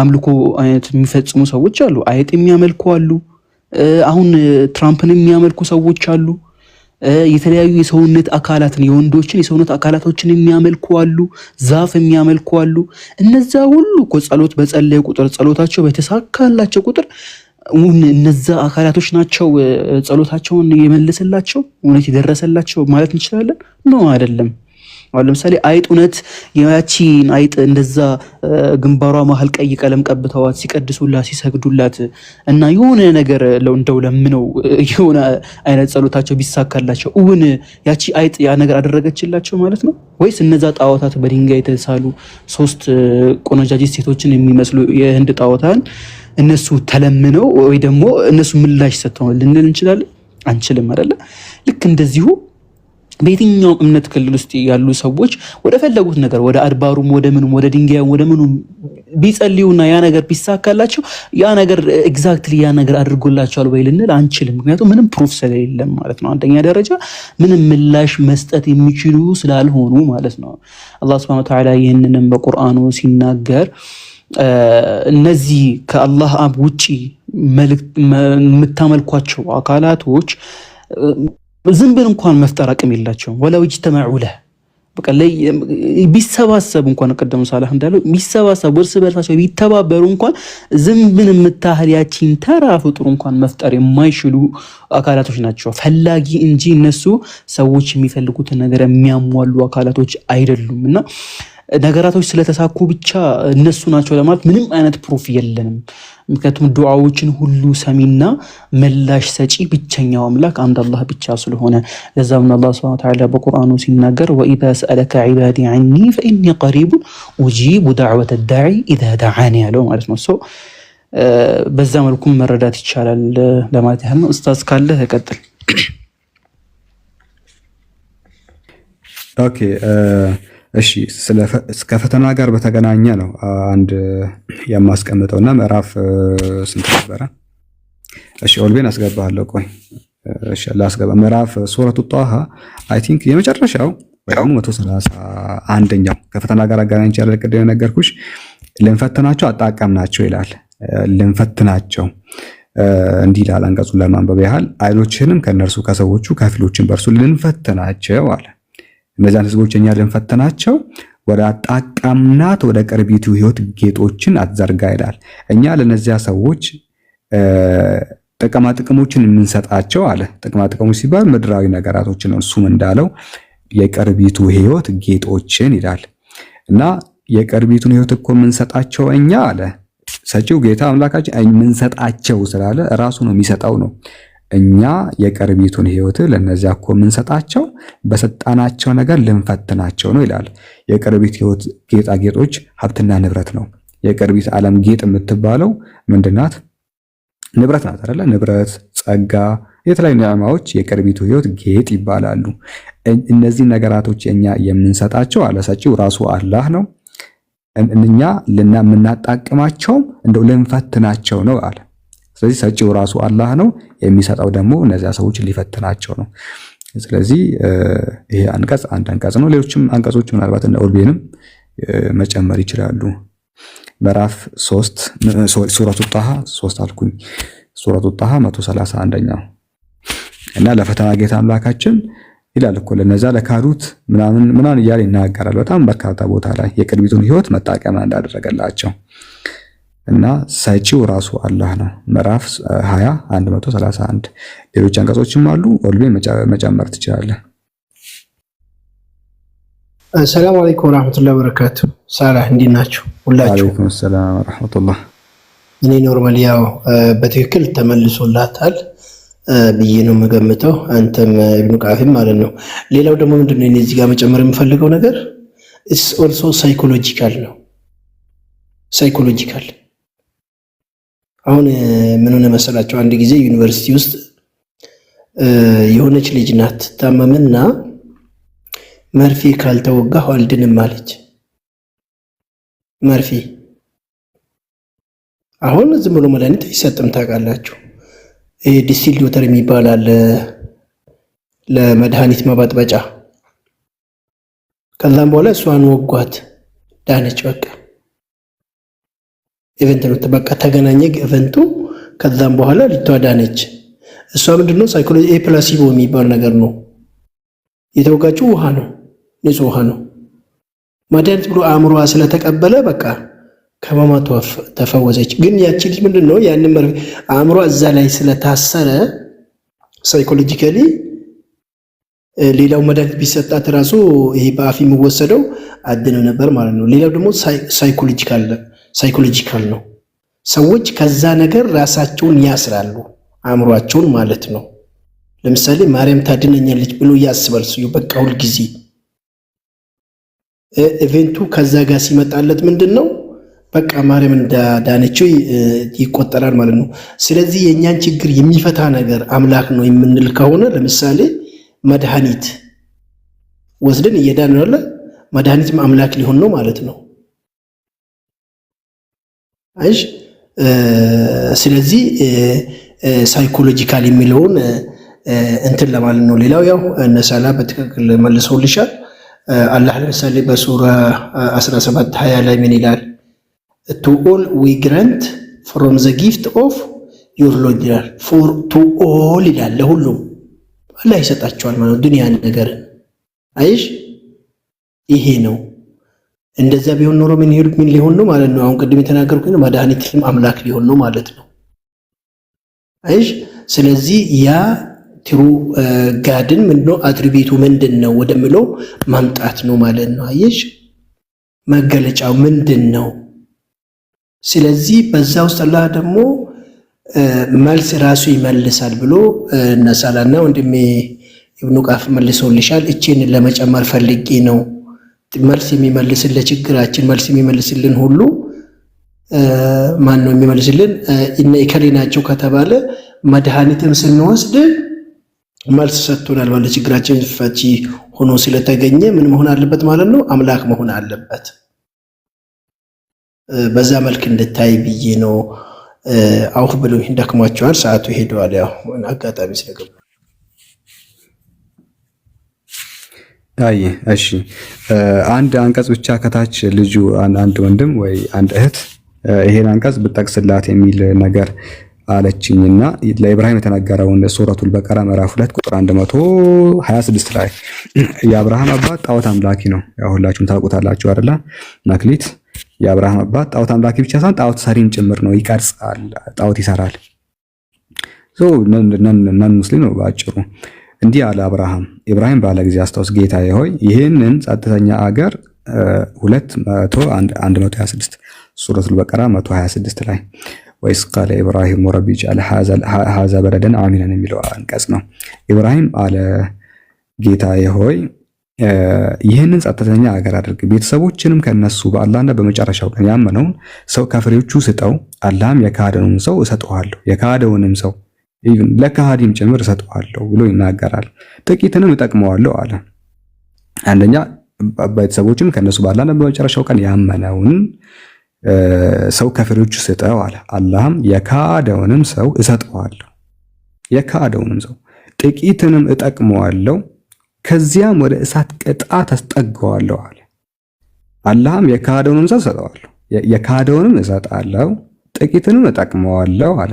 አምልኮ አይነት የሚፈጽሙ ሰዎች አሉ። አይጥ የሚያመልኩ አሉ። አሁን ትራምፕን የሚያመልኩ ሰዎች አሉ። የተለያዩ የሰውነት አካላትን የወንዶችን የሰውነት አካላቶችን የሚያመልኩ አሉ። ዛፍ የሚያመልኩ አሉ። እነዛ ሁሉ ጸሎት በጸለየ ቁጥር ጸሎታቸው በተሳካላቸው ቁጥር እነዛ አካላቶች ናቸው ጸሎታቸውን የመለሰላቸው እውነት የደረሰላቸው ማለት እንችላለን? ነው አይደለም። አሁን ለምሳሌ አይጥ እውነት ያቺን አይጥ እንደዛ ግንባሯ መሀል ቀይ ቀለም ቀብተዋት ሲቀድሱላት ሲሰግዱላት እና የሆነ ነገር እንደው ለምነው የሆነ አይነት ጸሎታቸው ቢሳካላቸው እውን ያቺ አይጥ ያ ነገር አደረገችላቸው ማለት ነው? ወይስ እነዛ ጣዖታት በድንጋይ የተሳሉ 3 ቆነጃጅት ሴቶችን የሚመስሉ የህንድ ጣዖታን እነሱ ተለምነው ወይ ደግሞ እነሱ ምላሽ ሰጥተው ልንል እንችላለን? አንችልም አይደለ? ልክ እንደዚሁ በየትኛው እምነት ክልል ውስጥ ያሉ ሰዎች ወደ ፈለጉት ነገር ወደ አድባሩም ወደ ምኑም ወደ ድንጋዩም ወደ ምኑም ቢጸልዩና ያ ነገር ቢሳካላቸው ያ ነገር ኤግዛክትሊ ያ ነገር አድርጎላቸዋል ወይ ልንል አንችልም። ምክንያቱም ምንም ፕሩፍ ስለሌለም ማለት ነው። አንደኛ ደረጃ ምንም ምላሽ መስጠት የሚችሉ ስላልሆኑ ማለት ነው። አላህ Subhanahu Wa Ta'ala ይህንንም በቁርአኑ ሲናገር እነዚህ ከአላህ አብ ውጪ የምታመልኳቸው አካላቶች ዝንብን እንኳን መፍጠር አቅም የላቸውም። ወለው እጅተማዑ ለህ በቃ ቢሰባሰቡ እንኳን ቀደም ሳላህ እንዳለው ቢሰባሰቡ እርስ በርሳቸው ቢተባበሩ እንኳን ዝንብን የምታህል ያቺን ተራ ፍጡር እንኳን መፍጠር የማይችሉ አካላቶች ናቸው። ፈላጊ እንጂ እነሱ ሰዎች የሚፈልጉትን ነገር የሚያሟሉ አካላቶች አይደሉም። እና ነገራቶች ስለተሳኩ ብቻ እነሱ ናቸው ለማለት ምንም አይነት ፕሩፍ የለንም። ምክንያቱም ዱዓዎችን ሁሉ ሰሚና ምላሽ ሰጪ ብቸኛው አምላክ አንድ አላህ ብቻ ስለሆነ ለዛም አላህ Subhanahu Wa Ta'ala በቁርአኑ ሲናገር ወኢዛ ሰአለከ ዒባዲ ዐኒ ፈኢኒ ቀሪብ ኡጂቡ ዳዕወተ ዳዒ ኢዛ ደዓኒ ያለው ማለት ነው። በዛ መልኩ መረዳት ይቻላል ለማለት ያህል ነው። ኡስታዝ ካለ ተቀጥል። ኦኬ እሺ እስከ ፈተና ጋር በተገናኘ ነው አንድ የማስቀምጠውና ምዕራፍ ስንት ነበረ? እሺ ኦልቤን አስገባለሁ። ቆይ እሺ ላስገባ። ምዕራፍ ሱረቱ ጣሃ አይ ቲንክ የመጨረሻው ወይም 131ኛው ከፈተና ጋር አገናኝቼ ያለቀደው ነገርኩሽ። ልንፈትናቸው አጣቀምናቸው ይላል። ልንፈትናቸው እንዲህ ይላል አንቀጹን ለማንበብ ያህል አይኖችንም ከነርሱ ከሰዎቹ ከፊሎችን በርሱ ልንፈትናቸው አለ። እነዛን ህዝቦች እኛ ልንፈትናቸው ወደ አጣቃምናት ወደ ቅርቢቱ ህይወት ጌጦችን አትዘርጋ ይላል። እኛ ለነዚያ ሰዎች ጥቅማ ጥቅሞችን የምንሰጣቸው አለ። ጥቅማ ጥቅሞች ሲባል ምድራዊ ነገራቶችን ነው። እሱም እንዳለው የቅርቢቱ ህይወት ጌጦችን ይላል። እና የቅርቢቱን ህይወት እኮ የምንሰጣቸው እኛ አለ ሰጪው ጌታ አምላካችን የምንሰጣቸው ስላለ ራሱ ነው የሚሰጠው ነው። እኛ የቅርቢቱን ህይወት ለነዚያ እኮ የምንሰጣቸው በሰጣናቸው ነገር ልንፈትናቸው ነው ይላል። የቅርቢት ህይወት ጌጣጌጦች ሀብትና ንብረት ነው። የቅርቢት ዓለም ጌጥ የምትባለው ምንድናት? ንብረት ናት አይደለ? ንብረት፣ ጸጋ፣ የተለያዩ ኒዕማዎች የቅርቢቱ ህይወት ጌጥ ይባላሉ። እነዚህ ነገራቶች እኛ የምንሰጣቸው አለ ሰጪው ራሱ አላህ ነው። እኛ የምናጣቅማቸውም እንደው ልንፈትናቸው ነው አለ። ስለዚህ ሰጪው ራሱ አላህ ነው፣ የሚሰጠው ደግሞ እነዚያ ሰዎች ሊፈትናቸው ነው። ስለዚህ ይሄ አንቀጽ አንድ አንቀጽ ነው። ሌሎችም አንቀጾች ምናልባት እነ ኦልቤንም መጨመር ይችላሉ። ምዕራፍ 3 ሱረቱ ጣሃ 3 አልኩኝ። ሱረቱ ጣሃ 131ኛው እና ለፈተና ጌታ አምላካችን ይላል እኮ ለነዛ ለካዱት ምናምን እያለ ይናገራል። በጣም በርካታ ቦታ ላይ የቅርቢቱን ህይወት መጣቀሚያ እንዳደረገላቸው እና ሰጪው ራሱ አላህ ነው። ምዕራፍ 20 131 ሌሎች አንቀጾችም አሉ። ኦልቤ መጨመር ትችላለህ። ሰላም አለይኩም ወራህመቱላሂ ወበረካቱ። ሰላም እንዴት ናችሁ ሁላችሁ? ወአለይኩም ሰላም ወራህመቱላህ። እኔ ኖርማሊ ያው በትክክል ተመልሶላታል ብዬ ነው የምገምተው። አንተም ኢብኑ ቃፊም ማለት ነው። ሌላው ደግሞ ምንድነው እኔ እዚህ ጋር መጨመር የምፈልገው ነገር ኢትስ ኦልሶ ሳይኮሎጂካል ነው። ሳይኮሎጂካል አሁን ምን ሆነ መሰላቸው? አንድ ጊዜ ዩኒቨርሲቲ ውስጥ የሆነች ልጅ ናት ታመመና መርፌ ካልተወጋሁ አልድንም አለች። መርፌ አሁን ዝም ብሎ መድኃኒት አይሰጥም ታውቃላችሁ። ይሄ ዲስቲል ዶተር የሚባል አለ ለመድኃኒት መባጥበጫ። ከዛም በኋላ እሷን ወጓት፣ ዳነች። በቃ ኢቨንት ነው በቃ ተገናኘ ኢቨንቱ። ከዛም በኋላ ልትዋዳነች። እሷ ምንድነው ሳይኮሎጂ ፕላሲቦ የሚባል ነገር ነው የተወጋችው። ውሃ ነው፣ ንጹህ ውሃ ነው። መድኃኒት ብሎ አእምሮዋ ስለተቀበለ በቃ ከማማቷ ተፈወሰች። ግን ያቺ ልጅ ምንድነው ያንን አእምሮ እዛ ላይ ስለታሰረ ሳይኮሎጂካሊ ሌላው መድኃኒት ቢሰጣት ራሱ ይሄ በአፍ የሚወሰደው አድነው ነበር ማለት ነው። ሌላው ደግሞ ሳይኮሎጂካል ነው። ሰዎች ከዛ ነገር ራሳቸውን ያስራሉ፣ አእምሯቸውን ማለት ነው። ለምሳሌ ማርያም ታድነኛለች ብሎ ያስባል ሰው በቃ ሁል ጊዜ ኢቨንቱ ከዛ ጋር ሲመጣለት ምንድነው በቃ ማርያም እንዳዳነችው ይቆጠራል ማለት ነው። ስለዚህ የኛን ችግር የሚፈታ ነገር አምላክ ነው የምንል ከሆነ ለምሳሌ መድኃኒት ወስደን እየዳን ነው አለ መድኃኒትም አምላክ ሊሆን ነው ማለት ነው። አይሽ ስለዚህ ሳይኮሎጂካል የሚለውን እንትን ለማለት ነው። ሌላው ያው እነሳላ በትክክል መልሰውልሻል። አላህ ለምሳሌ በሱራ 17:20 ላይ ምን ይላል? to all we grant from the gift of your Lord ይላል። for to all ይላል ለሁሉም አላህ ይሰጣቸዋል ማለት ነው ዱንያን ነገር። አይሽ ይሄ ነው። እንደዛ ቢሆን ኖሮ ምን ሊሆን ነው ማለት ነው? አሁን ቅድም የተናገርኩት መድኃኒትም አምላክ ሊሆን ነው ማለት ነው። አይሽ ስለዚህ ያ ትሩ ጋድን ምንድነው አትሪቢዩቱ ምንድነው ወደምለው ማምጣት ነው ማለት ነው። አይሽ መገለጫው ምንድነው? ስለዚህ በዛ ውስጥ አላህ ደግሞ መልስ ራሱ ይመልሳል ብሎ ነሳላና ወንድሜ ኢብኑ ቃፍ መልሶልሻል። እቺን ለመጨመር ፈልጌ ነው። መልስ የሚመልስልን ለችግራችን መልስ የሚመልስልን ሁሉ ማን ነው የሚመልስልን? እነ ኢከሌ ናቸው ከተባለ መድኃኒትም ስንወስድ መልስ ሰጥቶናል ማለት ችግራችን ፈቺ ሆኖ ስለተገኘ ምን መሆን አለበት ማለት ነው? አምላክ መሆን አለበት። በዛ መልክ እንድታይ ብዬ ነው። አውፍ ብሎ ደክሟቸዋል፣ ሰዓቱ ሄደዋል። ያው አጋጣሚ ስለገባ እሺ አንድ አንቀጽ ብቻ ከታች ልጁ አንድ ወንድም ወይ አንድ እህት ይሄን አንቀጽ ብጠቅስላት የሚል ነገር አለችኝና ለኢብራሂም የተናገረውን ሱረቱል በቀራ ምዕራፍ 2 ቁጥር 126 ላይ የአብርሃም አባት ጣዖት አምላኪ ነው። ያው ሁላችሁም ታውቁታላችሁ አይደለ? መክሊት የአብርሃም አባት ጣዖት አምላኪ ብቻ ሳይሆን ጣዖት ሰሪም ጭምር ነው። ይቀርጻል፣ ጣዖት ይሰራል። ነን ሙስሊም ነው ባጭሩ። እንዲህ አለ አብርሃም ኢብራሂም ባለ ጊዜ አስታውስ ጌታዬ ሆይ ይህንን ጸጥተኛ አገር 126 ሱረቱል በቀራ 126 ላይ ወይስ ቃለ ኢብራሂም ረቢ ጀዐል ሀዛ በለደን አሚናን የሚለው አንቀጽ ነው። ኢብራሂም አለ ጌታዬ ሆይ ይህንን ጸጥተኛ አገር አድርግ፣ ቤተሰቦችንም ከነሱ በአላህና በመጨረሻው ቀን ያመነውን ሰው ከፍሬዎቹ ስጠው፣ አላህም የካደውን ሰው እሰጠዋለሁ፣ የካደውንም ሰው ለካሃዲም ጭምር እሰጠዋለሁ ብሎ ይናገራል። ጥቂትንም እጠቅመዋለሁ አለ። አንደኛ ቤተሰቦችን ከነሱ በአላህና በመጨረሻው ቀን ያመነውን ሰው ከፍሬዎቹ ስጠው አለ። አላህም የካደውንም ሰው እሰጠዋለሁ፣ የካደውንም ሰው ጥቂትንም እጠቅመዋለሁ፣ ከዚያም ወደ እሳት ቅጣት አስጠጋዋለሁ አለ። አላህም የካደውንም ሰው እሰጠዋለሁ፣ የካደውንም እሰጣለሁ፣ ጥቂትንም እጠቅመዋለሁ አለ።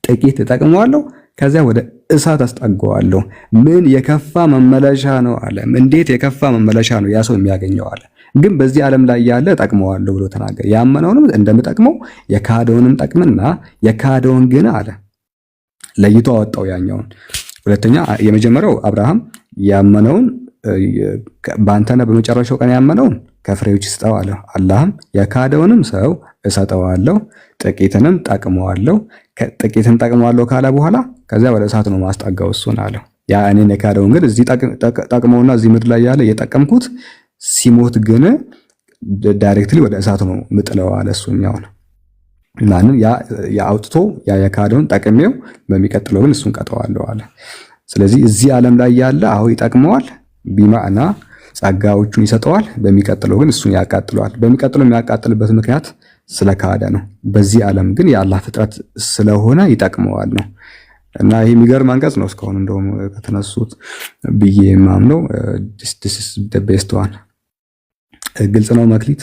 ጥቂት እጠቅመዋለሁ፣ ከዚያ ወደ እሳት አስጠጋዋለሁ። ምን የከፋ መመለሻ ነው አለ። እንዴት የከፋ መመለሻ ነው ያ ሰው የሚያገኘው አለ። ግን በዚህ ዓለም ላይ ያለ እጠቅመዋለሁ ብሎ ተናገረ። ያመነውንም እንደምጠቅመው የካደውንም ጠቅምና የካደውን ግን አለ ለይቶ አወጣው ያኛውን። ሁለተኛ የመጀመሪያው አብርሃም ያመነውን በአንተና በመጨረሻው ቀን ያመነውን ከፍሬዎች ስጠው አለ። አላህም የካደውንም ሰው እሰጠዋለሁ፣ ጥቂትንም ጠቅመዋለሁ። ጥቂትን ጠቅመዋለሁ ካለ በኋላ ከዚያ ወደ እሳት ነው ማስጠጋው እሱን አለው። ያ እኔን የካደውን ግን እዚህ ጠቅመውና እዚህ ምድር ላይ ያለ የጠቀምኩት ሲሞት ግን ዳይሬክትሊ ወደ እሳት ነው ምጥለው አለ። እሱኛው ነው ማንም ያ አውጥቶ ያ የካደውን ጠቅሜው በሚቀጥለው ግን እሱን ቀጠዋለሁ አለ። ስለዚህ እዚህ ዓለም ላይ ያለ አሁን ይጠቅመዋል ቢማዕና ጸጋዎቹን ይሰጠዋል። በሚቀጥለው ግን እሱን ያቃጥለዋል። በሚቀጥለው የሚያቃጥልበት ምክንያት ስለካደ ነው። በዚህ ዓለም ግን የአላህ ፍጥረት ስለሆነ ይጠቅመዋል ነው። እና ይሄ የሚገርም አንቀጽ ነው። እስካሁን እንደውም ከተነሱት ብዬ የማምነው this is the best one። ግልጽ ነው መክሊት?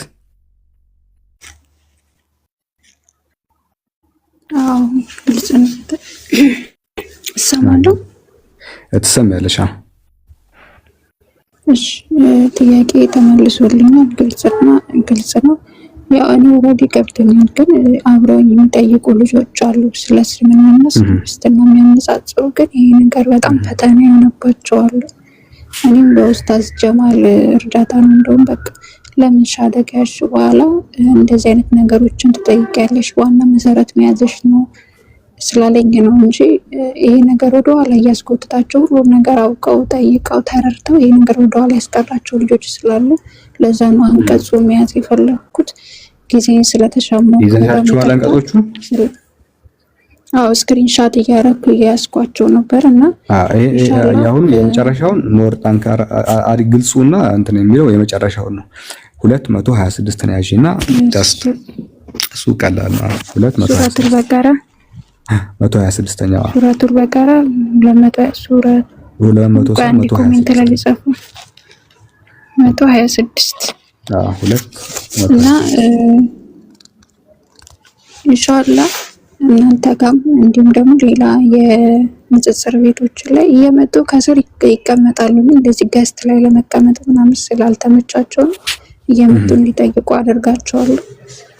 አዎ ግልጽ ነው። እሰማለሁ። ትሰማለሽ? እሺ ጥያቄ ተመልሶልኛል። ግልጽ ነው። ያው እኔ ኦልሬዲ ገብቶኛል፣ ግን አብረውኝ የሚጠይቁ ልጆች አሉ ስለ እስልምናና ስለ ክርስትና የሚያነጻጽሩ፣ ግን ይሄ ነገር በጣም ፈተና የሆነባቸዋል። እኔም በኡስታዝ ጀማል እርዳታ ነው እንደውም በቃ ለምን ሻደግ ያልሽ በኋላ እንደዚህ አይነት ነገሮችን ትጠይቂያለሽ፣ ዋና መሰረት መያዝሽ ነው ስላለኝ ነው እንጂ ይሄ ነገር ወደኋላ እያስጎትታቸው ሁሉ ነገር አውቀው ጠይቀው ተረድተው ይሄ ነገር ወደኋላ ያስቀራቸው ልጆች ስላሉ ለዛ ነው አንቀጹ መያዝ የፈለኩት። ጊዜን ስለተሻማው ይዘናቸው አንቀጾቹ ስክሪንሻት እያረኩ እያስኳቸው ነበርና ያሁን የመጨረሻውን ሞር ጠንካራ አሪ ግልጹና እንትን የሚለው የመጨረሻውን ነው 226 ነው ያዢና ጀስት እሱ ቀላል ነው። 226 ሱረቱል በቀራ 126ኛው ሱረቱል በቀራ 200 ኮሜንት ላይ ጻፉ 126 እና ኢንሻአላህ እናንተ ጋም እንዲሁም ደግሞ ሌላ የንጽጽር ቤቶች ላይ እየመጡ ከስር ይቀመጣሉ። እንደዚህ ገስት ላይ ለመቀመጥ ምናምን ስላልተመቻቸው እየመጡ እንዲጠይቁ አደርጋቸዋለሁ።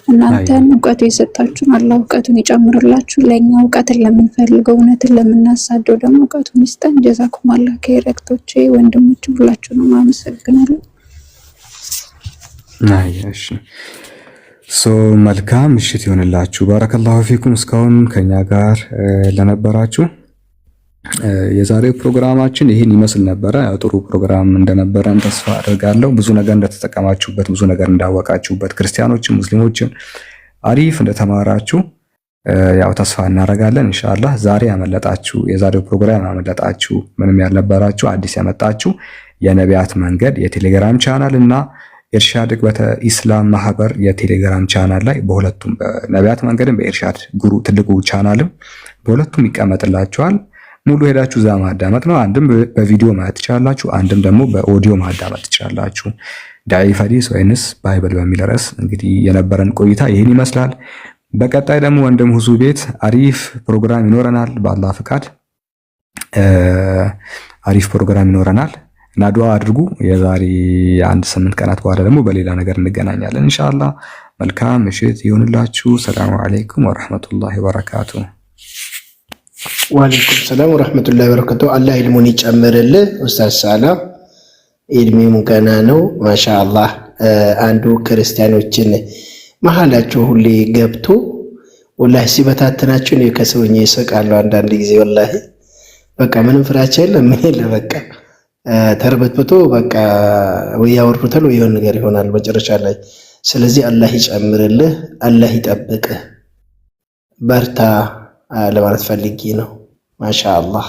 እናንተን እውቀቱ የሰጣችሁን አላህ እውቀቱን ይጨምርላችሁ። ለኛ እውቀትን ለምንፈልገው እውነትን ለምናሳደው ደግሞ እውቀቱን ይስጠን። ጀዛኩም አላህ ከይረክቶቼ ወንድሞች ሁላችሁንም አመሰግናለሁ። እሺ መልካም ምሽት ይሆንላችሁ። ባረከላሁ ፊኩም እስካሁን ከኛ ጋር ለነበራችሁ። የዛሬው ፕሮግራማችን ይህን ይመስል ነበረ። ጥሩ ፕሮግራም እንደነበረን ተስፋ አደርጋለሁ። ብዙ ነገር እንደተጠቀማችሁበት፣ ብዙ ነገር እንዳወቃችሁበት፣ ክርስቲያኖችም ሙስሊሞችም አሪፍ እንደተማራችሁ ያው ተስፋ እናደርጋለን። ኢንሻአላህ ዛሬ ያመለጣችሁ፣ የዛሬው ፕሮግራም ያመለጣችሁ፣ ምንም ያልነበራችሁ አዲስ ያመጣችሁ የነቢያት መንገድ የቴሌግራም ቻናል እና ኢርሻድ ዕቅበተ ኢስላም ማህበር የቴሌግራም ቻናል ላይ በሁለቱም በነቢያት መንገድም በኢርሻድ ጉሩ ትልቁ ቻናልም በሁለቱም ይቀመጥላችኋል። ሙሉ ሄዳችሁ እዛ ማዳመጥ ነው። አንድም በቪዲዮ ማየት ትችላላችሁ፣ አንድም ደግሞ በኦዲዮ ማዳመጥ ትችላላችሁ። ዳዒፍ ሐዲስ ወይንስ ባይብል በሚል ርዕስ እንግዲህ የነበረን ቆይታ ይህን ይመስላል። በቀጣይ ደግሞ ወንድም ሁሱ ቤት አሪፍ ፕሮግራም ይኖረናል። በአላህ ፍቃድ አሪፍ ፕሮግራም ይኖረናል እና ዱዓ አድርጉ። የዛሬ 8 ቀናት በኋላ ደግሞ በሌላ ነገር እንገናኛለን ኢንሻአላህ። መልካም ምሽት ይሁንላችሁ። ሰላም አለይኩም ወራህመቱላሂ ወበረካቱ። ወአለይኩም ሰላም ወራህመቱላሂ ወበረካቱ። አላህ ኢልሙን ይጨምርልህ ኡስታዝ ሳላ፣ ኢልሙም ገና ነው ማሻአላህ። አንዱ ክርስቲያኖችን መሀላቸው ሁሌ ገብቶ ወላሂ ሲበታተናቸው ነው ከሰውኝ ይስቃሉ። አንዳንድ ጊዜ ወላሂ በቃ ምንም ፍራቻ የለም ምን የለ በቃ ተርበትብቶ በቃ ወይ ያወርዱታል ወይ የሆነ ነገር ይሆናል መጨረሻ ላይ። ስለዚህ አላህ ይጨምርልህ፣ አላህ ይጠብቅህ፣ በርታ ለማለት ፈልጌ ነው። ማሻአላህ